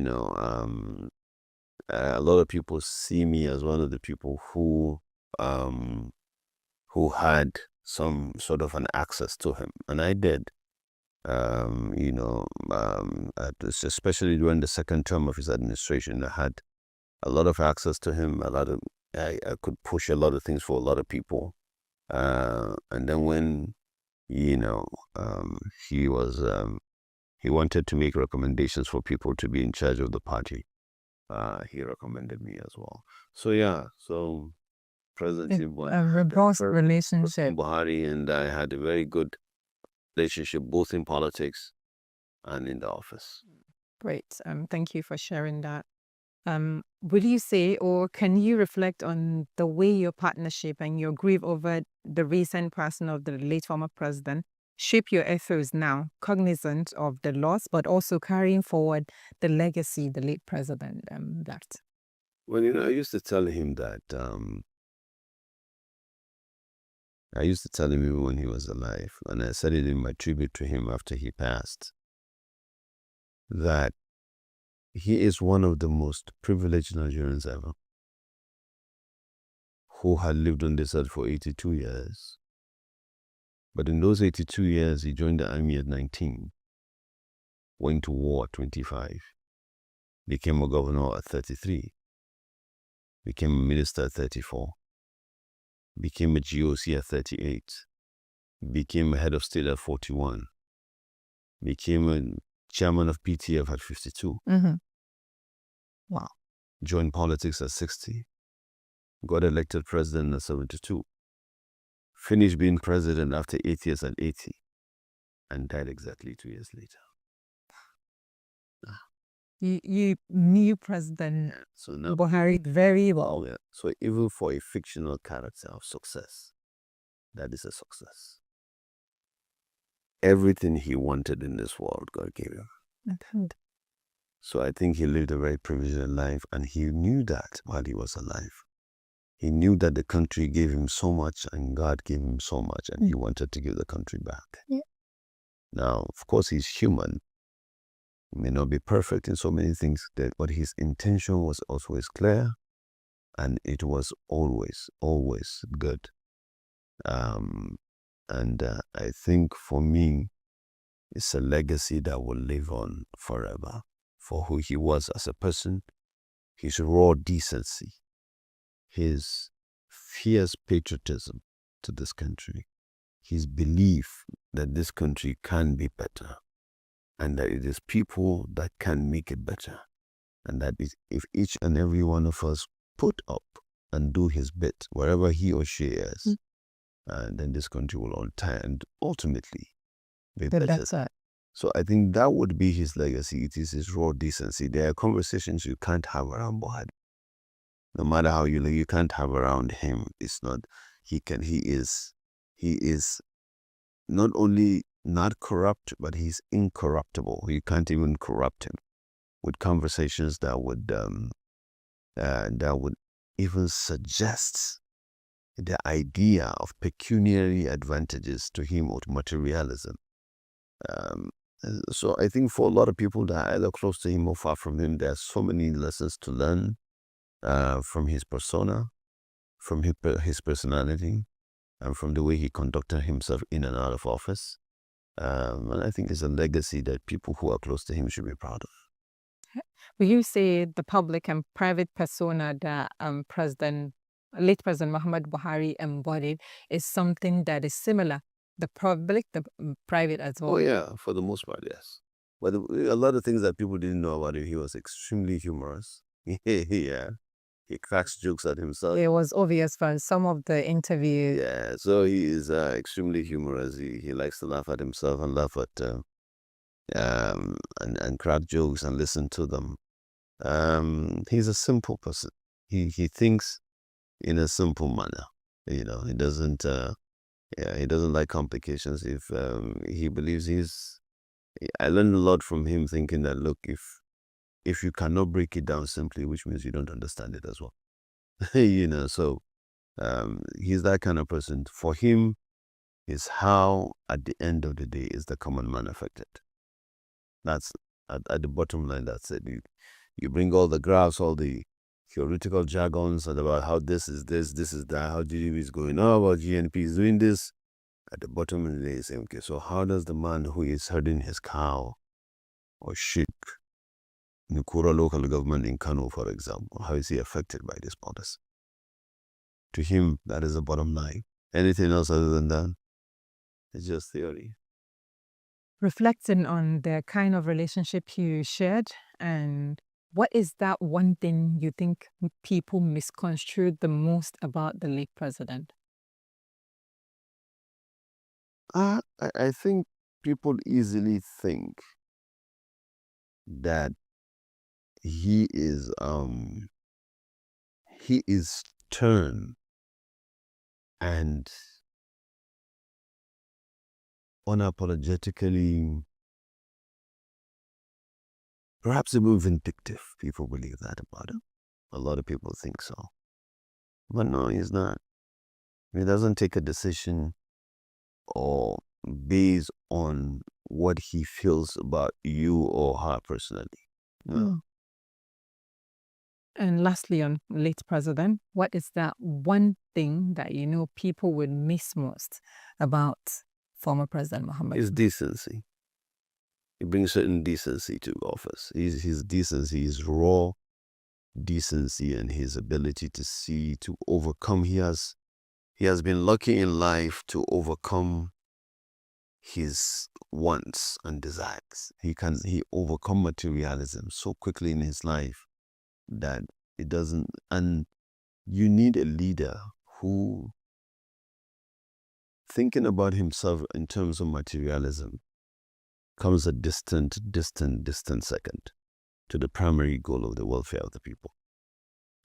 lot of people see me as one of the people who had some sort of an access to him, and I did. Especially during the second term of his administration, I had a lot of access to him. I could push a lot of things for a lot of people. And then when, he wanted to make recommendations for people to be in charge of the party, he recommended me as well. So President relationship. Buhari and I had a very good relationship, both in politics and in the office. Great. Thank you for sharing that. Would you say, or can you reflect on the way your partnership and your grief over the recent passing of the late former president shape your ethos now, cognizant of the loss, but also carrying forward the legacy the late president left? Well, I used to tell him that. I used to tell him even when he was alive, and I said it in my tribute to him after he passed, that he is one of the most privileged Nigerians ever, who had lived on this earth for 82 years. But in those 82 years, he joined the army at 19, went to war at 25, became a governor at 33, became a minister at 34, became a GOC at 38, became a head of state at 41, became a chairman of PTF at 52. Mm-hmm. Wow. Joined politics at 60, got elected president at 72, finished being president after 8 years at 80, and died exactly 2 years later. You knew President Buhari very well. Yeah. So even for a fictional character of success, that is a success. Everything he wanted in this world, God gave him. So I think he lived a very privileged life, and he knew that while he was alive. He knew that the country gave him so much, and God gave him so much, and he wanted to give the country back. Yeah. Now, of course, he's human. He may not be perfect in so many things, but his intention was always clear, and it was always good. I think for me, it's a legacy that will live on forever, for who he was as a person, his raw decency, his fierce patriotism to this country, his belief that this country can be better, and that it is people that can make it better, and that if each and every one of us put up and do his bit wherever he or she is, then this country will ultimately be better. So I think that would be his legacy. It is his raw decency. There are conversations you can't have around Buhari. No matter how you live, you can't have around him. It's not, he is not only not corrupt, but he's incorruptible. You can't even corrupt him with conversations that would even suggest the idea of pecuniary advantages to him or to materialism. So I think for a lot of people that are either close to him or far from him, there are so many lessons to learn from his persona, from his personality, and from the way he conducted himself in and out of office. And I think it's a legacy that people who are close to him should be proud of. Will you say the public and private persona that late President Muhammad Buhari embodied is something that is similar? The public, the private as well? Oh yeah, for the most part, yes. But a lot of things that people didn't know about him, he was extremely humorous. Yeah. He cracks jokes at himself. It was obvious from some of the interviews. Yeah, so he is extremely humorous. He likes to laugh at himself and laugh at and crack jokes and listen to them. He's a simple person. He thinks in a simple manner. He doesn't Yeah, he doesn't like complications. If he believes I learned a lot from him, thinking that, look, if you cannot break it down simply, which means you don't understand it as well. So he's that kind of person. For him, is how at the end of the day is the common man affected. That's at the bottom line. That's it. You bring all the graphs, all the theoretical jargons and about how this is that, how GDP is going, about GNP is doing this. At the bottom of the day, say, okay, so how does the man who is herding his cow or sheep in the Kura local government in Kano, for example, how is he affected by this policy? To him, that is the bottom line. Anything else other than that, it's just theory. Reflecting on the kind of relationship you shared, and what is that one thing you think people misconstrued the most about the late president? I think people easily think that he is stern and unapologetically, perhaps even vindictive. People believe that about him. A lot of people think so. But no, he's not. He doesn't take a decision or based on what he feels about you or her personally. No. And lastly, on late president, what is that one thing that people would miss most about former President Muhammad? His decency. He brings certain decency to office. His decency, his raw decency, and his ability to overcome. He has been lucky in life to overcome his wants and desires. He overcome materialism so quickly in his life that it doesn't. And you need a leader who, thinking about himself in terms of materialism, comes a distant second to the primary goal of the welfare of the people.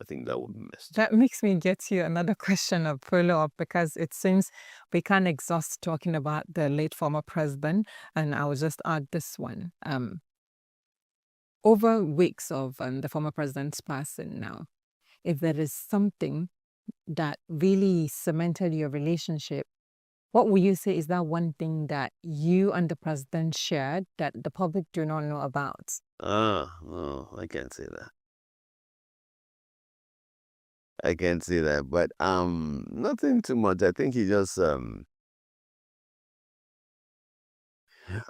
I think that would be missed. That makes me get you another question of follow-up, because it seems we can't exhaust talking about the late former president, and I will just add this one. Over weeks of the former president's passing now, if there is something that really cemented your relationship, what would you say is that one thing that you and the president shared that the public do not know about? No, I can't say that. I can't say that, but nothing too much. I think he just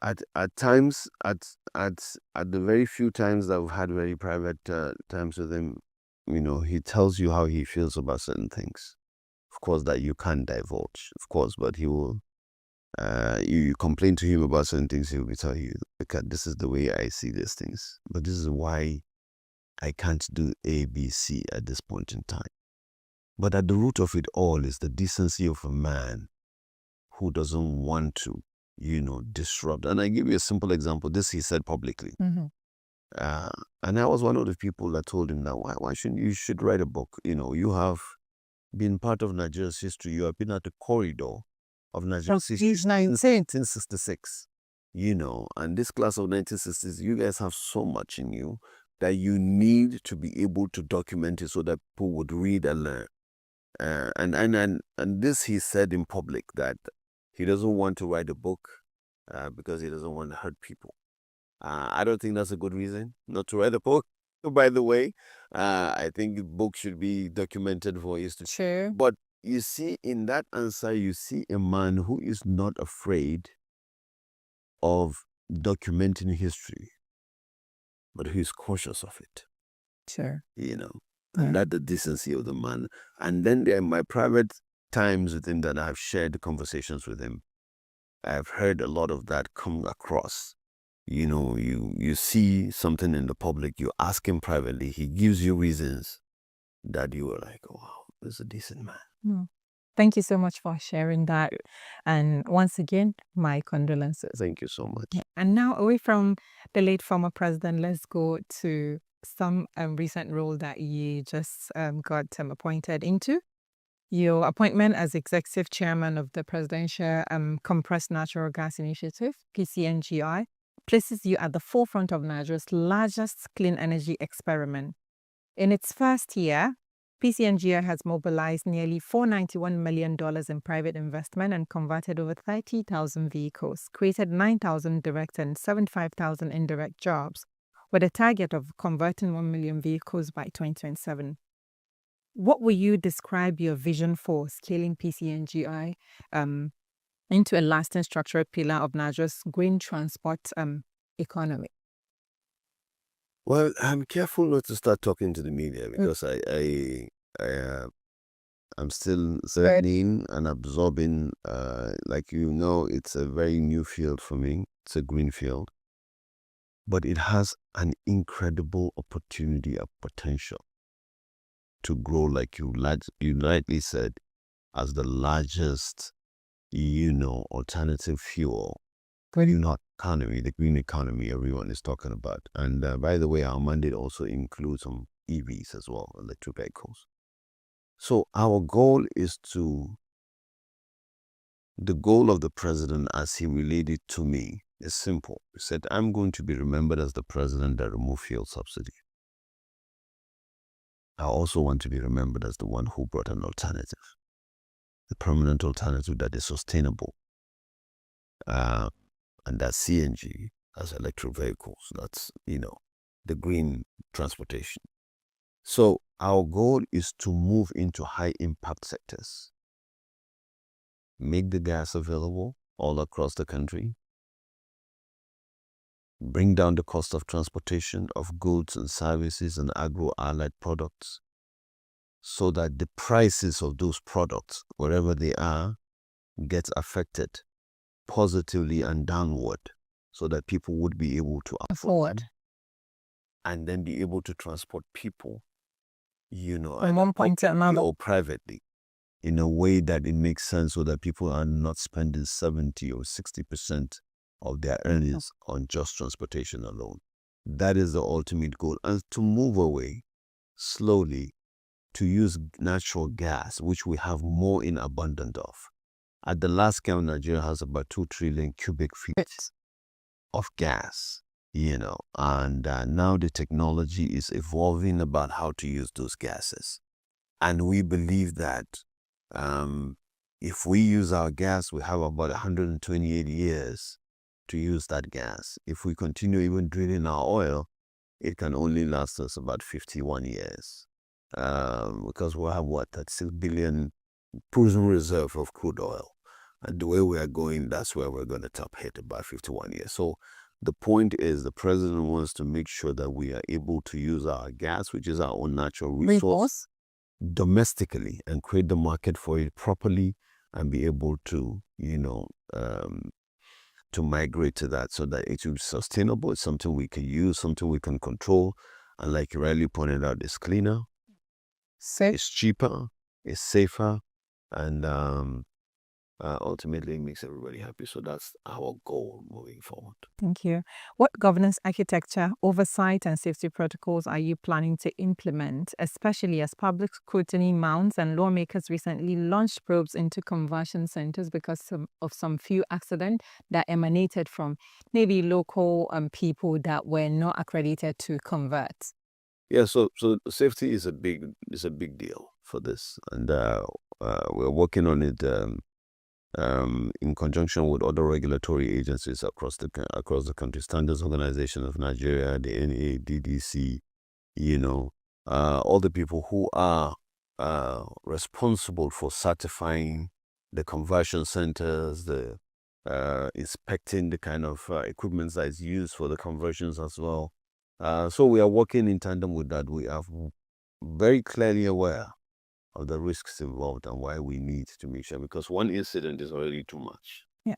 at times, at the very few times that we've had very private times with him, he tells you how he feels about certain things. Of course, that you can't divulge, of course, but he will. You complain to him about certain things, he will tell you, "Look, this is the way I see these things, but this is why I can't do A, B, C at this point in time." But at the root of it all is the decency of a man who doesn't want to, disrupt. And I give you a simple example. This he said publicly. Mm-hmm. And I was one of the people that told him that why shouldn't you should write a book? You have been part of Nigeria's history. You have been at the corridor of Nigeria's history since 1966. And this class of 1960s, you guys have so much in you that you need to be able to document it so that people would read and learn. And this he said in public, that he doesn't want to write a book because he doesn't want to hurt people. I don't think that's a good reason not to write a book. By the way, I think books should be documented for history. Sure. But you see, in that answer, you see a man who is not afraid of documenting history, but who is cautious of it. Sure. And that's the decency of the man. And then there are my private times with him that I've shared conversations with him. I've heard a lot of that come across. You see something in the public, you ask him privately, he gives you reasons that you were like, oh, wow, this is a decent man. No. Thank you so much for sharing that. And once again, my condolences. Thank you so much. And now, away from the late former president, let's go to some recent role that you just got appointed into. Your appointment as executive chairman of the Presidential Compressed Natural Gas Initiative, PCNGI, places you at the forefront of Nigeria's largest clean energy experiment. In its first year, PCNGI has mobilized nearly $491 million in private investment and converted over 30,000 vehicles, created 9,000 direct and 75,000 indirect jobs, with a target of converting 1 million vehicles by 2027. What will you describe your vision for scaling PCNGI into a lasting structural pillar of Nigeria's green transport economy? Well, I'm careful not to start talking to the media because I'm still learning and absorbing. Like it's a very new field for me. It's a green field, but it has an incredible opportunity of potential to grow, like you rightly said, as the largest, alternative fuel. Economy, the green economy everyone is talking about. And by the way, our mandate also includes some EVs as well, electric vehicles. So our goal the goal of the president as he related to me is simple. He said, I'm going to be remembered as the president that removed fuel subsidy. I also want to be remembered as the one who brought an alternative, a permanent alternative that is sustainable. And that's CNG as electric vehicles. That's, the green transportation. So our goal is to move into high impact sectors, make the gas available all across the country, bring down the cost of transportation of goods and services and agro-allied products so that the prices of those products, wherever they are, gets affected positively and downward so that people would be able to afford and then be able to transport people, from one point to another, or privately, in a way that it makes sense so that people are not spending 70 or 60% of their earnings on just transportation alone. That is the ultimate goal. And to move away slowly to use natural gas, which we have more in abundance of. At the last count, Nigeria has about 2 trillion cubic feet of gas, and now the technology is evolving about how to use those gases. And we believe that if we use our gas, we have about 128 years to use that gas. If we continue even drilling our oil, it can only last us about 51 years. Because we'll have that 6 billion proven reserve of crude oil. And the way we are going, that's where we're going to top hit about 51 years. So the point is the president wants to make sure that we are able to use our gas, which is our own natural resource, domestically and create the market for it properly and be able to, to migrate to that so that it will be sustainable. It's something we can use, something we can control. And like you rightly pointed out, it's cleaner, it's cheaper, it's safer, and ultimately it makes everybody happy. So that's our goal moving forward. Thank you. What governance architecture, oversight, and safety protocols are you planning to implement, especially as public scrutiny mounts and lawmakers recently launched probes into conversion centers because of some few accidents that emanated from maybe local people that were not accredited to convert? Yeah, so safety is a big deal for this, and we're working on it in conjunction with other regulatory agencies across the country, Standards Organization of Nigeria, the NADDC, all the people who are responsible for certifying the conversion centers, the inspecting the kind of equipment that is used for the conversions as well. So we are working in tandem with that. We are very clearly aware of the risks involved and why we need to make sure, because one incident is already too much. Yeah.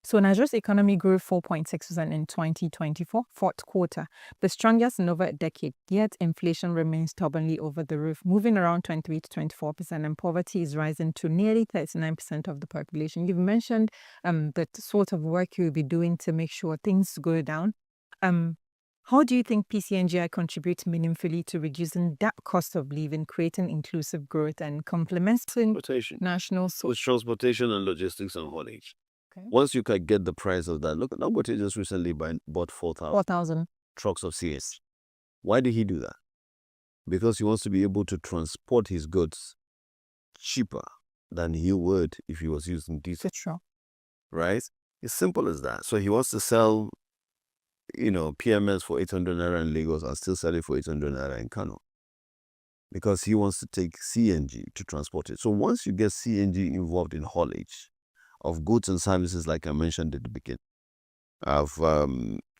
So Nigeria's economy grew 4.6% in 2024, fourth quarter, the strongest in over a decade. Yet inflation remains stubbornly over the roof, moving around 23 to 24%, and poverty is rising to nearly 39% of the population. You've mentioned the sort of work you'll be doing to make sure things go down. How do you think PCNGI contributes meaningfully to reducing that cost of living, creating inclusive growth, and complementing Transportation. national So it's transportation and logistics and haulage. Okay. Once you can get the price of that, look, Dangote just recently bought 4,000 trucks of CS. Why did he do that? Because he wants to be able to transport his goods cheaper than he would if he was using diesel. Petrol. Right? It's simple as that. So he wants to sell, PMS for 800 naira in Lagos and still sell it for 800 naira in Kano. Because he wants to take CNG to transport it. So once you get CNG involved in haulage of goods and services, like I mentioned at the beginning, of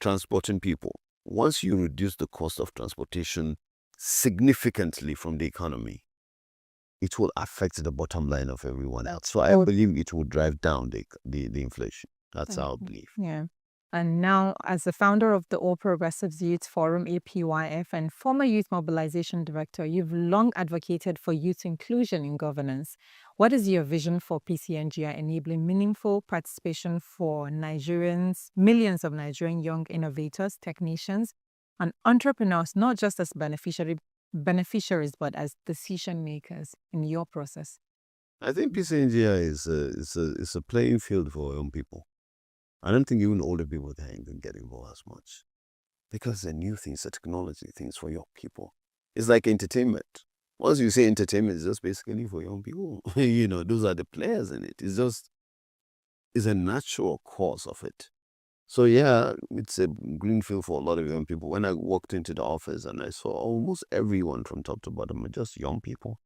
transporting people, once you reduce the cost of transportation significantly from the economy, it will affect the bottom line of everyone else. So I believe it will drive down the inflation. That's our belief. Yeah. And now, as the founder of the All Progressives Youth Forum, APYF, and former Youth Mobilization Director, you've long advocated for youth inclusion in governance. What is your vision for PCNGI enabling meaningful participation for Nigerians, millions of Nigerian young innovators, technicians, and entrepreneurs, not just as beneficiaries, but as decision makers in your process? I think PCNGI is a playing field for young people. I don't think even older people can even get involved as much because the new things, the technology things for young people. It's like entertainment. Once you say entertainment, it's just basically for young people. Those are the players in it. It's a natural course of it. So yeah, it's a green field for a lot of young people. When I walked into the office and I saw almost everyone from top to bottom are just young people,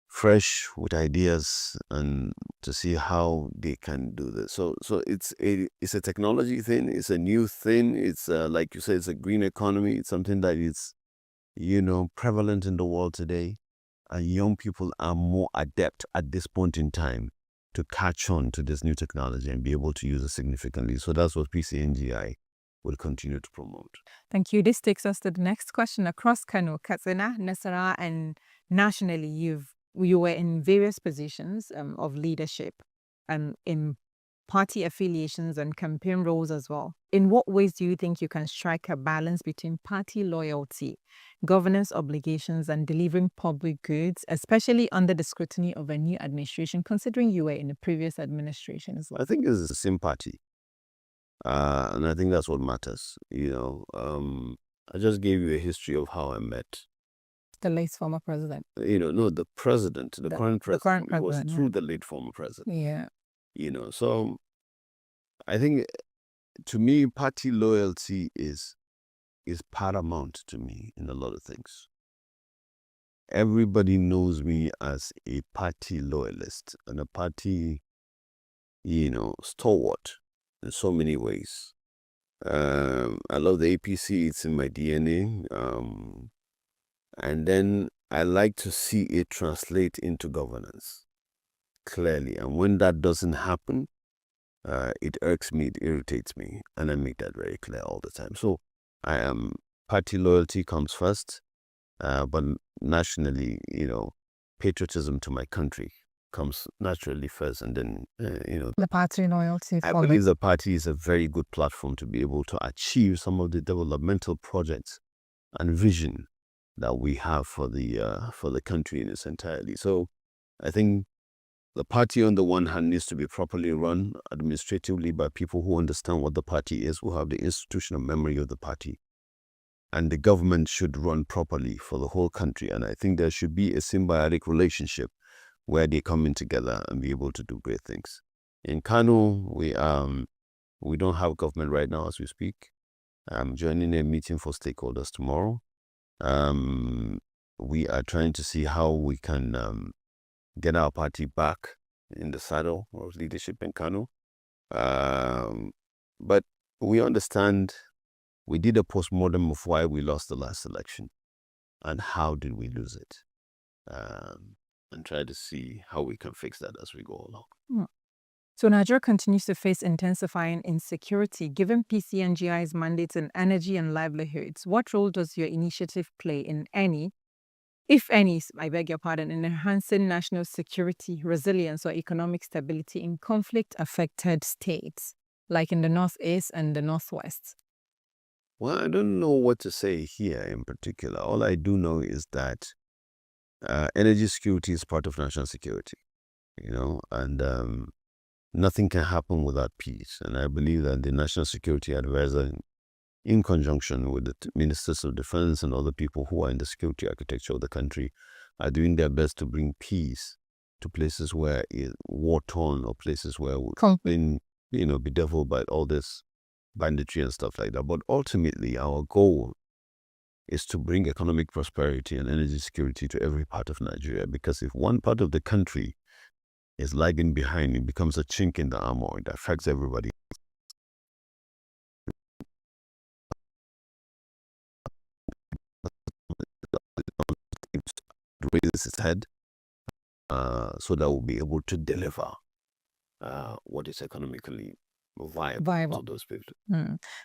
fresh with ideas and to see how they can do this. So it's a technology thing. It's a new thing. It's like you said, it's a green economy. It's something that is, prevalent in the world today. And young people are more adept at this point in time to catch on to this new technology and be able to use it significantly. So that's what PCNGI will continue to promote. Thank you. This takes us to the next question. Across Kano, Katsina, Nasarawa, and nationally, you were in various positions of leadership in party affiliations and campaign roles as well. In what ways do you think you can strike a balance between party loyalty, governance obligations, and delivering public goods, especially under the scrutiny of a new administration, considering you were in the previous administration as well? I think it's the same party. And I think that's what matters. I just gave you a history of how I met the late former president. No, the president, the current president. The current president. It was through the late former president. Yeah. So I think to me, party loyalty is paramount to me in a lot of things. Everybody knows me as a party loyalist and a party, stalwart in so many ways. I love the APC. It's in my DNA. And then I like to see it translate into governance clearly. And when that doesn't happen, it irks me, it irritates me. And I make that very clear all the time. So party loyalty comes first, but nationally, patriotism to my country comes naturally first. And then, the party loyalty. I believe the party is a very good platform to be able to achieve some of the developmental projects and vision that we have for the country in its entirety. So I think the party on the one hand needs to be properly run administratively by people who understand what the party is, who have the institutional memory of the party. And the government should run properly for the whole country. And I think there should be a symbiotic relationship where they come in together and be able to do great things. In Kano, we don't have government right now as we speak. I'm joining a meeting for stakeholders tomorrow. We are trying to see how we can get our party back in the saddle of leadership in Kano. But we understand we did a postmortem of why we lost the last election and how did we lose it, and try to see how we can fix that as we go along. So Nigeria continues to face intensifying insecurity. Given PCNGI's mandates in energy and livelihoods, what role does your initiative play in any, if any, I beg your pardon, in enhancing national security, resilience, or economic stability in conflict-affected states, like in the Northeast and the Northwest? Well, I don't know what to say here in particular. All I do know is that energy security is part of national security, and nothing can happen without peace. And I believe that the National Security Advisor, in conjunction with the ministers of defense and other people who are in the security architecture of the country, are doing their best to bring peace to places where it's war-torn or places where we've been, bedeviled by all this banditry and stuff like that. But ultimately, our goal is to bring economic prosperity and energy security to every part of Nigeria. Because if one part of the country is lagging behind, it becomes a chink in the armor. It affects everybody. Raises its head so that we'll be able to deliver what is economically viable to those people.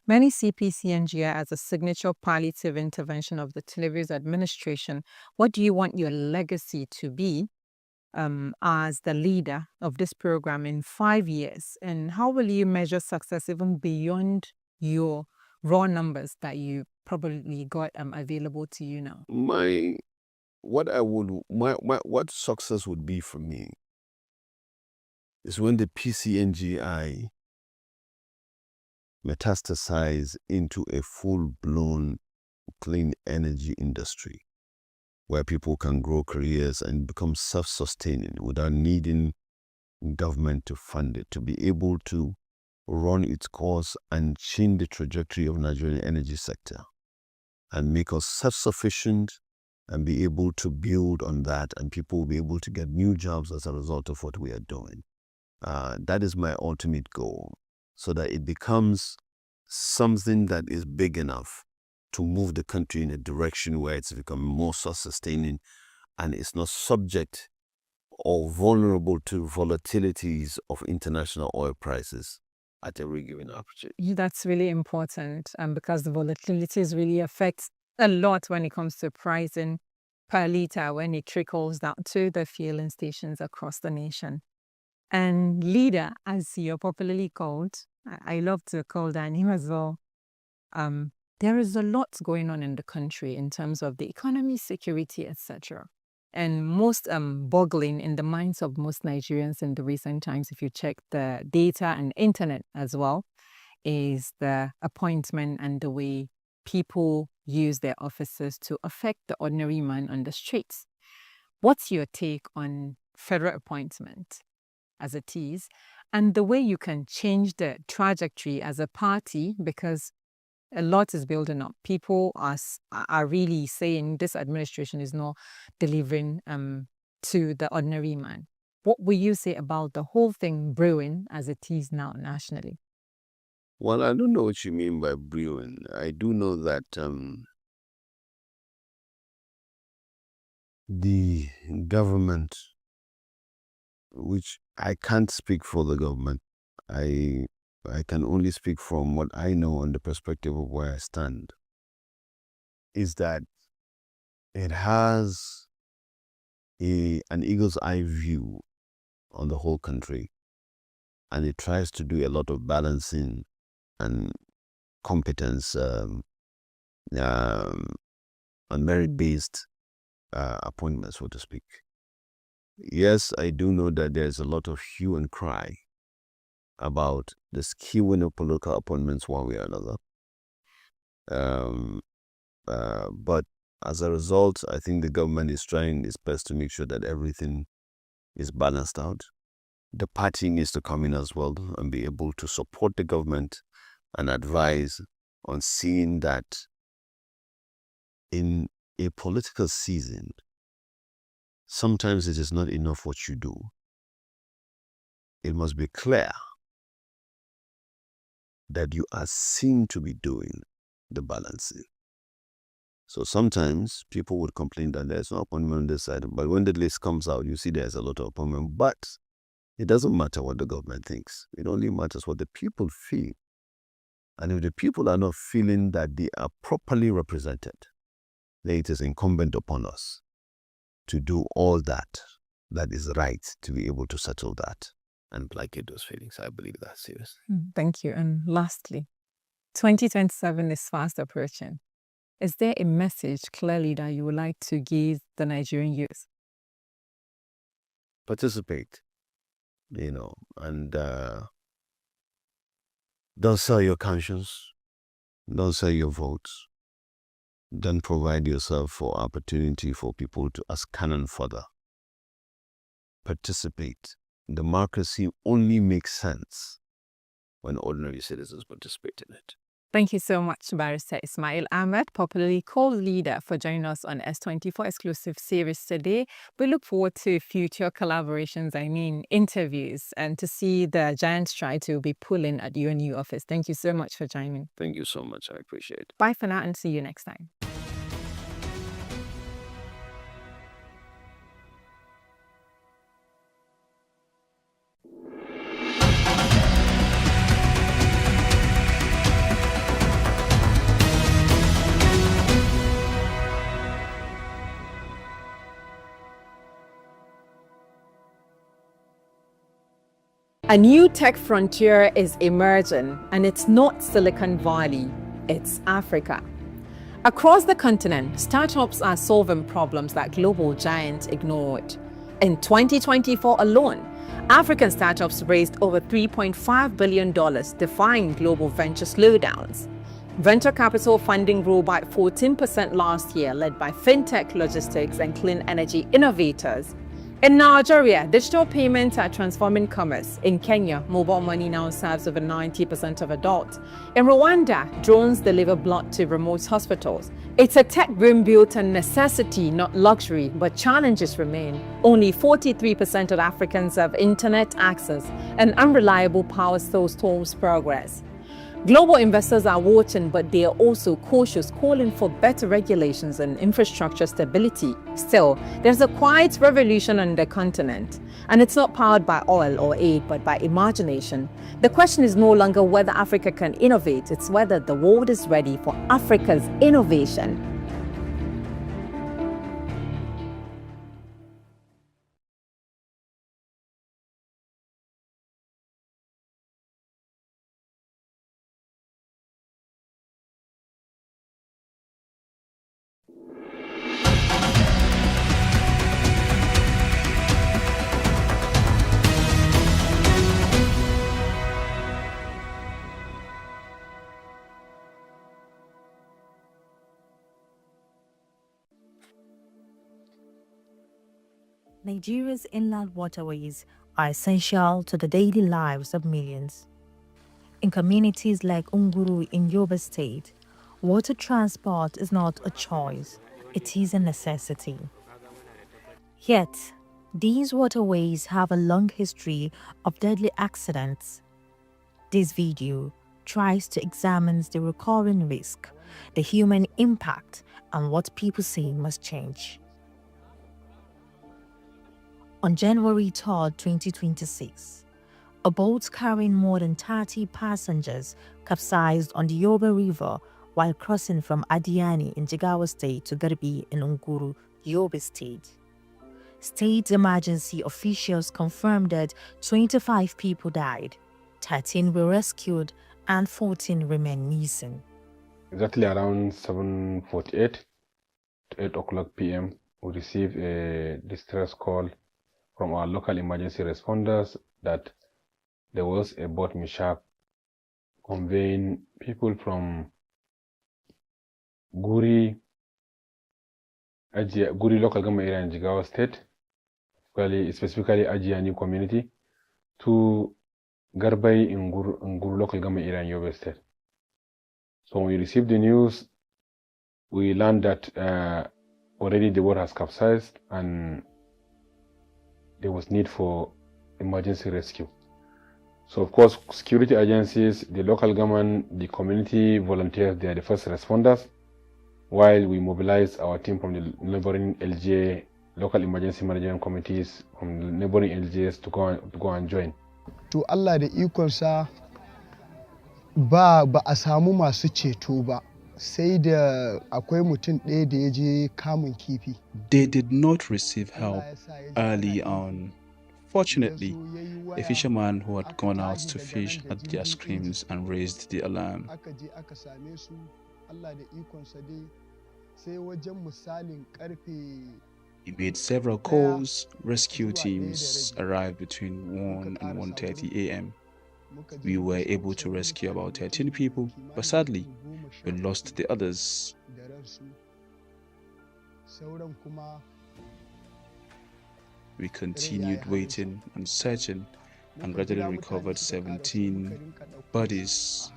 Many see PCNG as a signature palliative intervention of the Television administration. What do you want your legacy to be as the leader of this program in 5 years? And how will you measure success even beyond your raw numbers that you probably got available to you now? What success would be for me is when the PCNGI metastasize into a full-blown clean energy industry where people can grow careers and become self-sustaining without needing government to fund it, to be able to run its course and change the trajectory of Nigerian energy sector and make us self-sufficient and be able to build on that, and people will be able to get new jobs as a result of what we are doing. That is my ultimate goal, so that it becomes something that is big enough to move the country in a direction where it's becoming more self-sustaining and it's not subject or vulnerable to volatilities of international oil prices at every given opportunity. That's really important because the volatilities really affect a lot when it comes to pricing per liter when it trickles down to the fueling stations across the nation. And leader, as you're popularly called, I love to call that name as well. There is a lot going on in the country in terms of the economy, security, etc. And most boggling in the minds of most Nigerians in the recent times, if you check the data and internet as well, is the appointment and the way people use their offices to affect the ordinary man on the streets. What's your take on federal appointment as it is, and the way you can change the trajectory as a party, because a lot is building up. People are really saying this administration is not delivering to the ordinary man. What will you say about the whole thing brewing as it is now nationally? Well, I don't know what you mean by brewing. I do know that the government, which I can't speak for the government, I can only speak from what I know on the perspective of where I stand, is that it has an eagle's eye view on the whole country, and it tries to do a lot of balancing and competence on merit-based appointments, so to speak. Yes, I do know that there's a lot of hue and cry about the skewing of political appointments one way or another. But as a result, I think the government is trying its best to make sure that everything is balanced out. The party needs to come in as well and be able to support the government and advise on seeing that in a political season, sometimes it is not enough what you do. It must be clear that you are seen to be doing the balancing. So sometimes people would complain that there's no appointment on this side, but when the list comes out, you see there's a lot of appointment. But it doesn't matter what the government thinks. It only matters what the people feel. And if the people are not feeling that they are properly represented, then it is incumbent upon us to do all that is right to be able to settle that and placate those feelings. I believe that's serious. Thank you. And lastly, 2027 is fast approaching. Is there a message clearly that you would like to give the Nigerian youth? Participate, and don't sell your conscience, don't sell your votes, don't provide yourself for opportunity for people to ask cannon further. Participate. Democracy only makes sense when ordinary citizens participate in it. Thank you so much, Barrister Ismail Ahmed, popularly called Leader, for joining us on S24 exclusive series today. We look forward to future collaborations, interviews, and to see the giant stride to be pulling at your new office. Thank you so much for joining. Thank you so much. I appreciate it. Bye for now and see you next time. A new tech frontier is emerging, and it's not Silicon Valley, it's Africa. Across the continent, startups are solving problems that global giants ignored. In 2024 alone, African startups raised over $3.5 billion, defying global venture slowdowns. Venture capital funding grew by 14% last year, led by fintech, logistics, and clean energy innovators. In Nigeria, digital payments are transforming commerce. In Kenya, mobile money now serves over 90% of adults. In Rwanda, drones deliver blood to remote hospitals. It's a tech boom built on necessity, not luxury, but challenges remain. Only 43% of Africans have internet access, and unreliable power still stalls progress. Global investors are watching, but they are also cautious, calling for better regulations and infrastructure stability. Still, there's a quiet revolution on the continent, and it's not powered by oil or aid, but by imagination. The question is no longer whether Africa can innovate, it's whether the world is ready for Africa's innovation. Nigeria's inland waterways are essential to the daily lives of millions. In communities like Unguru in Yobe State, water transport is not a choice, it is a necessity. Yet, these waterways have a long history of deadly accidents. This video tries to examine the recurring risk, the human impact, and what people say must change. On January 3, 2026, a boat carrying more than 30 passengers capsized on the Yobe River while crossing from Adiani in Jigawa State to Garbi in Unguru, Yobe State. State emergency officials confirmed that 25 people died, 13 were rescued, and 14 remain missing. Exactly around 7:48 to 8 o'clock p.m., we received a distress call from our local emergency responders that there was a boat mishap conveying people from Guri local government area in Jigawa State, specifically Ajiani community, to Garbai in Guru local government area in Yobe State. So when we received the news, we learned that already the boat has capsized and there was need for emergency rescue. So of course, security agencies, the local government, the community volunteers, they are the first responders, while we mobilize our team from the neighboring LGA, local emergency management committees from the neighboring LGAs to go and join. To Allah da ikonsa ba a samu masu ceto ba, sai da akwai mutum ɗaya da ya je kamun kifi. They did not receive help early on Unfortunately, a fisherman who had gone out to fish heard their screams and raised the alarm. He made several calls. Rescue teams arrived between 1 and 1:30 a.m. We were able to rescue about 13 people, but sadly, we lost the others. We continued waiting and searching and gradually recovered 17 bodies.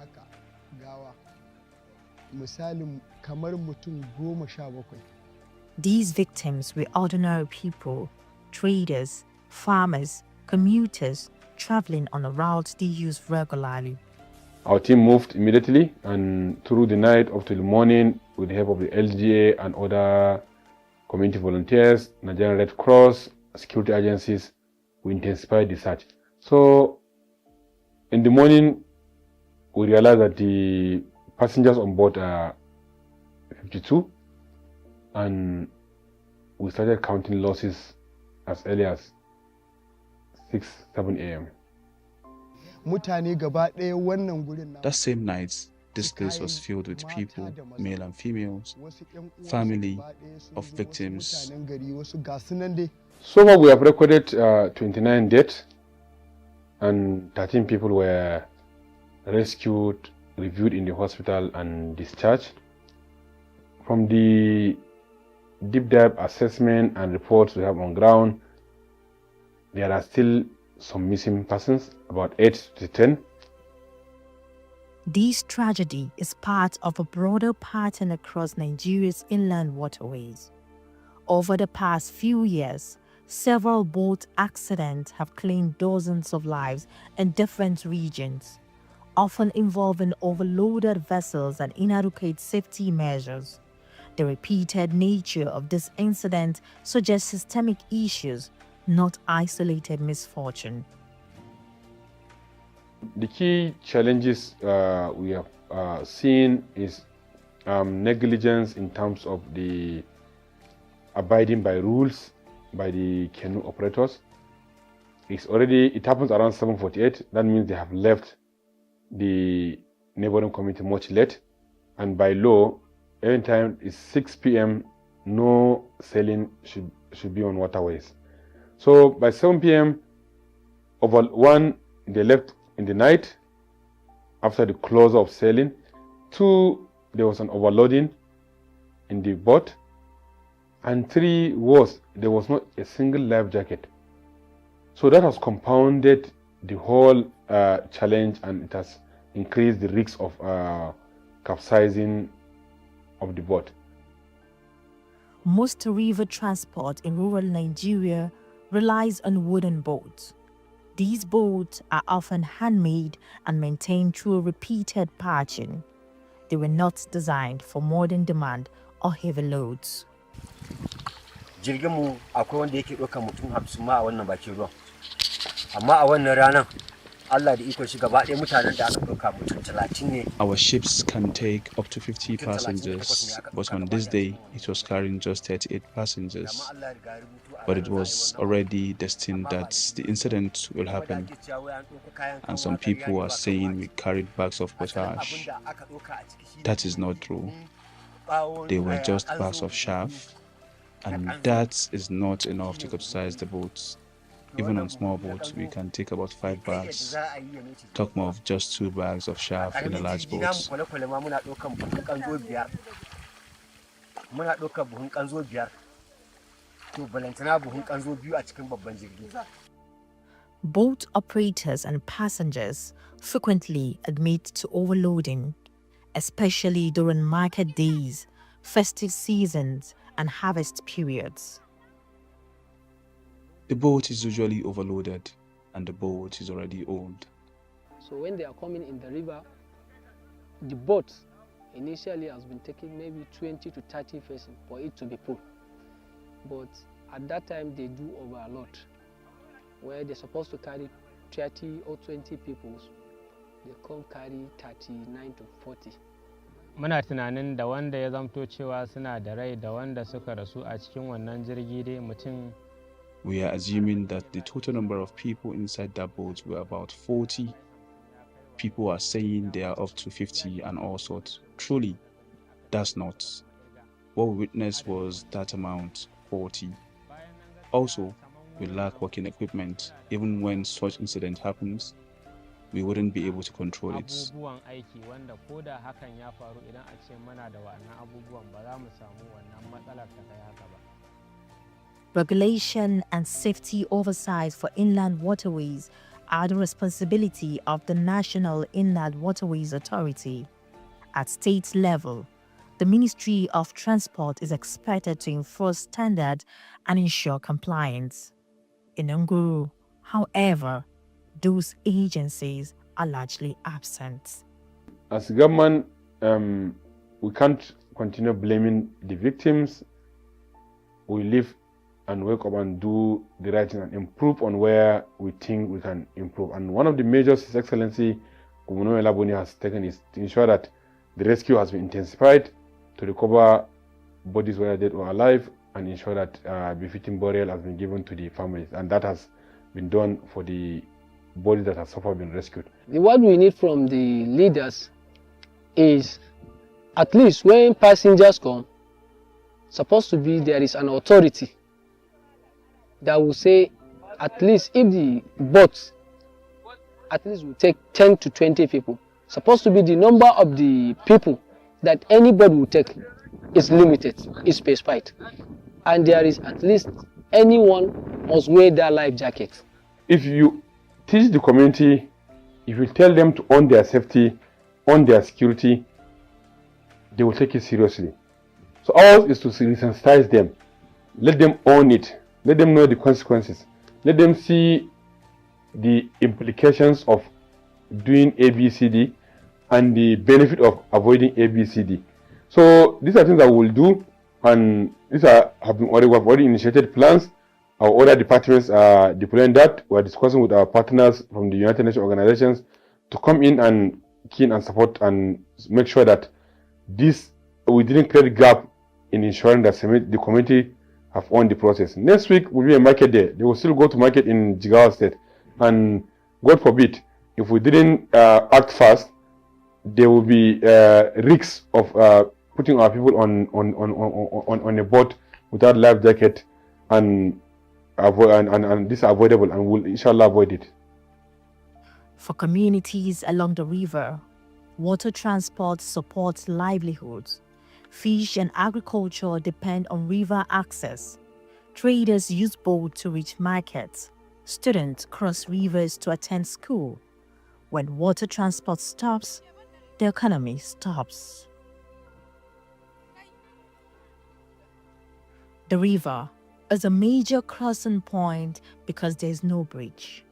These victims were ordinary people, traders, farmers, commuters traveling on the routes they use regularly. Our team moved immediately, and through the night up till the morning, with the help of the LGA and other community volunteers, Nigerian Red Cross, security agencies, we intensified the search. So in the morning, we realized that the passengers on board are 52, and we started counting losses as early as 6-7 a.m. That same night, this place was filled with people, male and females, family of victims. So far, we have recorded 29 deaths, and 13 people were rescued, reviewed in the hospital, and discharged. From the deep dive assessment and reports we have on ground, there are still some missing persons, about 8 to 10. This tragedy is part of a broader pattern across Nigeria's inland waterways. Over the past few years, several boat accidents have claimed dozens of lives in different regions, often involving overloaded vessels and inadequate safety measures. The repeated nature of this incident suggests systemic issues, not isolated misfortune. The key challenges we have seen is negligence in terms of the abiding by rules by the canoe operators. It happens around 7:48. That means they have left the neighboring community much late, and by law, every time it's 6 p.m., no sailing should be on waterways. So by 7 p.m., over one, they left in the night after the close of sailing. 2, there was an overloading in the boat. And 3 was there was not a single life jacket. So that has compounded the whole challenge, and it has increased the risk of capsizing of the boat. Most river transport in rural Nigeria relies on wooden boats. These boats are often handmade and maintained through repeated patching. They were not designed for modern demand or heavy loads. Jirgin mu akwai wanda yake ɗaukar mutum 50 ma a wannan bakin ruwan. Amma a wannan ranar Allah da ikon shi gaba ɗaya mutanen da aka ɗauka mutum 30 ne. Our ships can take up to 50 passengers, but on this day, it was carrying just 38 passengers. But it was already destined that the incident will happen. And some people are saying we carried bags of potash. That is not true. They were just bags of chaff, and that is not enough to capsize the boats. Even on small boats, we can take about 5 bags. Talk more of just 2 bags of chaff in a large boat. Boat operators and passengers frequently admit to overloading, especially during market days, festive seasons, and harvest periods. The boat is usually overloaded, and the boat is already old. So when they are coming in the river, the boat initially has been taking maybe 20 to 30 persons for it to be full. But at that time they do overload, where they're supposed to carry 30 or 20 people, they come carry 39 to 40. Muna tunanin da wanda ya zamto cewa suna da rai da wanda suka rasu a cikin wannan jirgi dai mutum We are assuming that the total number of people inside that boat were about 40. People are saying they are up to 50 and all sorts. Truly, that's not. What we witnessed was that amount, 40. Also, we lack working equipment. Even when such incident happens, we wouldn't be able to control it. Abubuwan aiki wanda ko da hakan ya faru idan a ce muna da wa'annan abubuwan ba za mu samu wannan matsalar ta kai haka ba. Regulation and safety oversight for inland waterways are the responsibility of the National Inland Waterways Authority. At state level, the Ministry of Transport is expected to enforce standards and ensure compliance. In Nguru, however, those agencies are largely absent. As government, we can't continue blaming the victims. We live and wake up and do the right thing and improve on where we think we can improve. And one of the measures His Excellency Governor Elaboni has taken is to ensure that the rescue has been intensified to recover bodies whether dead or alive and ensure that befitting burial has been given to the families. And that has been done for the bodies that have so far been rescued. What we need from the leaders is, at least when passengers come, supposed to be there is an authority that will say, at least if the boat at least will take 10 to 20 people, supposed to be the number of the people that anybody will take is limited, is specified, and there is at least anyone must wear their life jacket. If you teach the community, if you tell them to own their safety, own their security, they will take it seriously. So ours is to sensitize them, let them own it, let them know the consequences, let them see the implications of doing ABCD and the benefit of avoiding ABCD. So these are things that we will do, and these we have already initiated plans. Our other departments are deploying that. We are discussing with our partners from the United Nations organizations to come in and keen and support and make sure that we didn't create a gap in ensuring that the community have owned the process. Next week will be a market day. They will still go to market in Jigawa State, and God forbid, if we didn't act fast, there will be risks of putting our people on a boat without life jacket, and this is avoidable, and we'll inshallah avoid it. For communities along the river, water transport supports livelihoods. Fish and agriculture depend on river access. Traders use boats to reach markets. Students cross rivers to attend school. When water transport stops, the economy stops. The river is a major crossing point because there's no bridge,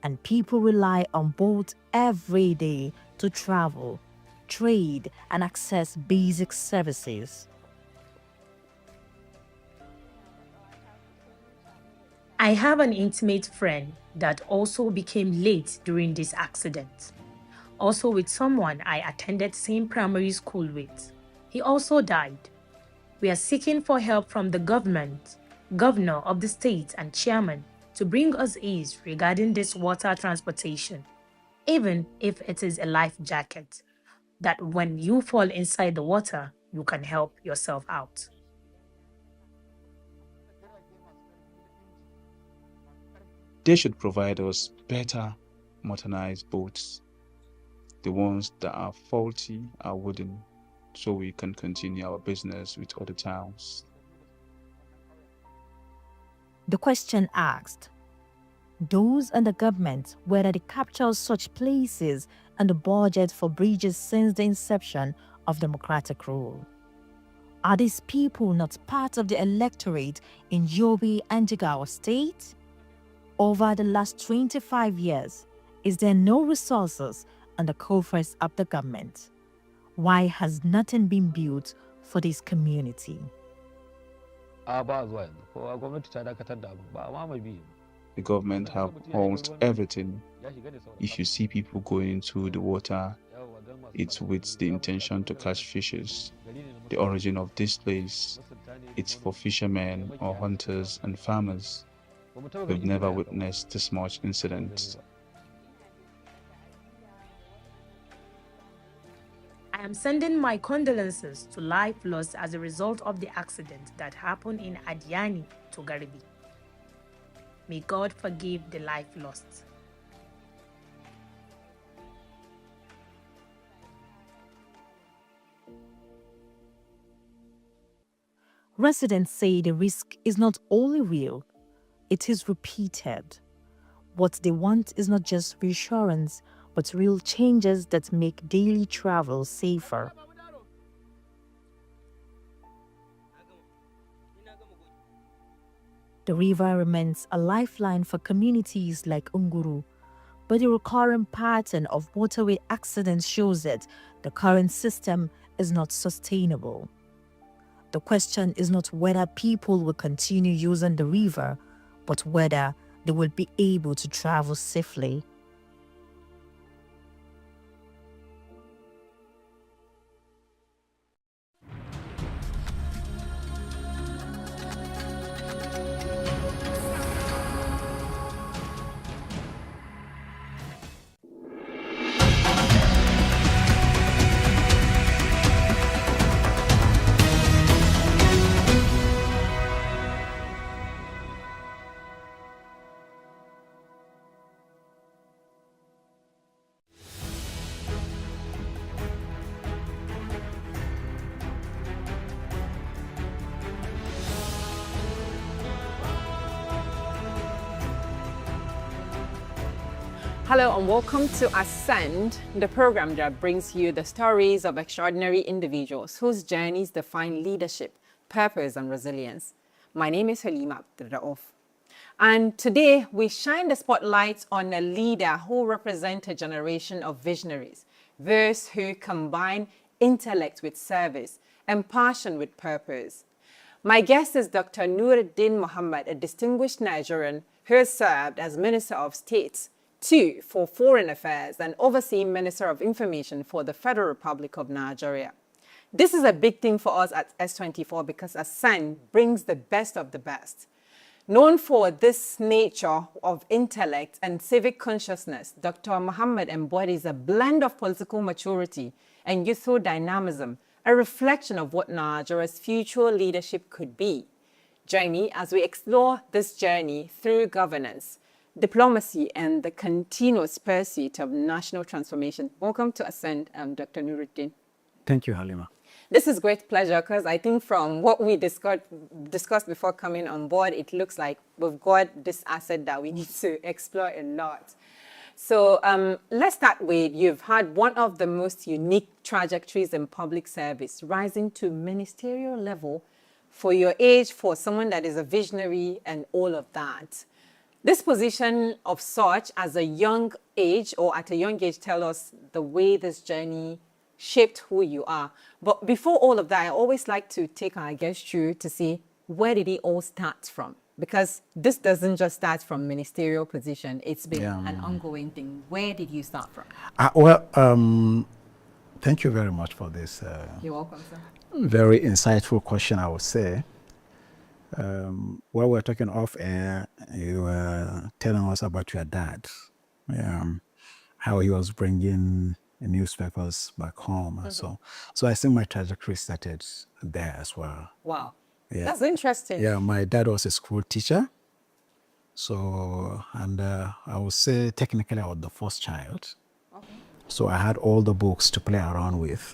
and people rely on boats every day to travel, trade, and access basic services. I have an intimate friend that also became late during this accident. Also with someone I attended same primary school with. He also died. We are seeking for help from the government, governor of the state and chairman to bring us ease regarding this water transportation, even if it is a life jacket, that when you fall inside the water, you can help yourself out. They should provide us better modernized boats. The ones that are faulty are wooden, so we can continue our business with other towns. The question asked, those in the government, whether they capture such places and the budget for bridges since the inception of democratic rule. Are these people not part of the electorate in Yobe and Jigawa State? Over the last 25 years, is there no resources on the coffers of the government? Why has nothing been built for this community? The government have almost everything. If you see people going into the water, it's with the intention to catch fishes. The origin of this place, it's for fishermen or hunters and farmers. We've never witnessed this much incidents. I am sending my condolences to life lost as a result of the accident that happened in Adiani to Garibi. May God forgive the life lost. Residents say the risk is not only real, it is repeated. What they want is not just reassurance, but real changes that make daily travel safer. The river remains a lifeline for communities like Unguru, but the recurrent pattern of waterway accidents shows that the current system is not sustainable. The question is not whether people will continue using the river, but whether they will be able to travel safely. Hello and welcome to Ascend, the program that brings you the stories of extraordinary individuals whose journeys define leadership, purpose and resilience. My name is Halima Abdurraouf. And today we shine the spotlight on a leader who represents a generation of visionaries, those who combine intellect with service and passion with purpose. My guest is Dr. Nuruddin Muhammad, a distinguished Nigerian who has served as Minister of State, 2 for Foreign Affairs and overseeing Minister of Information for the Federal Republic of Nigeria. This is a big thing for us at S24 because Ascend brings the best of the best. Known for this nature of intellect and civic consciousness, Dr. Muhammad embodies a blend of political maturity and youthful dynamism, a reflection of what Nigeria's future leadership could be. Join me as we explore this journey through governance, diplomacy and the continuous pursuit of national transformation. Welcome to Ascend, Dr. Nuruddin. Thank you, Halima. This is great pleasure because I think from what we discussed before coming on board, it looks like we've got this asset that we need to explore a lot. So let's start with, you've had one of the most unique trajectories in public service, rising to ministerial level for your age, for someone that is a visionary and all of that. This position of such as a young age or at a young age tell us the way this journey shaped who you are. But before all of that, I always like to take our guest through to see where did it all start from? Because this doesn't just start from ministerial position. It's been an ongoing thing. Where did you start from? Thank you very much for this. You're welcome, sir. Very insightful question, I would say. While we're talking off air, you were telling us about your dad, how he was bringing newspapers back home. And so I think my trajectory started there as well. Wow. Yeah. That's interesting. Yeah, my dad was a school teacher. So, and I would say technically I was the first child. Okay. So I had all the books to play around with.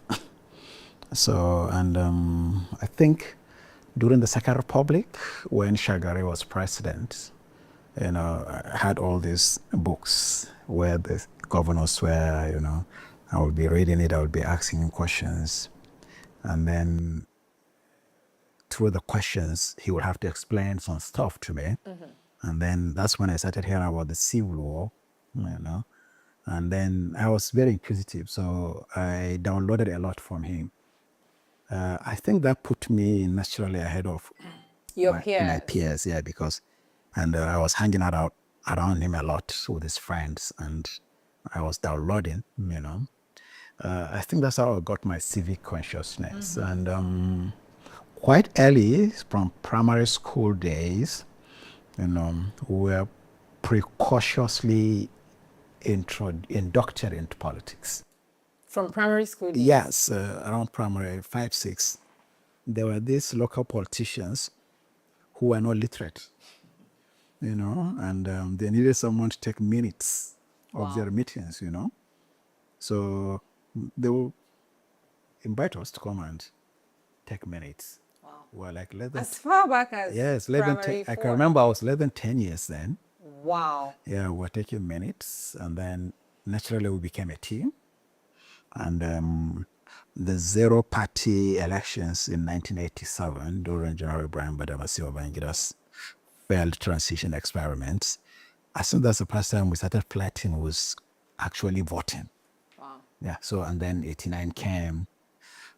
So, and I think during the Second Republic, when Shagari was president, I had all these books where the governors were, I would be reading it, I would be asking him questions. And then through the questions, he would have to explain some stuff to me. And then that's when I started hearing about the Civil War, And then I was very inquisitive, so I downloaded a lot from him. I think that put me naturally ahead of my peers, because, I was hanging out around him a lot with his friends, and I was downloading, I think that's how I got my civic consciousness. And quite early, from primary school days, we were precautiously inducted into politics. From primary school days? Yes, around primary 5, 6. There were these local politicians who were not literate, and they needed someone to take minutes of their meetings, So they will invite us to come and take minutes. Wow. We're like as far back as primary 4. I can remember I was 11, 10 years then. Wow. Yeah, we were taking minutes, and then naturally we became a team. And the zero-party elections in 1987 during General Ibrahim Badamasi Babangida's failed transition experiments, as soon as the first time we started flirting was actually voting. Wow. Yeah, so and then 89 came,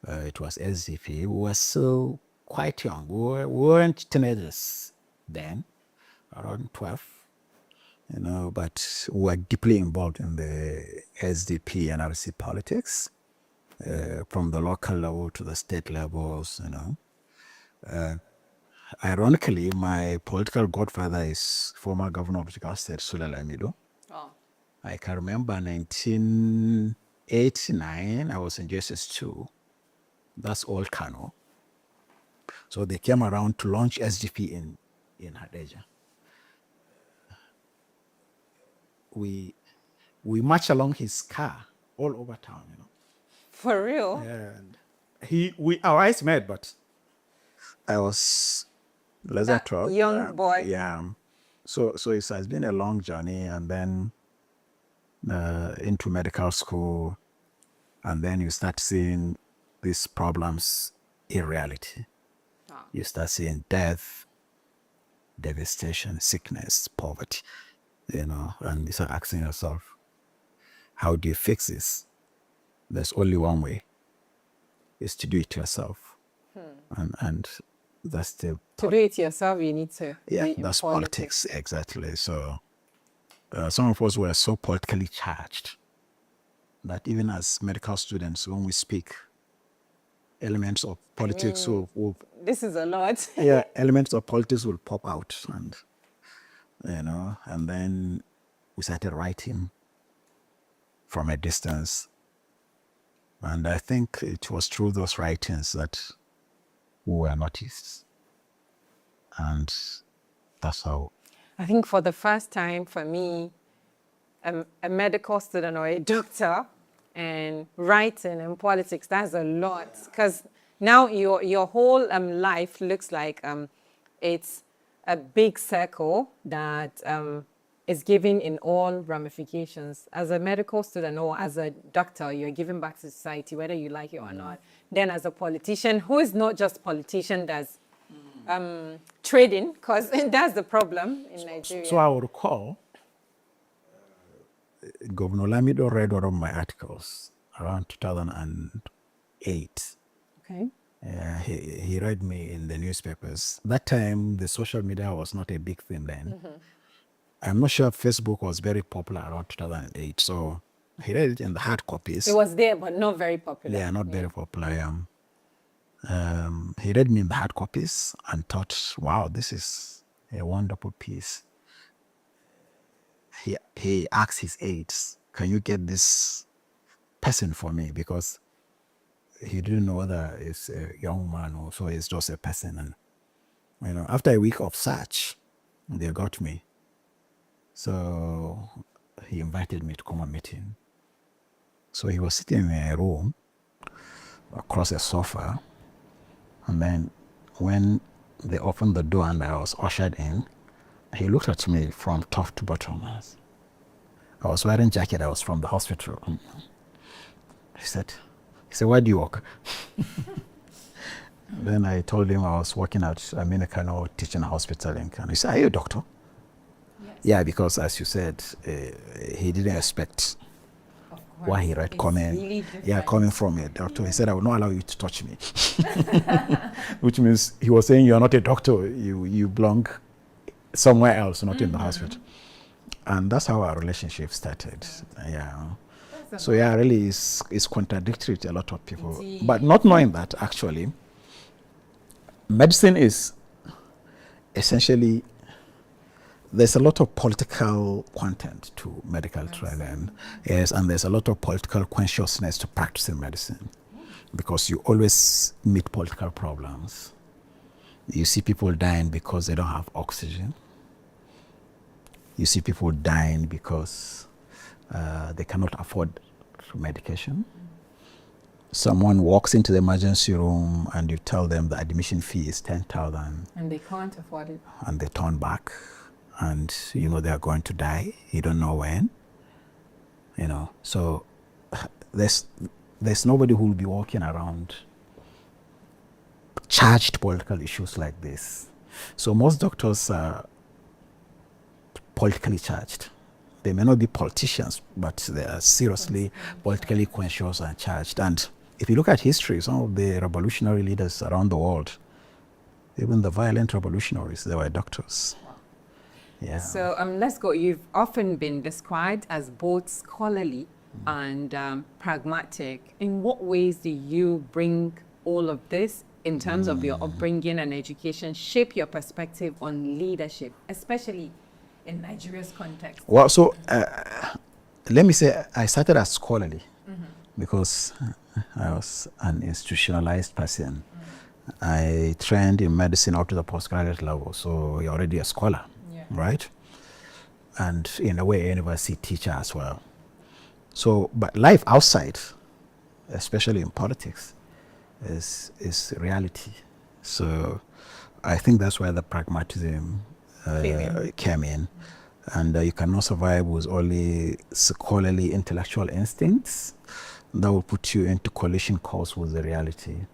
it was SDP. We were still quite young. We weren't teenagers then, around 12, but we were deeply involved in the SDP and RC politics, from the local level to the state levels, Ironically, my political godfather is former governor of Jigawa State, Sule Lamido. Oh. I can remember 1989, I was in JSS2. That's old Kano. So they came around to launch SDP in Hadeja. We marched along his car all over town, For real? Yeah. Our eyes met, but I was less than 12. Young boy. Yeah. So it has been a long journey, and then into medical school, and then you start seeing these problems in reality. Oh. You start seeing death, devastation, sickness, poverty, and you start asking yourself, how do you fix this? There's only one way, is to do it yourself. And that's the... To do it yourself, you need to... Yeah, that's politics, exactly. So some of us were so politically charged that even as medical students, when we speak, elements of politics will this is a lot. yeah, elements of politics will pop out, and and then we started writing from a distance. And I think it was through those writings that we were noticed. And that's how... I think for the first time for me, a medical student or a doctor, and writing and politics, that's a lot. Because now your whole life looks like it's a big circle that is giving in all ramifications. As a medical student or as a doctor, you're giving back to society, whether you like it or not. Then as a politician, who is not just politician, that's trading, because that's the problem in Nigeria. So I would recall Governor Lamido read one of my articles around 2008. Okay. He read me in the newspapers. That time, the social media was not a big thing then. Mm-hmm. I'm not sure Facebook was very popular around 2008, so he read it in the hard copies. It was there, but not very popular. Yeah, not very popular. He read me in the hard copies and thought, wow, this is a wonderful piece. He asked his aides, can you get this person for me? Because he didn't know whether it's a young man or so it's just a person. And, after a week of search, they got me. So he invited me to come and meet him. So he was sitting in a room across a sofa. And then when they opened the door and I was ushered in, he looked at me from top to bottom. I was wearing a jacket. I was from the hospital. He said, where do you work? Then I told him I was working at Kano Teaching Hospital in Kano. He said, are you a doctor? Yes. Yeah, because as you said, he didn't expect what he read coming from a doctor. He said, I will not allow you to touch me. Which means he was saying, you are not a doctor. You belong somewhere else, not in the hospital. And that's how our relationship started. Yeah. So yeah, really it's contradictory to a lot of people. Indeed. But not knowing that, actually, medicine is essentially there's a lot of political content to medical training. Yes, and there's a lot of political consciousness to practicing medicine, because you always meet political problems. You see people dying because they don't have oxygen. You see people dying because they cannot afford medication. Someone walks into the emergency room and you tell them the admission fee is 10,000. And they can't afford it. And they turn back, and you know they are going to die. You don't know when. You know, so there's nobody who will be walking around charged political issues like this. So most doctors are politically charged. They may not be politicians, but they are seriously politically conscious and charged. And if you look at history, some of the revolutionary leaders around the world, even the violent revolutionaries, they were doctors. Yeah. So let's go. You've often been described as both scholarly and pragmatic. In what ways do you bring all of this in terms of your upbringing and education shape your perspective on leadership, especially in Nigeria's context? Well, so let me say I started as scholarly because I was an institutionalized person. I trained in medicine up to the postgraduate level, so you're already a scholar, right? And in a way, a university teacher as well. So, but life outside, especially in politics, is reality. So I think that's where the pragmatism came in. And you cannot survive with only scholarly intellectual instincts. That will put you into collision course with the reality.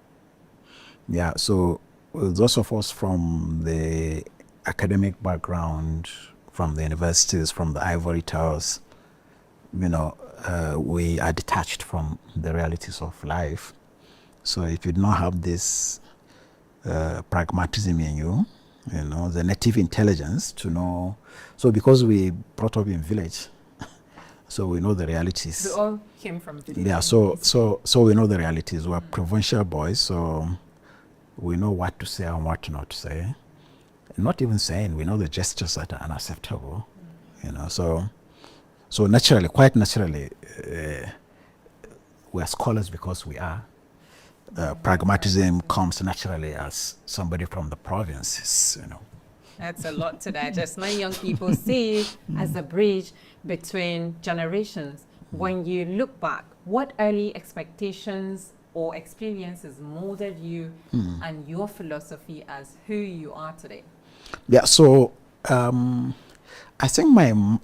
Yeah, so those of us from the academic background, from the universities, from the ivory towers, you know, we are detached from the realities of life. So if you do not have this pragmatism in you, you know, the native intelligence to know. So because we brought up in village, so we know the realities. We all came from village. Yeah, so we know the realities. We're provincial boys, so we know what to say and what not to say. Not even saying, we know the gestures that are unacceptable. You know, so naturally, quite naturally, we are scholars because we are. Pragmatism comes naturally as somebody from the provinces, you know. That's a lot to digest. Many young people see it as a bridge between generations. When you look back, what early expectations or experiences molded you and your philosophy as who you are today? Yeah, so I think my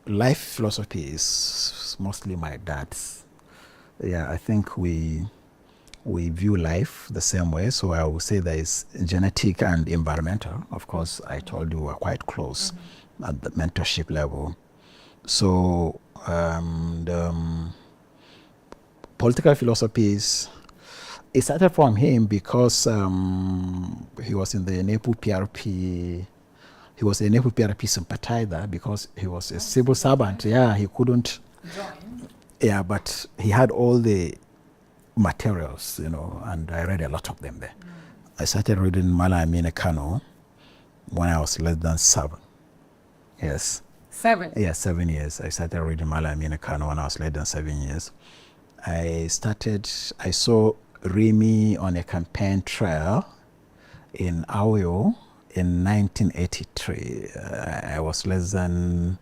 life philosophy is mostly my dad's. Yeah, I think we view life the same way. So I would say there is genetic and environmental. Of course, I told you we're quite close at the mentorship level. So political philosophies, it started from him because he was in the NEPU PRP. He was a NEPU PRP sympathizer because he was a civil servant. Yeah, he couldn't join. Yeah, but he had all the materials, you know, and I read a lot of them there. I started reading Mala Amine Kano when I was less than 7. Yes. 7? Yeah, 7 years. I started reading Mala Amine Kano when I was less than 7 years. I saw Rimi on a campaign trail in Aoyo in 1983. I was less than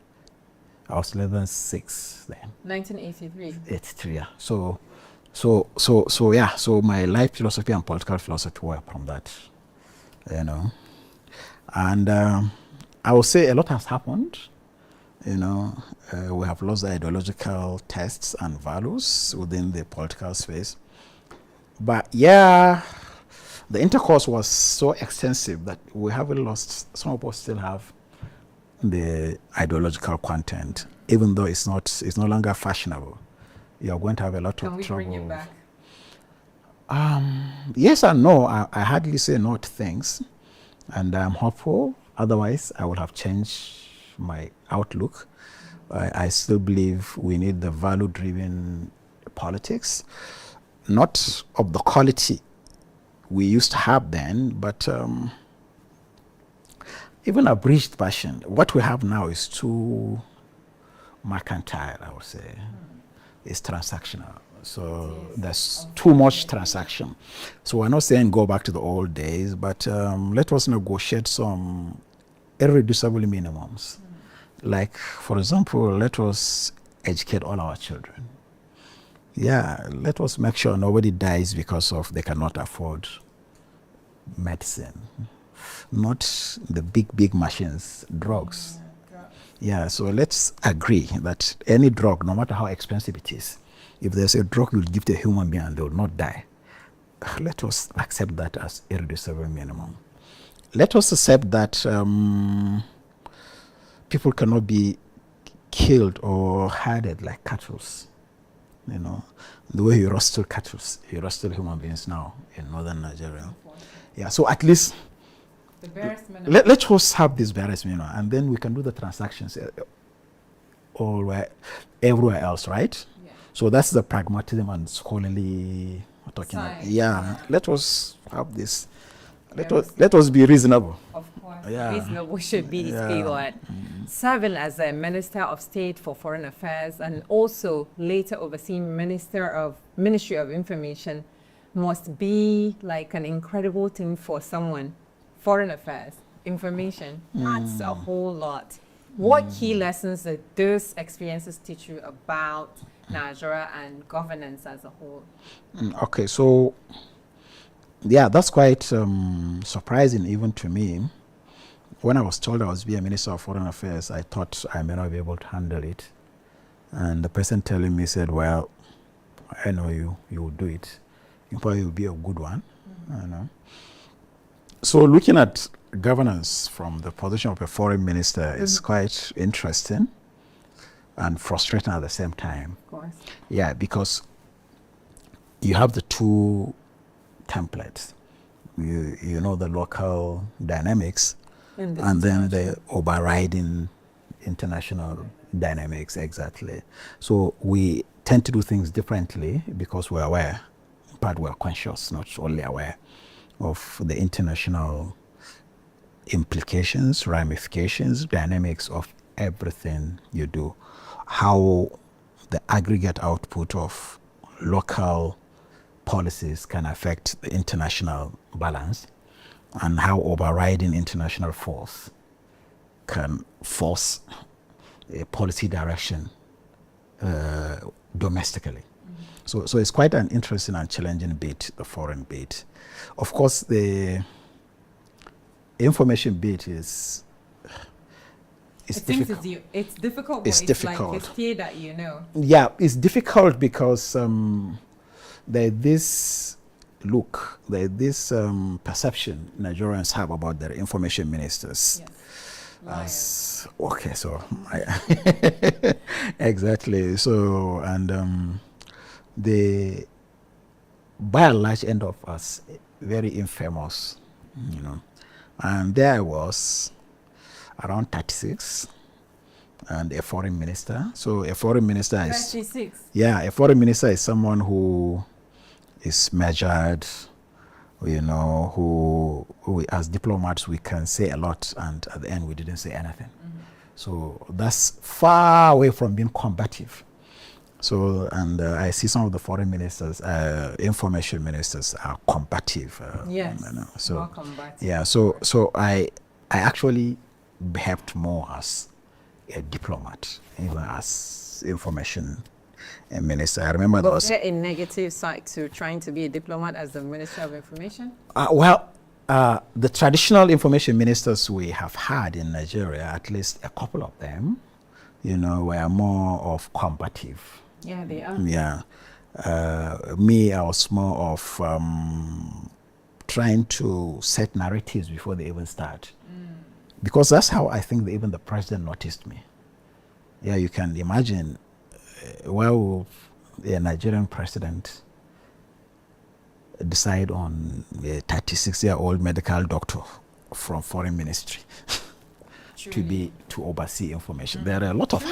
6 then. 1983? 83, yeah. So my life philosophy and political philosophy were from that, you know. And I would say a lot has happened, you know. We have lost the ideological tests and values within the political space. But yeah, the intercourse was so extensive that we haven't lost, some of us still have the ideological content, even though it's no longer fashionable. You're going to have a lot of trouble. Can we bring it back? Yes and no. I hardly say no to things, and I'm hopeful. Otherwise, I would have changed my outlook. I still believe we need the value-driven politics, not of the quality we used to have then, but even abridged version. What we have now is too mercantile, I would say. It's transactional. So there's too much transaction. So we're not saying go back to the old days, but let us negotiate some irreducible minimums. Like, for example, let us educate all our children. Yeah, let us make sure nobody dies because of they cannot afford medicine. Not the big machines, drugs. Yeah, so let's agree that any drug, no matter how expensive it is, if there's a drug you'll give to a human being and they will not die, let us accept that as irreducible minimum. Let us accept that people cannot be killed or herded like cattle. You know, the way you rustle cattle, you rustle human beings now in northern Nigeria. Yeah, so at least let's just have this barest minimum, and then we can do the transactions everywhere else, right? Yeah. So that's the pragmatism and scholarly talking about. Yeah, let us have this. Let us be reasonable. Of course, reasonable should be the keyword. Serving as a Minister of State for Foreign Affairs and also later overseeing Ministry of Information must be like an incredible thing for someone. Foreign Affairs, information, that's a whole lot. What key lessons did those experiences teach you about Nigeria and governance as a whole? Okay, so yeah, that's quite surprising even to me. When I was told I was be a Minister of Foreign Affairs, I thought I may not be able to handle it. And the person telling me said, well, I know you will do it. You probably will be a good one. I know. So looking at governance from the position of a foreign minister is quite interesting and frustrating at the same time. Of course. Yeah, because you have the two templates. You know the local dynamics and then the overriding international dynamics, exactly. So we tend to do things differently because we're aware, but we're conscious, not only aware of the international implications, ramifications, dynamics of everything you do. How the aggregate output of local policies can affect the international balance, and how overriding international force can force a policy direction domestically. So it's quite an interesting and challenging bit, the foreign bit. Of course, the information bit is difficult. It's difficult, but it's difficult. Like a steer that you know. Yeah, it's difficult because there's this look, there's this perception Nigerians have about their information ministers. Yes. Okay, so exactly. So, and the by and large end of us very infamous, you know. And there I was, around 36, and a foreign minister. So a foreign minister is 36. Yeah, a foreign minister is someone who is measured, you know, who as diplomats we can say a lot, and at the end we didn't say anything. So that's far away from being combative. So, and I see some of the foreign ministers, information ministers are combative. Yes, you know, so more combative. Yeah, so I actually behaved more as a diplomat, even as information minister. I remember there was there a negative side to trying to be a diplomat as the Minister of Information? The traditional information ministers we have had in Nigeria, at least a couple of them, you know, were more of combative. Yeah, they are. Yeah. Me, I was more of trying to set narratives before they even start. Because that's how I think even the president noticed me. Yeah, you can imagine, well, a Nigerian president decide on a 36-year-old medical doctor from foreign ministry to oversee information. There are a lot of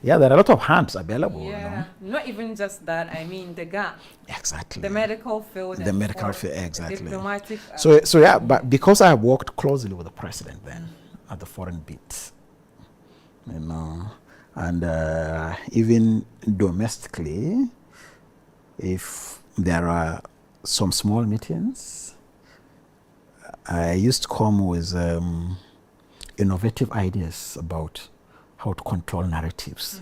there are a lot of hands available. Yeah, you know? Not even just that. I mean the gap. Exactly. The medical field. The medical field, exactly. Diplomatic. So yeah, but because I have worked closely with the president then, at the foreign beat, you know. And even domestically, if there are some small meetings, I used to come with innovative ideas about how to control narratives.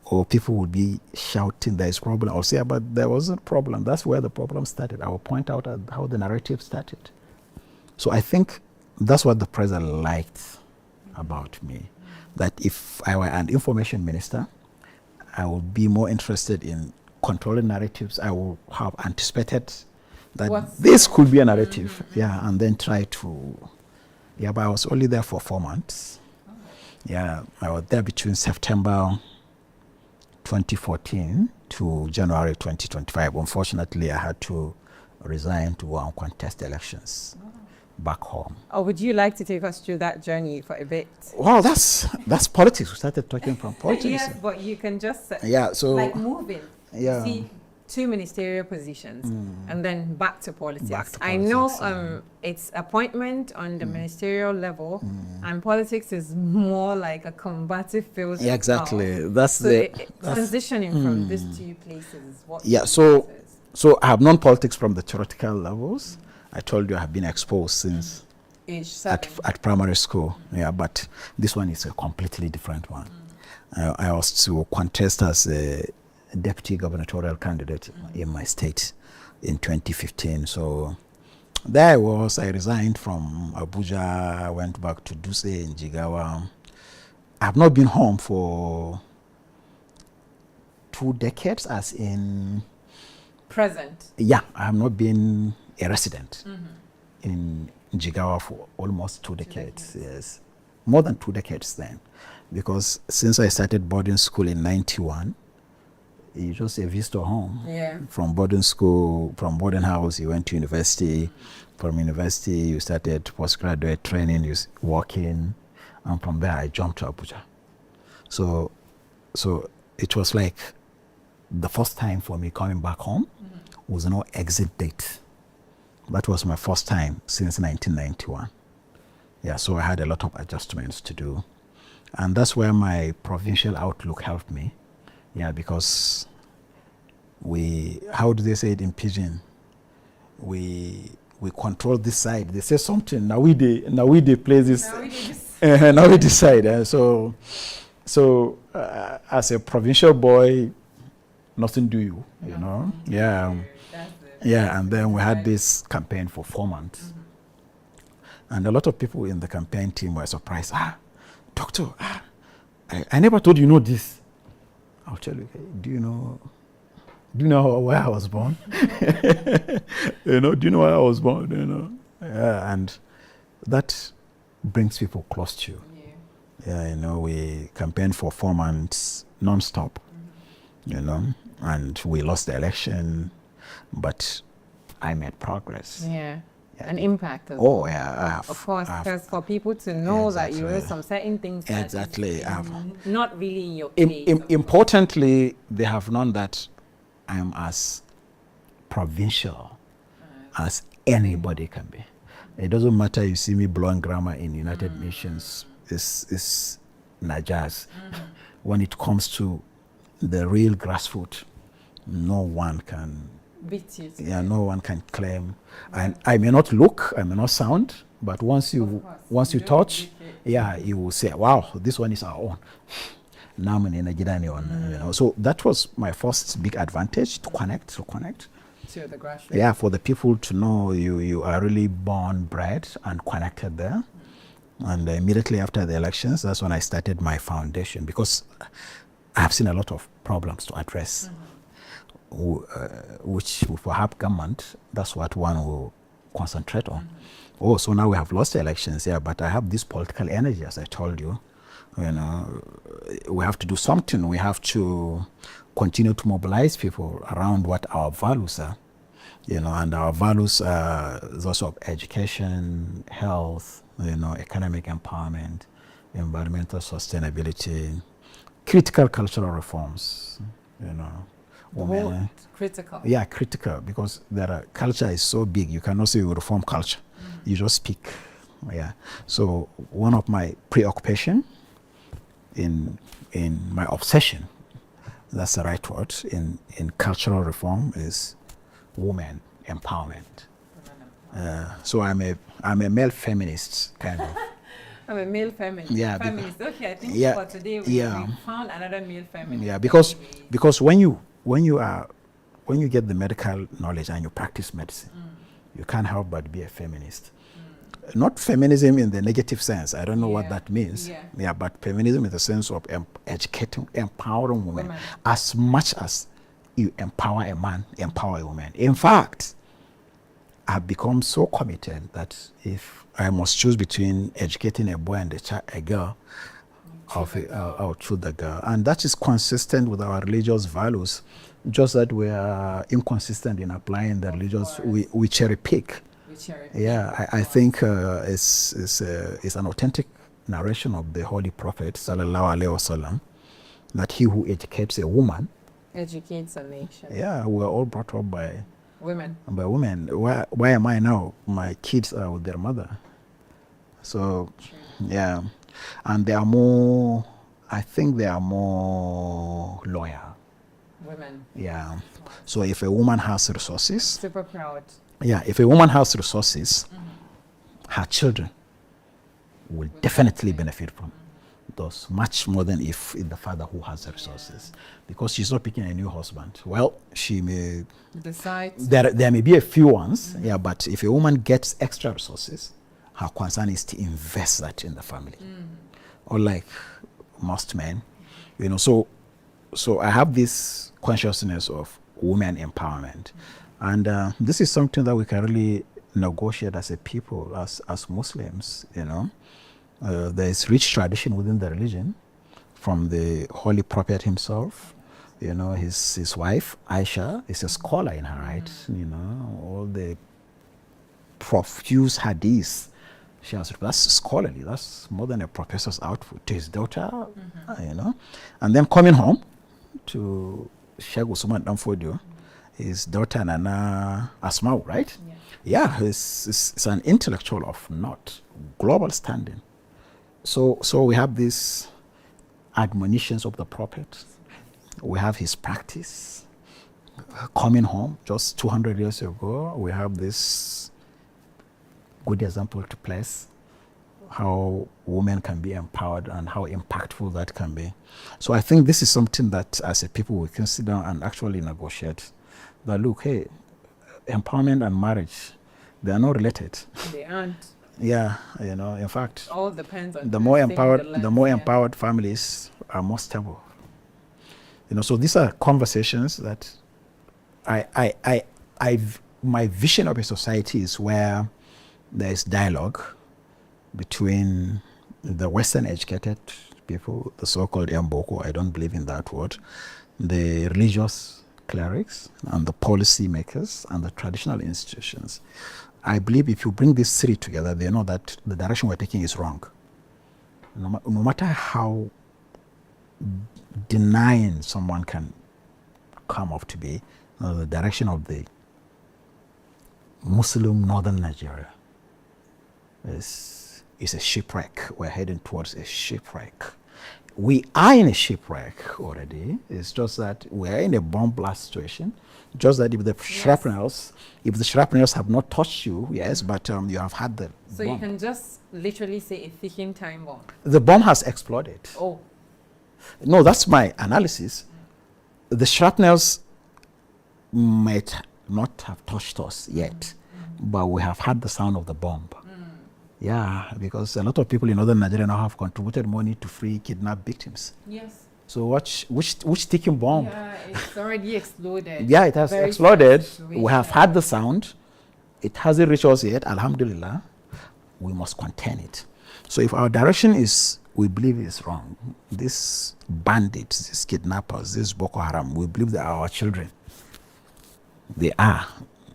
Or people would be shouting, there is a problem. I'll say, but there wasn't a problem. That's where the problem started. I will point out how the narrative started. So I think that's what the president liked about me. That if I were an information minister, I would be more interested in controlling narratives. I would have anticipated that this could be a narrative, yeah, and then try to, yeah, but I was only there for 4 months. Yeah, I was there between September 2014 to January 2025. Unfortunately, I had to resign to go and contest elections back home. Oh, would you like to take us through that journey for a bit? Well, that's politics. We started talking from politics. Yes, but you can just yeah, so like moving. Yeah. See, 2 ministerial positions and then back to politics. Back to I politics, know it's appointment on the ministerial level, and politics is more like a combative field. Yeah, exactly. That's so the transitioning from these two places is what. Yeah, so I have known politics from the theoretical levels. I told you I have been exposed since at primary school. Yeah, but this one is a completely different one. I was to contest as a deputy gubernatorial candidate in my state in 2015. So there I was. I resigned from Abuja. I went back to Duse in Jigawa. I have not been home for 2 decades, as in present. Yeah, I have not been a resident in Jigawa for almost 2 decades. Yes, more than 2 decades then, because since I started boarding school in '91, you just a visitor home. Yeah. From boarding school, from boarding house, you went to university. From university, you started postgraduate training, you working, and from there I jumped to Abuja. So it was like the first time for me coming back home was no exit date. That was my first time since 1991. Yeah, so I had a lot of adjustments to do. And that's where my provincial outlook helped me. Yeah, because how do they say it in Pidgin? We control this side. They say something. Now we play this. Now we decide. So as a provincial boy, nothing do you know? Yeah. Yeah, and then we had this campaign for 4 months. And a lot of people in the campaign team were surprised. Doctor, I never told you this. I'll tell you, do you know where I was born? Do you know where I was born? Yeah, and that brings people close to you. Yeah, we campaigned for 4 months non-stop, and we lost the election. But I made progress. Yeah. An impact as well. Yeah. Of course, because for people to know that you know some certain things that not really in your place. Importantly, they have known that I am as provincial as anybody can be. It doesn't matter you see me blowing grammar in United Nations. It's Najaz. When it comes to the real grassroots, no one can beat you. Yeah, no one can claim. And I may not look, I may not sound, but once you touch, you will say, wow, this one is our own. So that was my first big advantage, to connect. To the grassroots. Yeah, for the people to know you are really born, bred, and connected there. And immediately after the elections, that's when I started my foundation, because I have seen a lot of problems to address. Which perhaps government, that's what one will concentrate on. So now we have lost the elections, but I have this political energy, as I told you. We have to do something. We have to continue to mobilize people around what our values are. And our values are those of education, health, economic empowerment, environmental sustainability, critical cultural reforms, critical. Yeah, critical, because culture is so big. You cannot say you reform culture. You just speak Yeah. So one of my preoccupation in my obsession, that's the right word, in cultural reform is women empowerment. So I'm a male feminist kind of. I'm a male feminist. Yeah, Feminist. Okay, I think yeah, for today we found another male feminist. Yeah, because when you get the medical knowledge and you practice medicine, you can't help but be a feminist. Not feminism in the negative sense. I don't know what that means. Yeah, but feminism in the sense of educating, empowering women. As much as you empower a man, empower a woman. In fact, I've become so committed that if I must choose between educating a boy and a girl, I'll choose the girl. And that is consistent with our religious values, just that we are inconsistent in applying the religious, we cherry pick. Yeah, I think it's an authentic narration of the Holy Prophet, sallallahu alaihi wasallam, that he who educates a woman educates a nation. Yeah, we're all brought up by women. By women. Why am I now? My kids are with their mother. So, yeah, and they are more. I think they are more loyal. Women. Yeah. So if a woman has resources, super proud. Yeah, if a woman has resources, her children will definitely benefit from those much more than if the father who has the resources, because she's not picking a new husband. Well, she may decide. There may be a few ones, yeah, but if a woman gets extra resources, her concern is to invest that in the family. Unlike most men, you know. So I have this consciousness of women empowerment. And this is something that we can really negotiate as a people, as Muslims, you know. There is rich tradition within the religion from the Holy Prophet himself. You know, his wife, Aisha, is a scholar in her right. You know, all the profuse hadiths she has, that's scholarly. That's more than a professor's output. To his daughter, you know. And then coming home to Sheikh Usman Danfodio, his daughter Nana Asmau, right? Yeah, it's an intellectual of note, global standing. So we have these admonitions of the Prophet. We have his practice. Coming home, just 200 years ago, we have this good example to place, how women can be empowered and how impactful that can be. So I think this is something that as a people we can sit down and actually negotiate. That look, hey, empowerment and marriage, they are not related. They aren't. Yeah, you know, in fact, all depends on the more empowered families are more stable. You know, so these are conversations that my vision of a society is where there is dialogue between the Western educated people, the so-called Mboko, I don't believe in that word, the religious clerics and the policy makers and the traditional institutions. I believe if you bring these three together, they know that the direction we're taking is wrong. No matter how denying someone can come up to be, the direction of the Muslim northern Nigeria is a shipwreck. We're heading towards a shipwreck. We are in a shipwreck already. It's just that we're in a bomb blast situation. Just that if the shrapnels have not touched you, yes, but you have had the So bomb. You can just literally say a ticking time bomb. The bomb has exploded. Oh. No, that's my analysis. The shrapnels might not have touched us yet, but we have had the sound of the bomb. Yeah, because a lot of people in northern Nigeria now have contributed money to free kidnapped victims. Yes. So which ticking bomb? Yeah, it's already exploded. Yeah, it has exploded. We have had the sound. It hasn't reached us yet, alhamdulillah. We must contain it. So if our direction is, we believe is wrong, these bandits, these kidnappers, these Boko Haram, we believe they are our children. They are.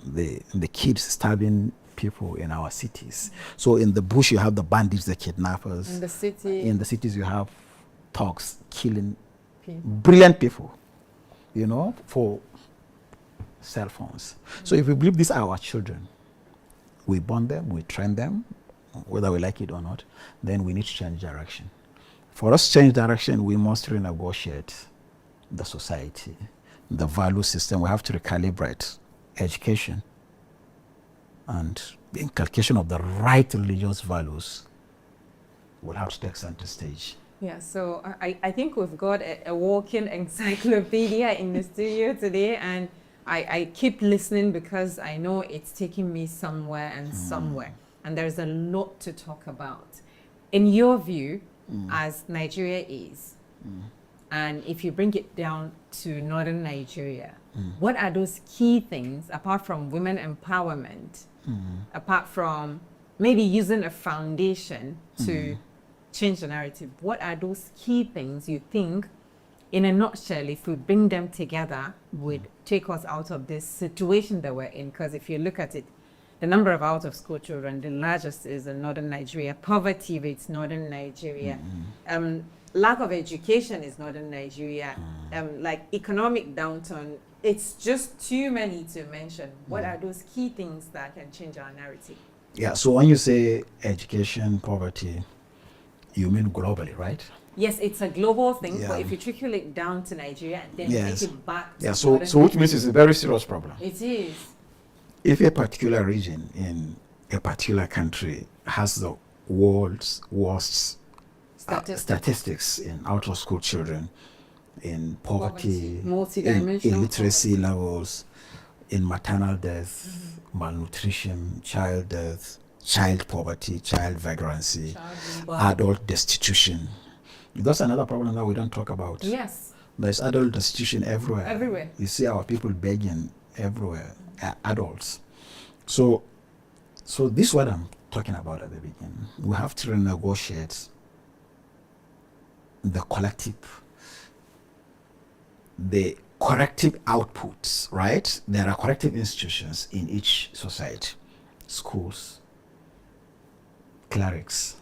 The kids stabbing people in our cities. So in the bush you have the bandits, the kidnappers. In the city. In the cities you have thugs killing brilliant people, you know, for cell phones. So if we believe these are our children, we bond them, we train them, whether we like it or not, then we need to change direction. For us to change direction, we must renegotiate the society, the value system. We have to recalibrate education and the inculcation of the right religious values will have to take center stage. Yeah, so I think we've got a walking encyclopedia in the studio today, and I keep listening because I know it's taking me somewhere and somewhere, and there's a lot to talk about. In your view, as Nigeria is, and if you bring it down to northern Nigeria, what are those key things, apart from women empowerment, apart from maybe using a foundation to change the narrative, what are those key things you think, in a nutshell, if we bring them together, would take us out of this situation that we're in? Because if you look at it, the number of out-of-school children, the largest is in northern Nigeria. Poverty rates, northern Nigeria. Lack of education is northern Nigeria. Like economic downturn, it's just too many to mention. What are those key things that can change our narrative? Yeah, so when you say education, poverty, you mean globally, right? Yes, it's a global thing, but if you trickle it down to Nigeria and then take it back to so which means it's a very serious problem. It is. If a particular region in a particular country has the world's worst statistics in out-of-school children, in poverty, in illiteracy levels, in maternal death, malnutrition, child death, child poverty, child vagrancy, adult destitution. That's another problem that we don't talk about. Yes. There's adult destitution everywhere. Everywhere. You see our people begging everywhere, adults. So this is what I'm talking about at the beginning. We have to renegotiate the corrective outputs, right? There are corrective institutions in each society, schools, clerics,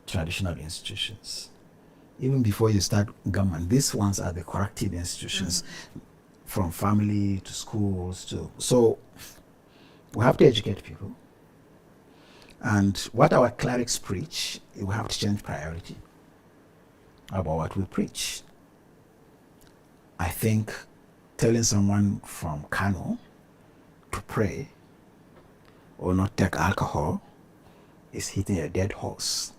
traditional institutions. Even before you start government, these ones are the corrective institutions, from family to schools to. So we have to educate people. And what our clerics preach, we have to change priority about what we preach. I think telling someone from Kano to pray or not take alcohol is hitting a dead horse.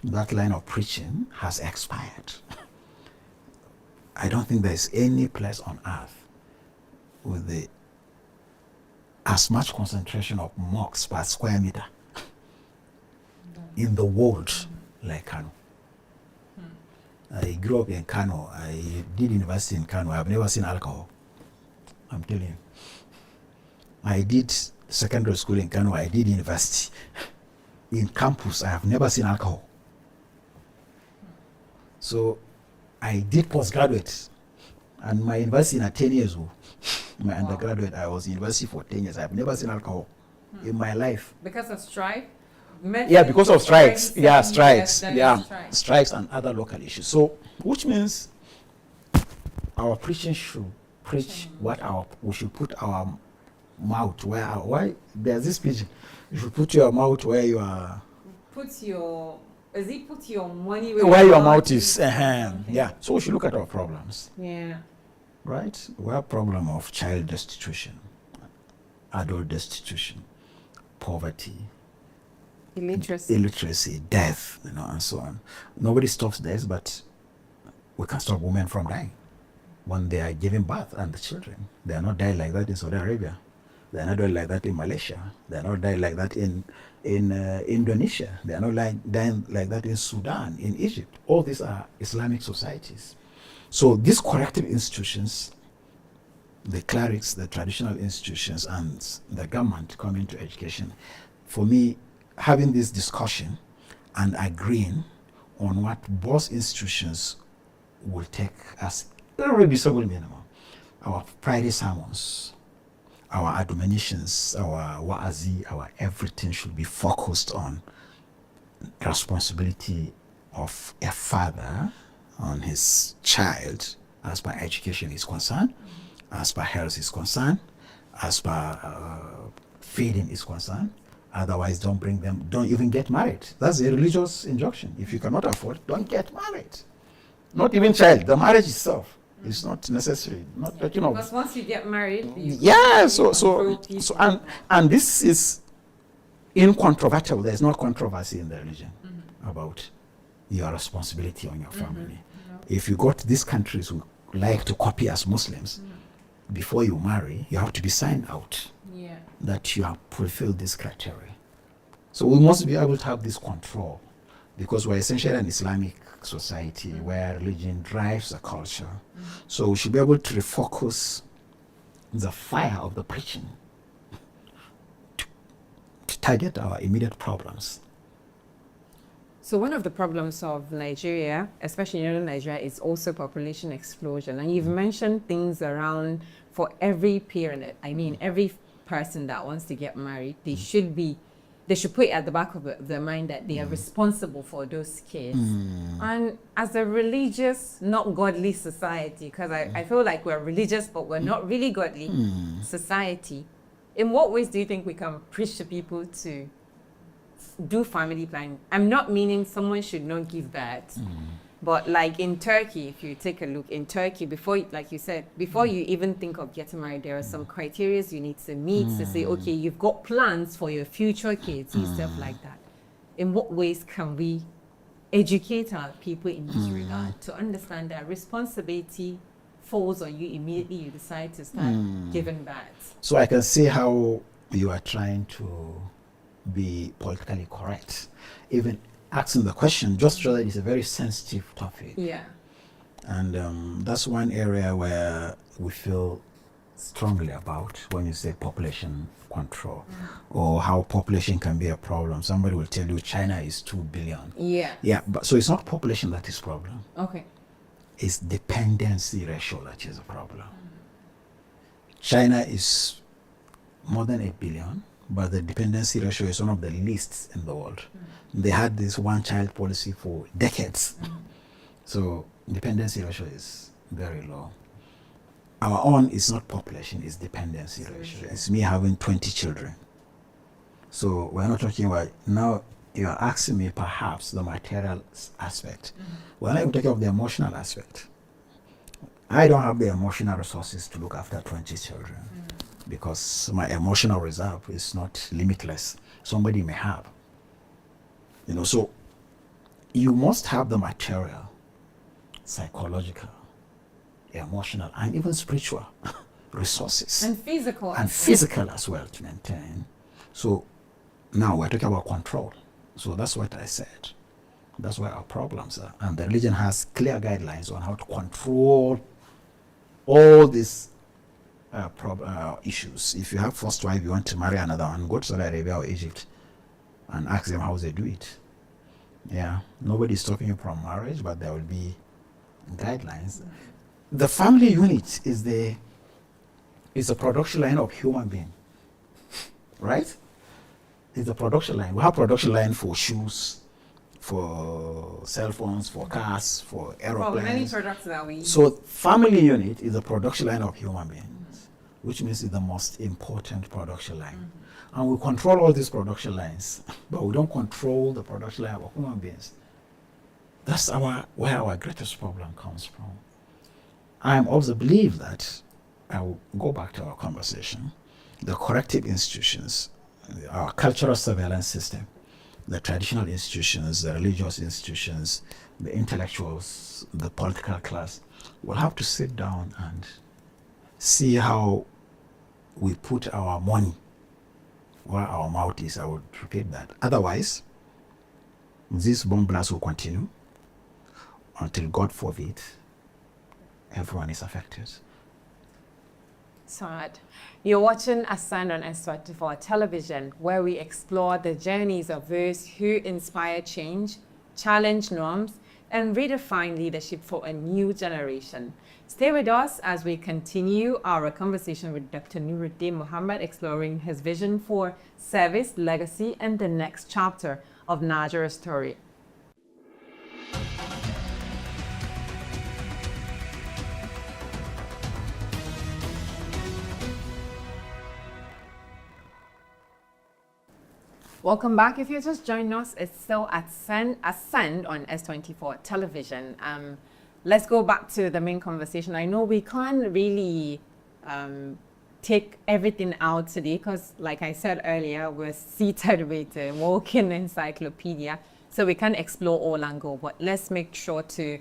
That line of preaching has expired. I don't think there's any place on earth with as much concentration of mosques per square meter in the world like Kano. I grew up in Kano. I did university in Kano. I've never seen alcohol. I'm telling you. I did secondary school in Kano. I did university. In campus, I have never seen alcohol. So I did postgraduate. And my university in 10 years old. My undergraduate, I was in university for 10 years. I've never seen alcohol in my life. Because of strike? Yeah, because of strikes. Yeah, strikes. Yeah, strikes and other local issues. So, which means our preaching should preach we should put our mouth why there's this preaching. You should put your mouth where you are. Put your money where your mouth is. Yeah. So we should look at our problems. Yeah. Right? We have problem of child destitution, adult destitution, poverty, illiteracy, death, and so on. Nobody stops death, but we can stop women from dying when they are giving birth, and the children. They are not dying like that in Saudi Arabia. They are not dying like that in Malaysia. They are not dying like that in Indonesia. They are not dying like that in Sudan, in Egypt. All these are Islamic societies. So these corrective institutions, the clerics, the traditional institutions, and the government coming to education, for me, having this discussion and agreeing on what both institutions will take as irreducible minimum, our Friday sermons, our admonitions, our wa'azi, our everything should be focused on responsibility of a father on his child as far education is concerned, as far health is concerned, as far feeding is concerned, Otherwise, don't even get married. That's a religious injunction. If you cannot afford, don't get married. Not even child, the marriage itself is not necessary. Not that, Because once you get married, you and this is incontrovertible. There's no controversy in the religion about your responsibility on your family. If you go to these countries who like to copy as Muslims, before you marry, you have to be signed out that you have fulfilled this criteria. So we must be able to have this control, because we're essentially an Islamic society where religion drives the culture. So we should be able to refocus the fire of the preaching to target our immediate problems. So one of the problems of Nigeria, especially in northern Nigeria, is also population explosion. And you've mentioned things around for every parent. I mean, every person that wants to get married, they should put it at the back of their mind that they are responsible for those kids. And as a religious, not godly society, because I feel like we're religious, but we're not really godly society, in what ways do you think we can preach to people to do family planning? I'm not meaning someone should not give birth, but like in Turkey, if you take a look in Turkey, before, like you said, before you even think of getting married, there are some criteria you need to meet to say, okay, you've got plans for your future kids and stuff like that. In what ways can we educate our people in this regard to understand that responsibility falls on you immediately you decide to start giving birth? So I can see how you are trying to be politically correct, even asking the question, just so that it's a very sensitive topic. Yeah. And that's one area where we feel strongly about when you say population control or how population can be a problem. Somebody will tell you China is 2 billion. Yeah. Yeah, but so it's not population that is problem. Okay. It's dependency ratio that is a problem. China is more than 8 billion, but the dependency ratio is one of the least in the world. They had this one-child policy for decades. So dependency ratio is very low. Our own is not population, it's dependency ratio. It's me having 20 children. So we're not talking about, now you're asking me perhaps the material aspect. We're not even talking of the emotional aspect. I don't have the emotional resources to look after 20 children because my emotional reserve is not limitless. Somebody may have. So you must have the material, psychological, emotional, and even spiritual resources. And physical. And physical as well to maintain. So now we're talking about control. So that's what I said. That's where our problems are. And the religion has clear guidelines on how to control all these issues. If you have first wife, you want to marry another one, go to Saudi Arabia or Egypt and ask them how they do it. Yeah, nobody's stopping you from marriage, but there will be guidelines. The family unit is the production line of human being, right? It's the production line. We have production line for shoes, for cell phones, for cars, for aeroplanes. Well, many products that we use. So family unit is the production line of human beings, which means it's the most important production line. And we control all these production lines, but we don't control the production line of human beings. That's where our greatest problem comes from. I am of the belief that, I will go back to our conversation, the corrective institutions, our cultural surveillance system, the traditional institutions, the religious institutions, the intellectuals, the political class, will have to sit down and see how we put our money where our mouth is. I would repeat that. Otherwise, this bomb blast will continue until, God forbid, everyone is affected. Sad. You're watching Asan on S24 television, where we explore the journeys of those who inspire change, challenge norms, and redefine leadership for a new generation. Stay with us as we continue our conversation with Dr. Nuruddin Muhammad, exploring his vision for service, legacy, and the next chapter of Nigeria's story. Welcome back. If you're just joining us, it's still Ascend on S24 television. Let's go back to the main conversation. I know we can't really take everything out today because, like I said earlier, we're seated with a walking encyclopedia, so we can't explore all angle, but let's make sure to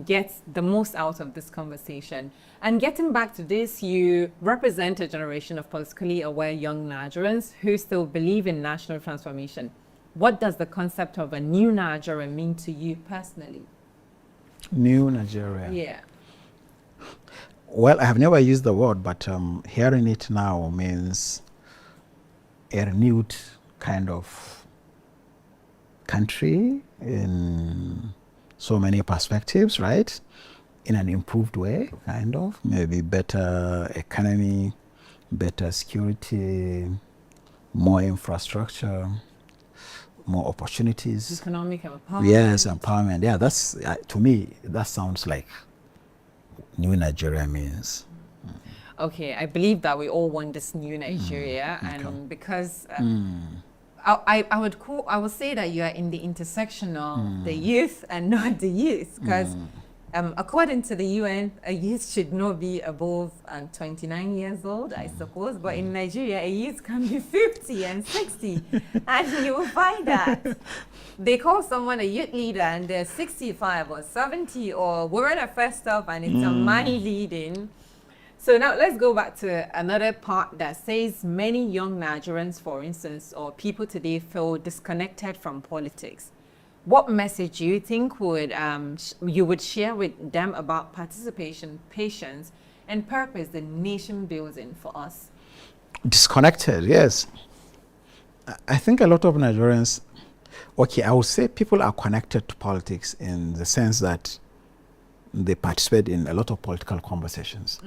get the most out of this conversation. And getting back to this, you represent a generation of politically aware young Nigerians who still believe in national transformation. What does the concept of a new Nigeria mean to you personally? New Nigeria. Yeah. Well, I have never used the word, but hearing it now means a renewed kind of country in so many perspectives, right? In an improved way, kind of. Maybe better economy, better security, more infrastructure, more opportunities. Economic empowerment. Yes, empowerment. Yeah, that's, to me, that sounds like new Nigeria means. Okay, I believe that we all want this new Nigeria, and because I would say that you are in the intersection of the youth and not the youth, because according to the UN, a youth should not be above 29 years old, I suppose. But in Nigeria, a youth can be 50 and 60, and you will find that they call someone a youth leader and they're 65 or 70, or we're in a first stop and it's a man leading. So now let's go back to another part that says many young Nigerians, for instance, or people today feel disconnected from politics. What message do you think would you would share with them about participation, patience, and purpose the nation building for us? Disconnected, yes. I think a lot of Nigerians, okay, I would say people are connected to politics in the sense that they participate in a lot of political conversations.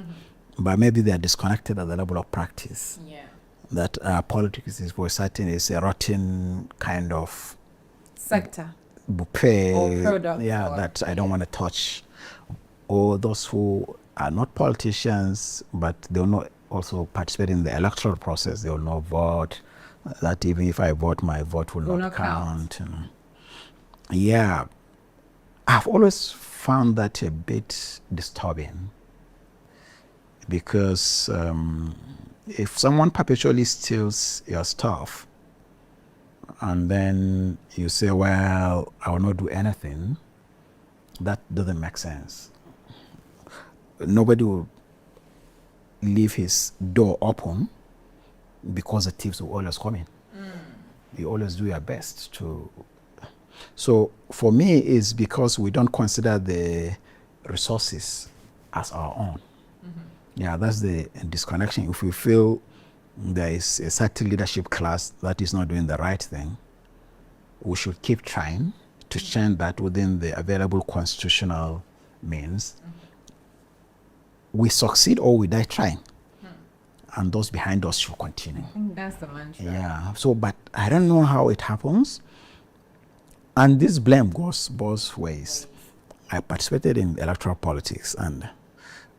But maybe they are disconnected at the level of practice. Yeah. That politics is, for certain, is a rotten kind of sector. Buffet, or product. Yeah, that I don't want to touch. Or those who are not politicians, but they will not also participate in the electoral process. They will not vote. That even if I vote, my vote will not count. You know. Yeah. I've always found that a bit disturbing. Because if someone perpetually steals your stuff and then you say, well, I will not do anything, that doesn't make sense. Nobody will leave his door open because the thieves will always come in. You always do your best to. So for me, it's because we don't consider the resources as our own. Yeah, that's the disconnection. If we feel there is a certain leadership class that is not doing the right thing, we should keep trying to change that within the available constitutional means. We succeed or we die trying. And those behind us should continue. I think that's the mantra. Yeah, so, but I don't know how it happens. And this blame goes both ways. I participated in electoral politics, and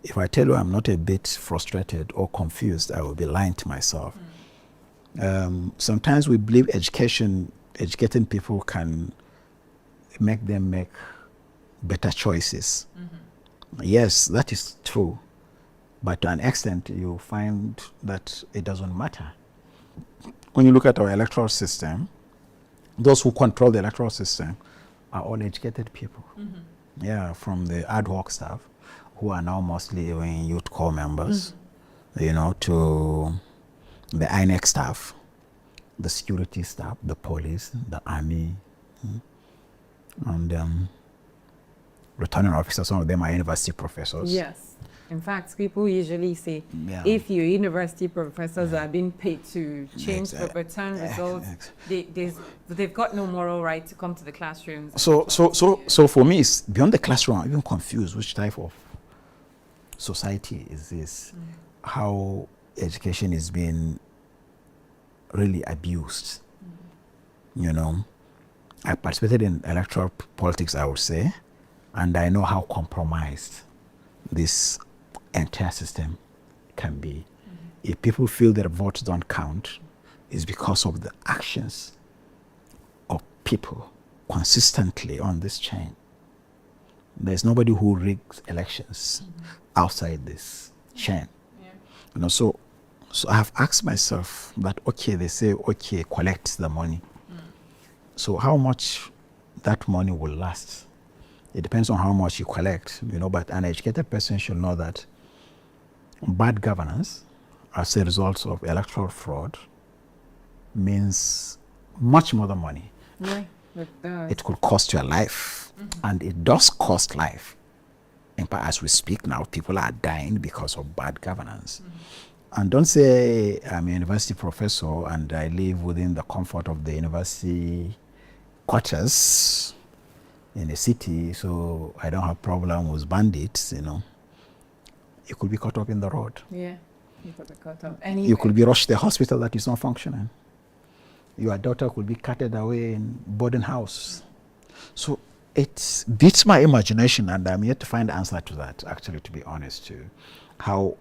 if I tell you I'm not a bit frustrated or confused, I will be lying to myself. Sometimes we believe educating people can make them make better choices. Yes, that is true. But to an extent, you find that it doesn't matter. When you look at our electoral system, those who control the electoral system are all educated people. Yeah, from the ad hoc staff, who are now mostly youth corps members, you know, to the INEC staff, the security staff, the police, the army, and returning officers. Some of them are university professors. Yes. In fact, people usually say, if your university professors are being paid to change the return results, they've got no moral right to come to the classrooms. So for me, it's beyond the classroom. I'm even confused which type of society is this, how education is being really abused. You know, I participated in electoral politics, I would say, and I know how compromised this entire system can be. If people feel their votes don't count, it's because of the actions people consistently on this chain. There's nobody who rigs elections outside this chain. You know, so I have asked myself that, okay, they say, okay, collect the money. So how much that money will last? It depends on how much you collect, you know, but an educated person should know that bad governance as a result of electoral fraud means much more than money. Yeah, it does. It could cost your life, and it does cost life. In fact, as we speak now, people are dying because of bad governance. And don't say I'm a university professor and I live within the comfort of the university quarters in a city, so I don't have problem with bandits, you know. You could be caught up in the road. Yeah, you could be caught up. You could be rushed to a hospital that is not functioning. Your daughter could be carted away in boarding house. So it beats my imagination, and I'm yet to find the answer to that, actually, to be honest, too. How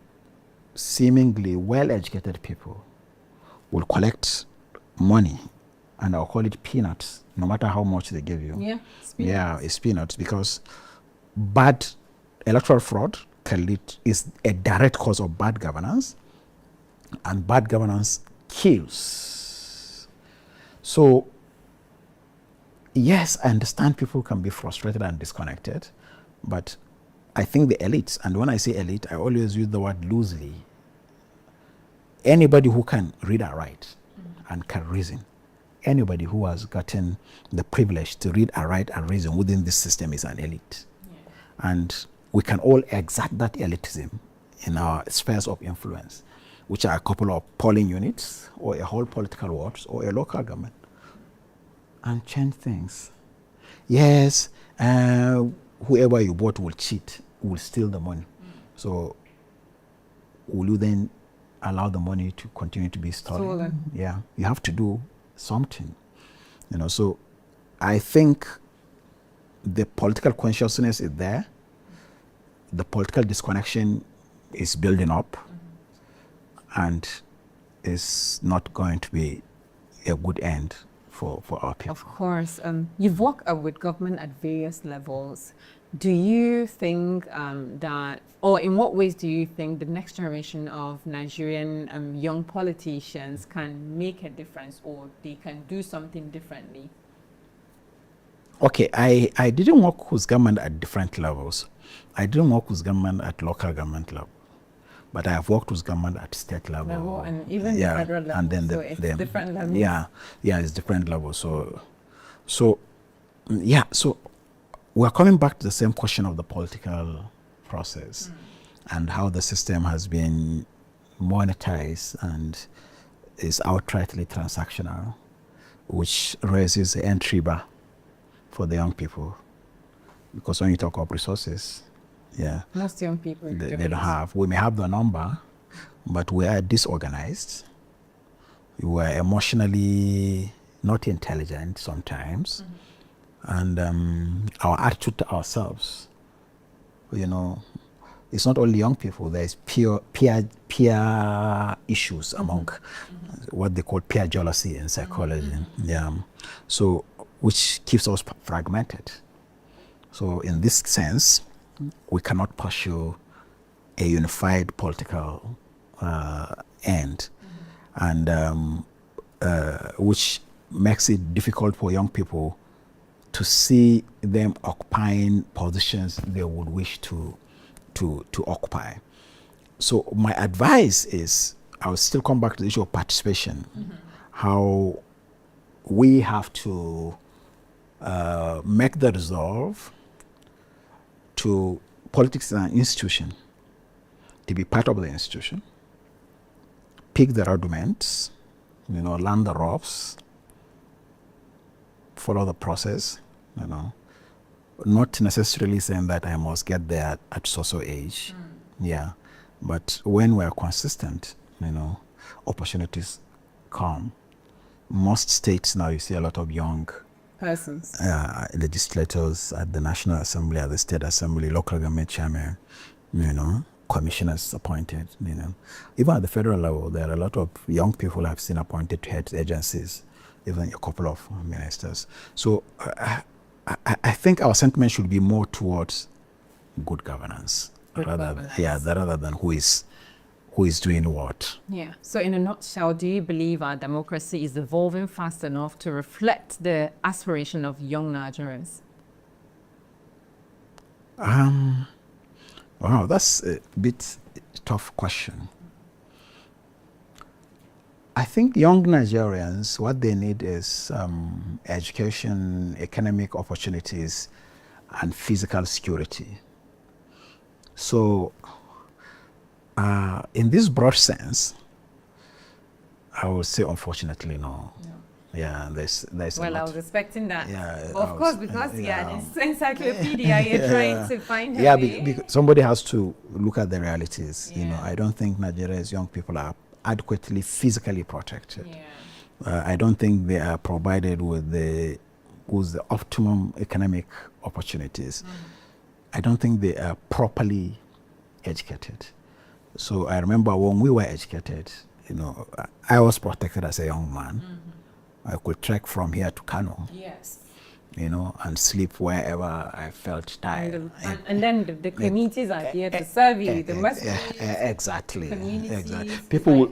seemingly well-educated people will collect money, and I'll call it peanuts, no matter how much they give you. Yeah, it's peanuts. Yeah, it's peanuts, because bad electoral fraud is a direct cause of bad governance, and bad governance kills. So, yes, I understand people can be frustrated and disconnected, but I think the elites, and when I say elite, I always use the word loosely. Anybody who can read and write and can reason, anybody who has gotten the privilege to read and write and reason within this system is an elite. Yeah. And we can all exert that elitism in our spheres of influence, which are a couple of polling units, or a whole political wards, or a local government, and change things. Yes, whoever you vote will cheat, will steal the money. So will you then allow the money to continue to be stolen? Yeah, you have to do something. You know, so I think the political consciousness is there. The political disconnection is building up, and is not going to be a good end for our people. Of course. You've worked with government at various levels. Do you think that, or in what ways do you think the next generation of Nigerian young politicians can make a difference, or they can do something differently? Okay, I didn't work with government at different levels. I didn't work with government at local government level, but I have worked with government at state level. And even the federal level, and then so it's different levels. Yeah, it's different levels. So we're coming back to the same question of the political process and how the system has been monetized and is outrightly transactional, which raises the entry bar for the young people. Because when you talk of resources, most young people they don't have. We may have the number, but we are disorganized. We are emotionally not intelligent sometimes. And our attitude to ourselves, you know, it's not only young people. There's peer issues among what they call peer jealousy in psychology. Yeah, so which keeps us fragmented. So in this sense, we cannot pursue a unified political end, and which makes it difficult for young people to see them occupying positions they would wish to occupy. So my advice is, I will still come back to the issue of participation, how we have to make the resolve to politics as an institution, to be part of the institution, pick the arguments, you know, learn the ropes, follow the process, you know, not necessarily saying that I must get there at so age, but when we're consistent, you know, opportunities come. Most states now, you see a lot of young persons, legislators at the National Assembly, at the State Assembly, local government chairman, you know, commissioners appointed, you know. Even at the federal level, there are a lot of young people I've seen appointed to head agencies even a couple of ministers. So I think our sentiment should be more towards good governance, rather than who is doing what. Yeah. So in a nutshell, do you believe our democracy is evolving fast enough to reflect the aspiration of young Nigerians? Wow, that's a bit tough question. I think young Nigerians, what they need is education, economic opportunities, and physical security. So, in this broad sense, I would say, unfortunately, no. Yeah, there's well, a I lot. was expecting that. Yeah, But of course, because you're an encyclopedia, you're trying to find a way. Because somebody has to look at the realities. You know, I don't think Nigeria's young people are adequately physically protected. I don't think they are provided with the optimum economic opportunities. I don't think they are properly educated. So I remember when we were educated, you know, I was protected as a young man. I could trek from here to Kano. Yes. You know, and sleep wherever I felt tired. And then the communities are there to serve you. The exactly. Communities. People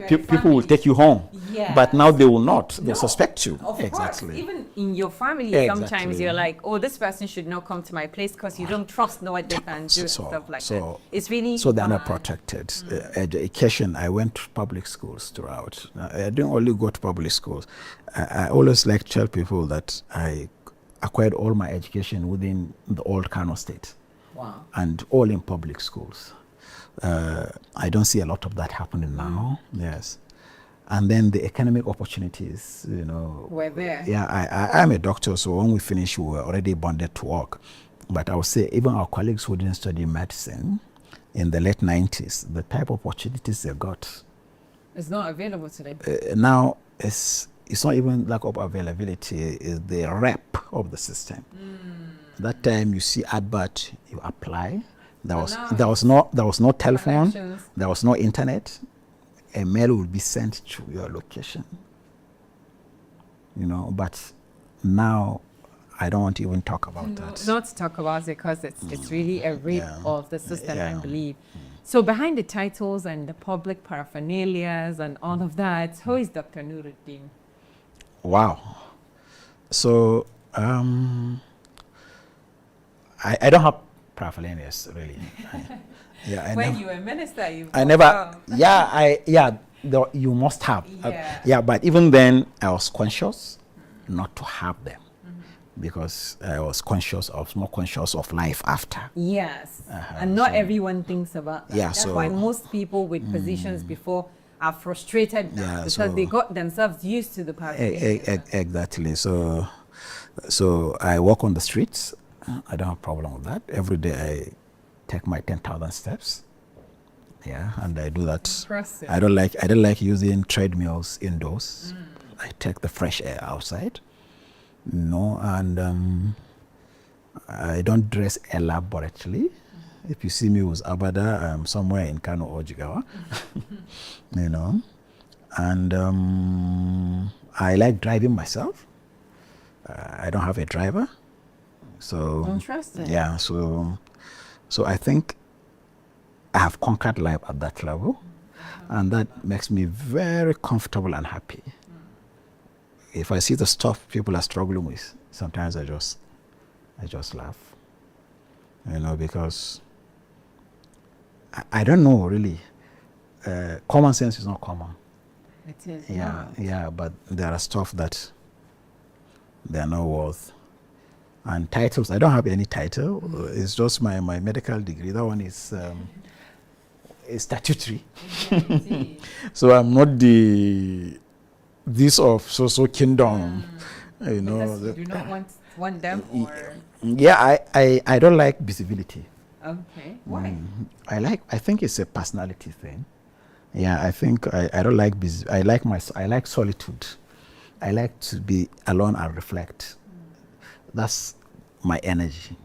will take you home, but now they will not. They suspect you. Of exactly. course. Even in your family, sometimes you're like, oh, this person should not come to my place because you don't trust what they can do, stuff like that. It's really so they're not protected. Education. I went to public schools throughout. I didn't only go to public schools. I always like to tell people that I acquired all my education within the old Kano state. Wow. And all in public schools. I don't see a lot of that happening now. Yes. And then the economic opportunities, you know. We're there. Yeah, I'm a doctor, so when we finish, we were already bonded to work. But I would say even our colleagues who didn't study medicine in the late 90s, the type of opportunities they got. It's not available today. Now, it's not even lack of availability, it's the rep of the system. That time you see advert, you apply. There was no telephone, there was no internet. A mail would be sent to your location. You know, but now I don't want to even talk about that. Not to talk about it because it's really a rape of the system, I believe. So behind the titles and the public paraphernalias and all of that, who is Dr. Nuruddin? Wow. So I don't have paraphernalias really. When you were a minister, you you must have. But even then I was conscious not to have them. Because I was more conscious of life after. Yes. And not everyone thinks about that. That's why most people with positions before are frustrated now because they got themselves used to the paraphernalia. Exactly. So I walk on the streets. I don't have a problem with that. Every day I take my 10,000 steps. Yeah, and I do that. Impressive. I don't like using treadmills indoors. I take the fresh air outside. No, and I don't dress elaborately. If you see me with Abada, I'm somewhere in Kano or Jigawa. You know, and I like driving myself. I don't have a driver, so interesting. Yeah, so I think I have conquered life at that level, and that makes me very comfortable and happy. If I see the stuff people are struggling with, sometimes I just laugh, you know, because I don't know really. Common sense is not common. It is. Yeah, but there are stuff that they are not worth. And titles, I don't have any title. It's just my medical degree. That one is statutory. So I'm not this of so kingdom, you know. Because you do not want them, or yeah, I don't like visibility. Okay, why? I think it's a personality thing. Yeah, I think I don't like I like solitude. I like to be alone and reflect. That's my energy.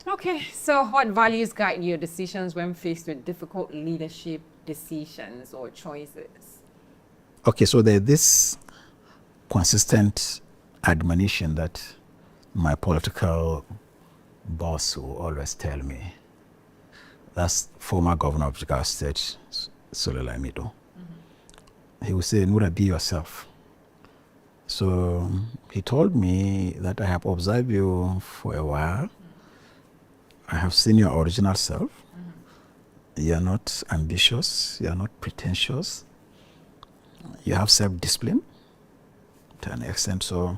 Okay, so what values guide your decisions when faced with difficult leadership decisions or choices? Okay, so there's this consistent admonition that my political boss will always tell me. That's former governor of Jigawa State, Sule Lamido. He would say, Nura, be yourself. So he told me that I have observed you for a while. I have seen your original self. You are not ambitious. You are not pretentious. You have self-discipline to an extent. So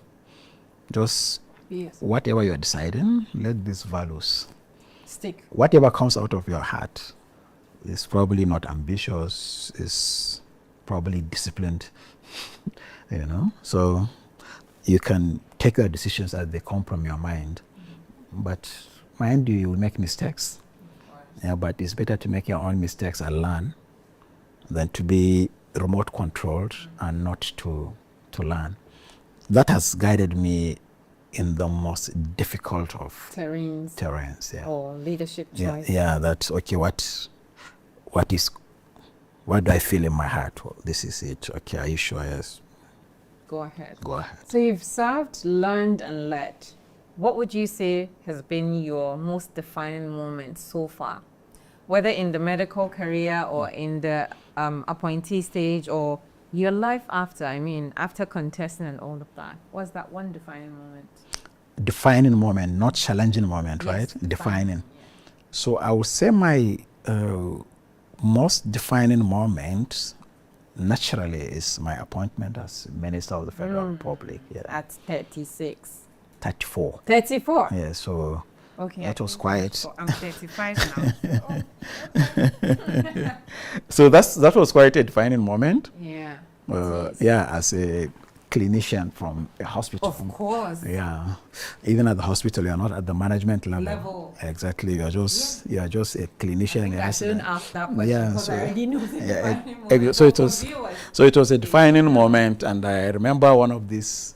just whatever you are deciding, let these values stick. Whatever comes out of your heart is probably not ambitious, is probably disciplined, you know. So you can take the decisions as they come from your mind. But mind you, you will make mistakes. Yeah, but it's better to make your own mistakes and learn than to be remote controlled and not to learn. That has guided me in the most difficult of terrains, yeah. Or leadership choice. Yeah, that's okay. What do I feel in my heart? Well, this is it. Okay, are you sure? Yes. Go ahead. Go ahead. So you've served, learned, and led. What would you say has been your most defining moment so far? Whether in the medical career or in the appointee stage or your life after, I mean, after contesting and all of that. What's that one defining moment? Defining moment, not challenging moment, yes, right? Defining. Yeah. So I would say my most defining moment naturally is my appointment as Minister of the Federal Republic. Yeah. At 36. 34. 34? Yeah, so okay, that was quite... So I'm 35 now. So that was quite a defining moment. Yeah. Yeah, as a clinician from a hospital. Of course. Yeah. Even at the hospital, you are not at the management level. Exactly. You are just a clinician. I shouldn't ask that question because I already know the so it was a defining moment, and I remember one of these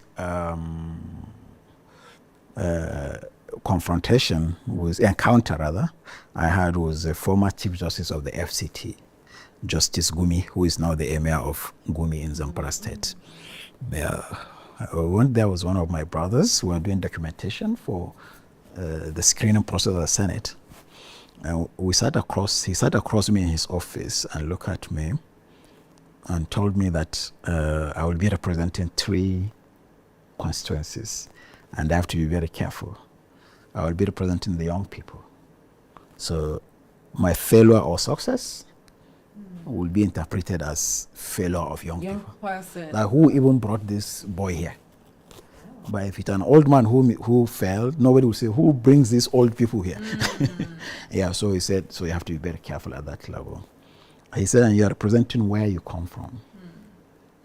encounter I had was a former Chief Justice of the FCT, Justice Gumi, who is now the Emir of Gumi in Zamfara State. There was one of my brothers. We were doing documentation for the screening process of the Senate. And he sat across me in his office and looked at me and told me that I will be representing 3 constituencies and I have to be very careful. I will be representing the young people. So my failure or success will be interpreted as failure of young people. Person. Like, who even brought this boy here? But if it's an old man who failed, nobody will say, who brings these old people here? Yeah, so he said, so you have to be very careful at that level. He said, and you are representing where you come from.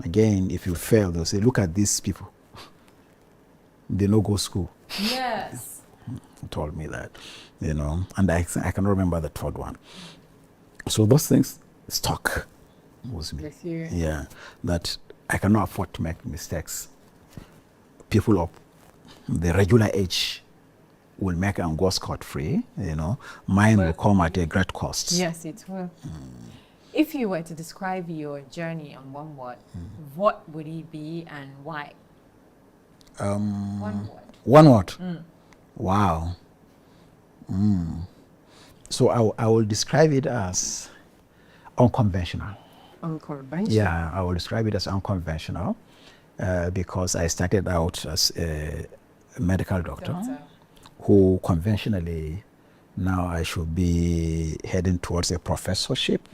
Again, if you fail, they'll say, look at these people. They no go school. Yes. He told me that, you know, and I cannot remember the 3rd one. So those things stuck with me. With you. Yeah, that I cannot afford to make mistakes. People of the regular age will make and go scot-free, you know. Mine will come at a great cost. Yes, it will. If you were to describe your journey on one word, what would it be and why? One word. One word? Wow. So I will describe it as unconventional. Unconventional? Yeah, I will describe it as unconventional because I started out as a medical doctor who conventionally now I should be heading towards a professorship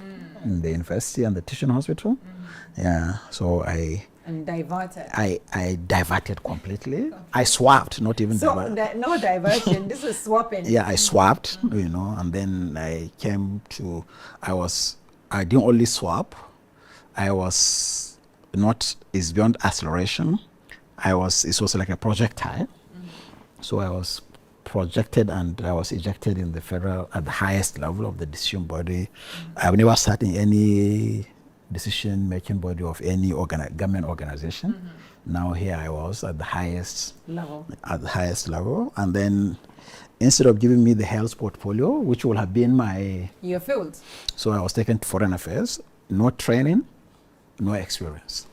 in the university and the teaching hospital. Yeah, so And diverted. I diverted completely. I swapped, not even diverted. No diversion, this is swapping. Yeah, I swapped, you know, and then I came to, I didn't only swap, I was not, it's beyond acceleration. It was like a projectile. So I was projected and I was ejected in the federal, at the highest level of the decision body. I've never sat in any decision-making body of any government organization. Now here I was at the highest level. And then instead of giving me the health portfolio, which would have been your field. So I was taken to foreign affairs, no training, no experience.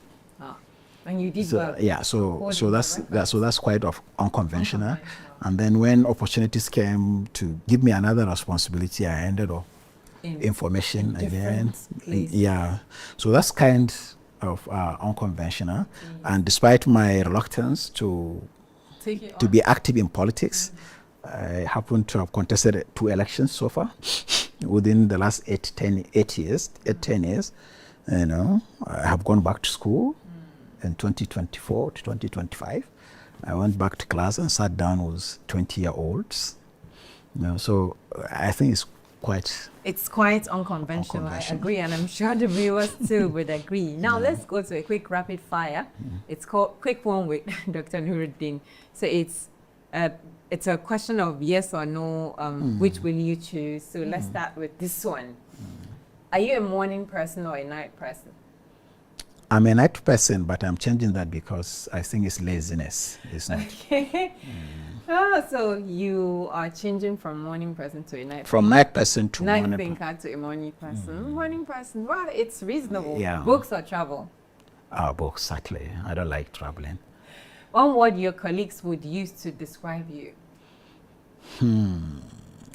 And you did So well. yeah, so that's quite unconventional. And then when opportunities came to give me another responsibility, I ended up In information again. places. Yeah, so that's kind of unconventional. And despite my reluctance to be active in politics, I happen to have contested 2 elections so far within the last 10 years. You know, I have gone back to school in 2024 to 2025. I went back to class and sat down with 20-year-olds. You know, so I think it's quite unconventional. I agree, and I'm sure the viewers too would agree. Now let's go to a quick rapid fire. It's called Quick One with Dr. Nuruddin. So it's a question of yes or no, which will you choose? So let's start with this one. Are you a morning person or a night person? I'm a night person, but I'm changing that because I think it's laziness. It's not. Okay. So you are changing from morning person to a night From night person to night morning thinker to a morning person. Morning person. Well, it's reasonable. Yeah. Books or travel? Books, certainly. I don't like traveling. One word your colleagues would use to describe you?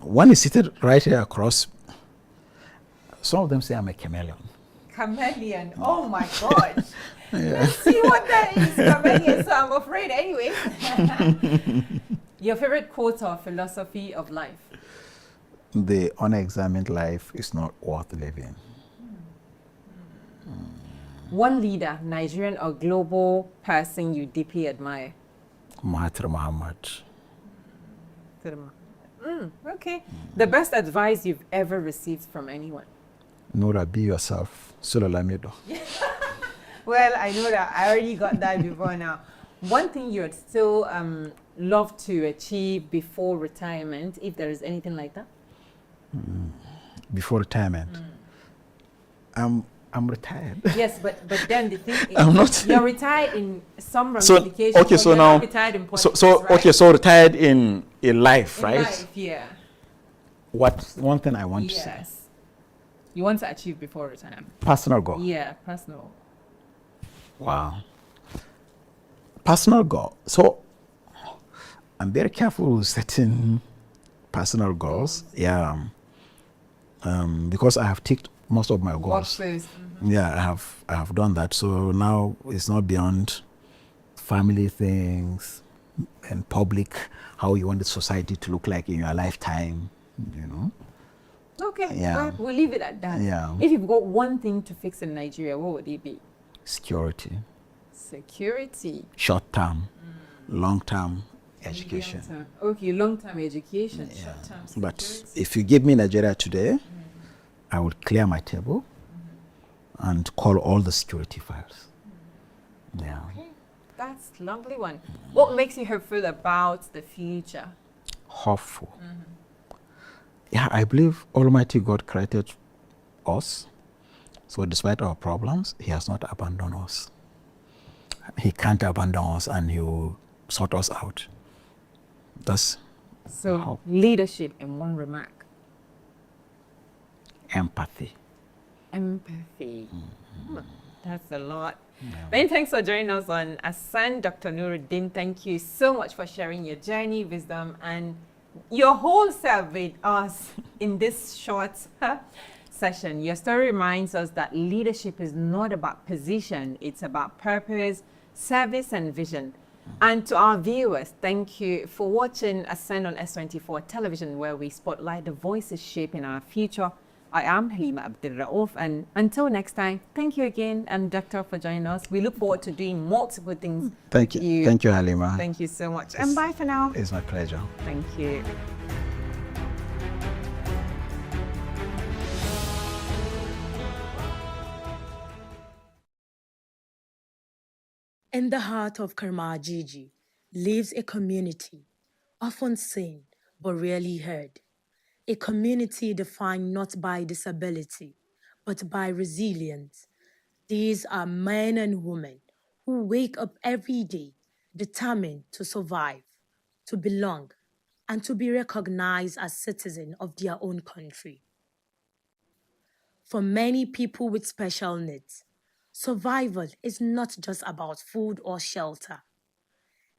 One is seated right here across. Some of them say I'm a chameleon. Chameleon. Oh my gosh. Let's see what that is. Chameleon. So I'm afraid anyway. Your favorite quote or philosophy of life? The unexamined life is not worth living. One leader, Nigerian or global person you deeply admire? Mahathir Mohamad. Okay. The best advice you've ever received from anyone? Nora, be yourself. Sulalamido. Well, I know that. I already got that before now. One thing you'd still love to achieve before retirement, if there is anything like that? Before retirement? I'm retired. Yes, but then the thing is, I'm not. You're retired in some So ramifications. okay, so you're now not retired in politics, so right? okay, so retired in life, In right? life, yeah. What one thing I want to say? Yes. You want to achieve before retirement? Personal goal. Yeah, personal. Wow. Personal goal. So I'm very careful with setting personal goals. Yeah. Because I have ticked most of my goals. Yeah, I have done that. So now it's not beyond family things and public, how you want the society to look like in your lifetime, you know. Okay, Yeah. well, we'll leave it at that. Yeah. If you've got one thing to fix in Nigeria, what would it be? Security. Security. Short term, long term education. Long-term. Okay, long-term education, short-term security. But if you give me Nigeria today, I would clear my table and call all the security files. Yeah. Okay, that's a lovely one. What makes you hopeful about the future? Hopeful. Yeah, I believe Almighty God created us. So despite our problems, He has not abandoned us. He can't abandon us, and He will sort us out. That's so leadership in one remark. Empathy. Empathy. That's a lot. Many thanks for joining us on Asan. Dr. Nuruddin, thank you so much for sharing your journey, wisdom, and your whole self with us in this short session. Your story reminds us that leadership is not about position, it's about purpose, service, and vision. And to our viewers, thank you for watching Ascend on S24 television, where we spotlight the voices shaping our future. I am Halima Abdulrauf, and until next time, thank you again, and Doctor, for joining us. We look forward to doing multiple things. Thank you. Thank you, Halima. Thank you so much. And bye for now. It's my pleasure. Thank you. In the heart of Kermajiji lives a community, often seen but rarely heard. A community defined not by disability, but by resilience. These are men and women who wake up every day determined to survive, to belong, and to be recognized as citizens of their own country. For many people with special needs, Survival is not just about food or shelter.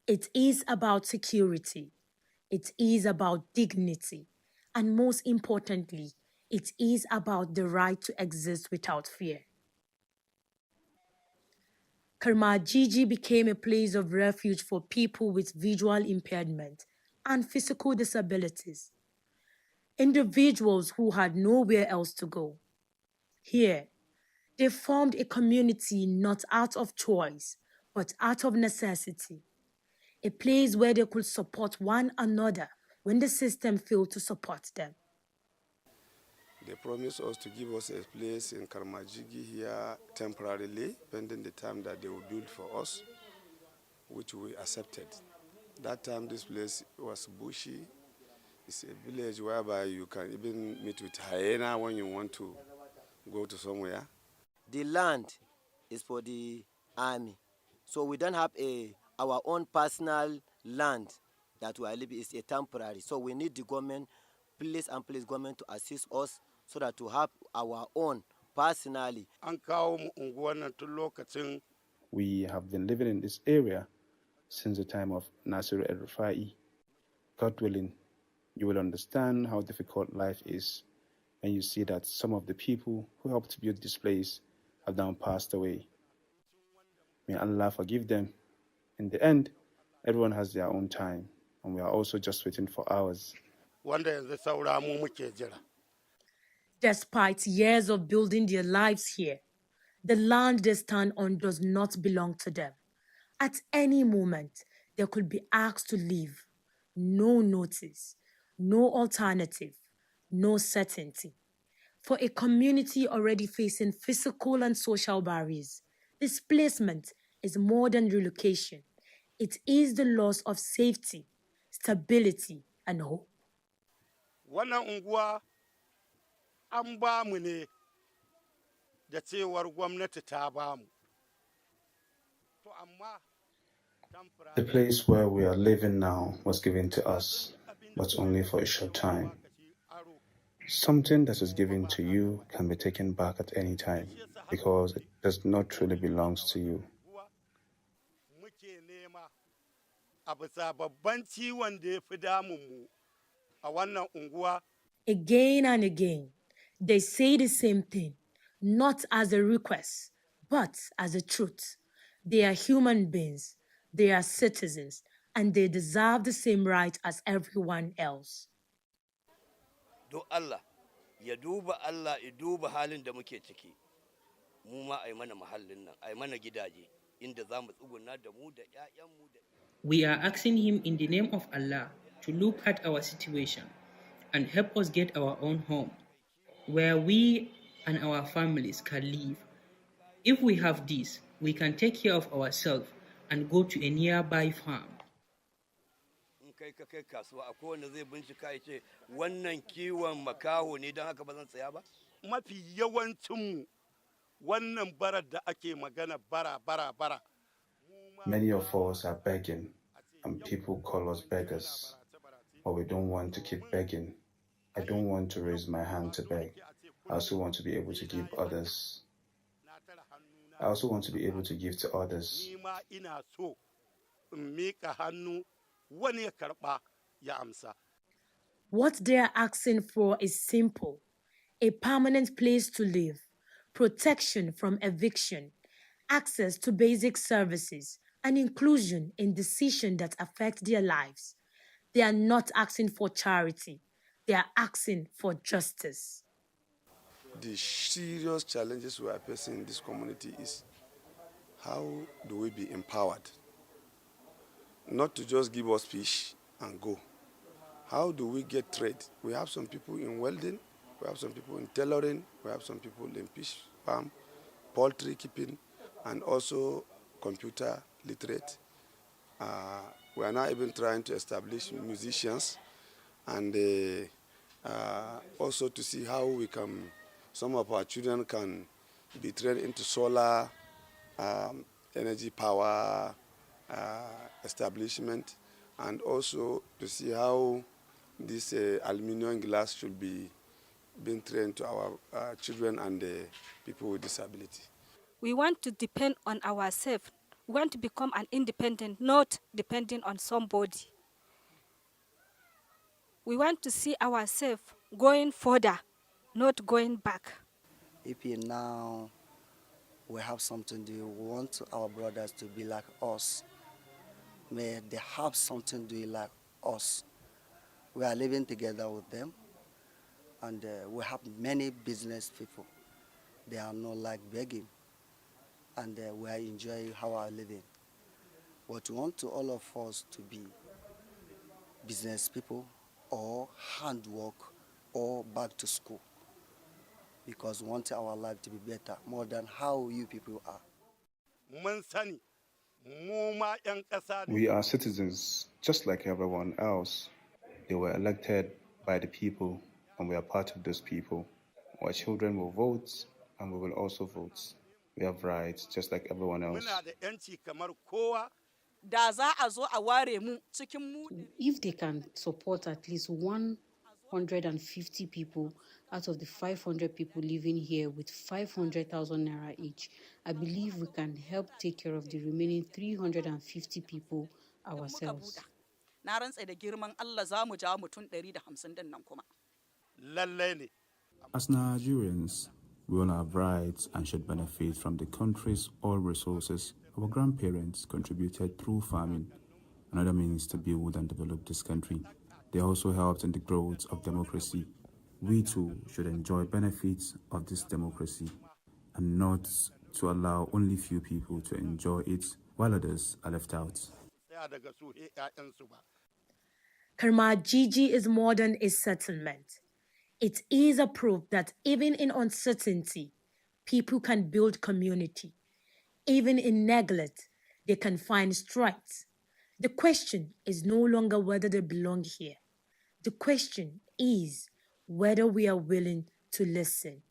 It is about security. It is about dignity. And most importantly, it is about the right to exist without fear. Kermajiji became a place of refuge for people with visual impairment and physical disabilities, individuals who had nowhere else to go. Here, they formed a community not out of choice, but out of necessity, a place where they could support one another when the system failed to support them. They promised us to give us a place in Karmajigi here temporarily, pending the time that they will build for us, which we accepted. That time this place was bushy. It's a village whereby you can even meet with hyena when you want to go to somewhere. The land is for the army, so we don't have our own personal land that we are living. It's a temporary, so we need the government, police government to assist us so that to have our own personally. We have been living in this area since the time of Nasir el-Rufai. God willing, you will understand how difficult life is when you see that some of the people who helped build this place have now passed away. May Allah forgive them. In the end, everyone has their own time, and we are also just waiting for ours. Despite years of building their lives here, the land they stand on does not belong to them. At any moment, they could be asked to leave. No notice, no alternative, no certainty. For a community already facing physical and social barriers, displacement is more than relocation. It is the loss of safety, stability, and hope. Wannan unguwa an ba mu ne da cewar gwamnati ta ba mu. The place where we are living now was given to us, but only for a short time. Something that is given to you can be taken back at any time because it does not truly belong to you. Again and again, they say the same thing, not as a request, but as a truth. They are human beings, they are citizens, and they deserve the same right as everyone else. Do Allah, ya duba Allah, ya duba halin da muke ciki. Mu ma ai mana mahallin nan, ai mana gidaje, inda za mu tsuguna da mu da ƴaƴanmu da. We are asking him in the name of Allah to look at our situation and help us get our own home, where we and our families can live. If we have this, we can take care of ourselves and go to a nearby farm. In kai ka kai kasuwa, akwai wanda zai bincika ya ce wannan kiwon makaho ne don haka ba zan tsaya ba? Mafi yawancinmu wannan barar da ake magana bara. Many of us are begging, and people call us beggars, but we don't want to keep begging. I don't want to raise my hand to beg. I also want to be able to give others. I also want to be able to give to others. What they are asking for is simple: a permanent place to live, protection from eviction, access to basic services, and inclusion in decisions that affect their lives. They are not asking for charity. They are asking for justice. The serious challenges we are facing in this community is how do we be empowered? Not to just give us fish and go. How do we get trade? We have some people in welding, we have some people in tailoring, we have some people in fish farm, poultry keeping, and also computer literate. We are now even trying to establish musicians and also to see how we can, some of our children can be trained into solar energy power establishment, and also to see how this aluminum glass should be being trained to our children and people with disability. We want to depend on ourselves. We want to become an independent, not depending on somebody. We want to see ourselves going further, not going back. If now we have something to do, we want our brothers to be like us. May they have something to do like us. We are living together with them, and we have many business people. They are not like begging, and we are enjoying our living. But we want to all of us to be business people or handwork or back to school, because we want our life to be better more than how you people are. We are citizens just like everyone else. They were elected by the people, and we are part of those people. Our children will vote, and we will also vote. We have rights just like everyone else. If they can support at least 150 people out of the 500 people living here with 500,000 naira each, I believe we can help take care of the remaining 350 people ourselves. As Nigerians, we all have rights and should benefit from the country's oil resources our grandparents contributed through farming and other means to build and develop this country. They also helped in the growth of democracy. We too should enjoy benefits of this democracy and not to allow only few people to enjoy it while others are left out. Kermajiji is more than a settlement. It is a proof that even in uncertainty, people can build community. Even in neglect, they can find strength. The question is no longer whether they belong here. The question is whether we are willing to listen.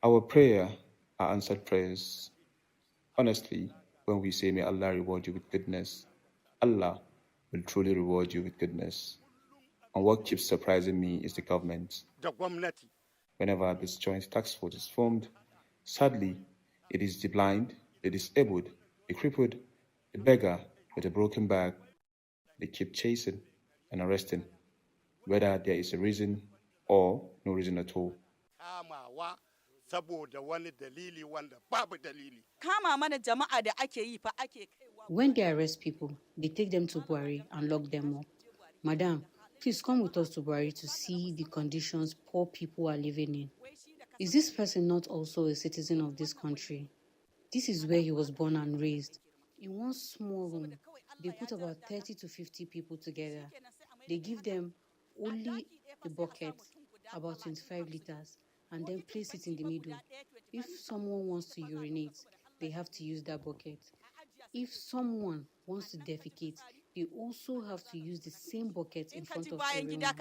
Our prayer are answered prayers. Honestly, when we say, may Allah reward you with goodness, Allah will truly reward you with goodness. And what keeps surprising me is the government. Whenever this joint task force is formed, sadly, it is the blind, the disabled, the crippled, the beggar with a broken back. They keep chasing and arresting, whether there is a reason or no reason at all. When they arrest people, they take them to Buhari and lock them up. Madam, please come with us to Buhari to see the conditions poor people are living in. Is this person not also a citizen of this country? This is where he was born and raised. In one small room, they put about 30 to 50 people together. They give them only a bucket, about 25 liters, and then place it in the middle. If someone wants to urinate, they have to use that bucket. If someone wants to defecate, they also have to use the same bucket in front of everyone.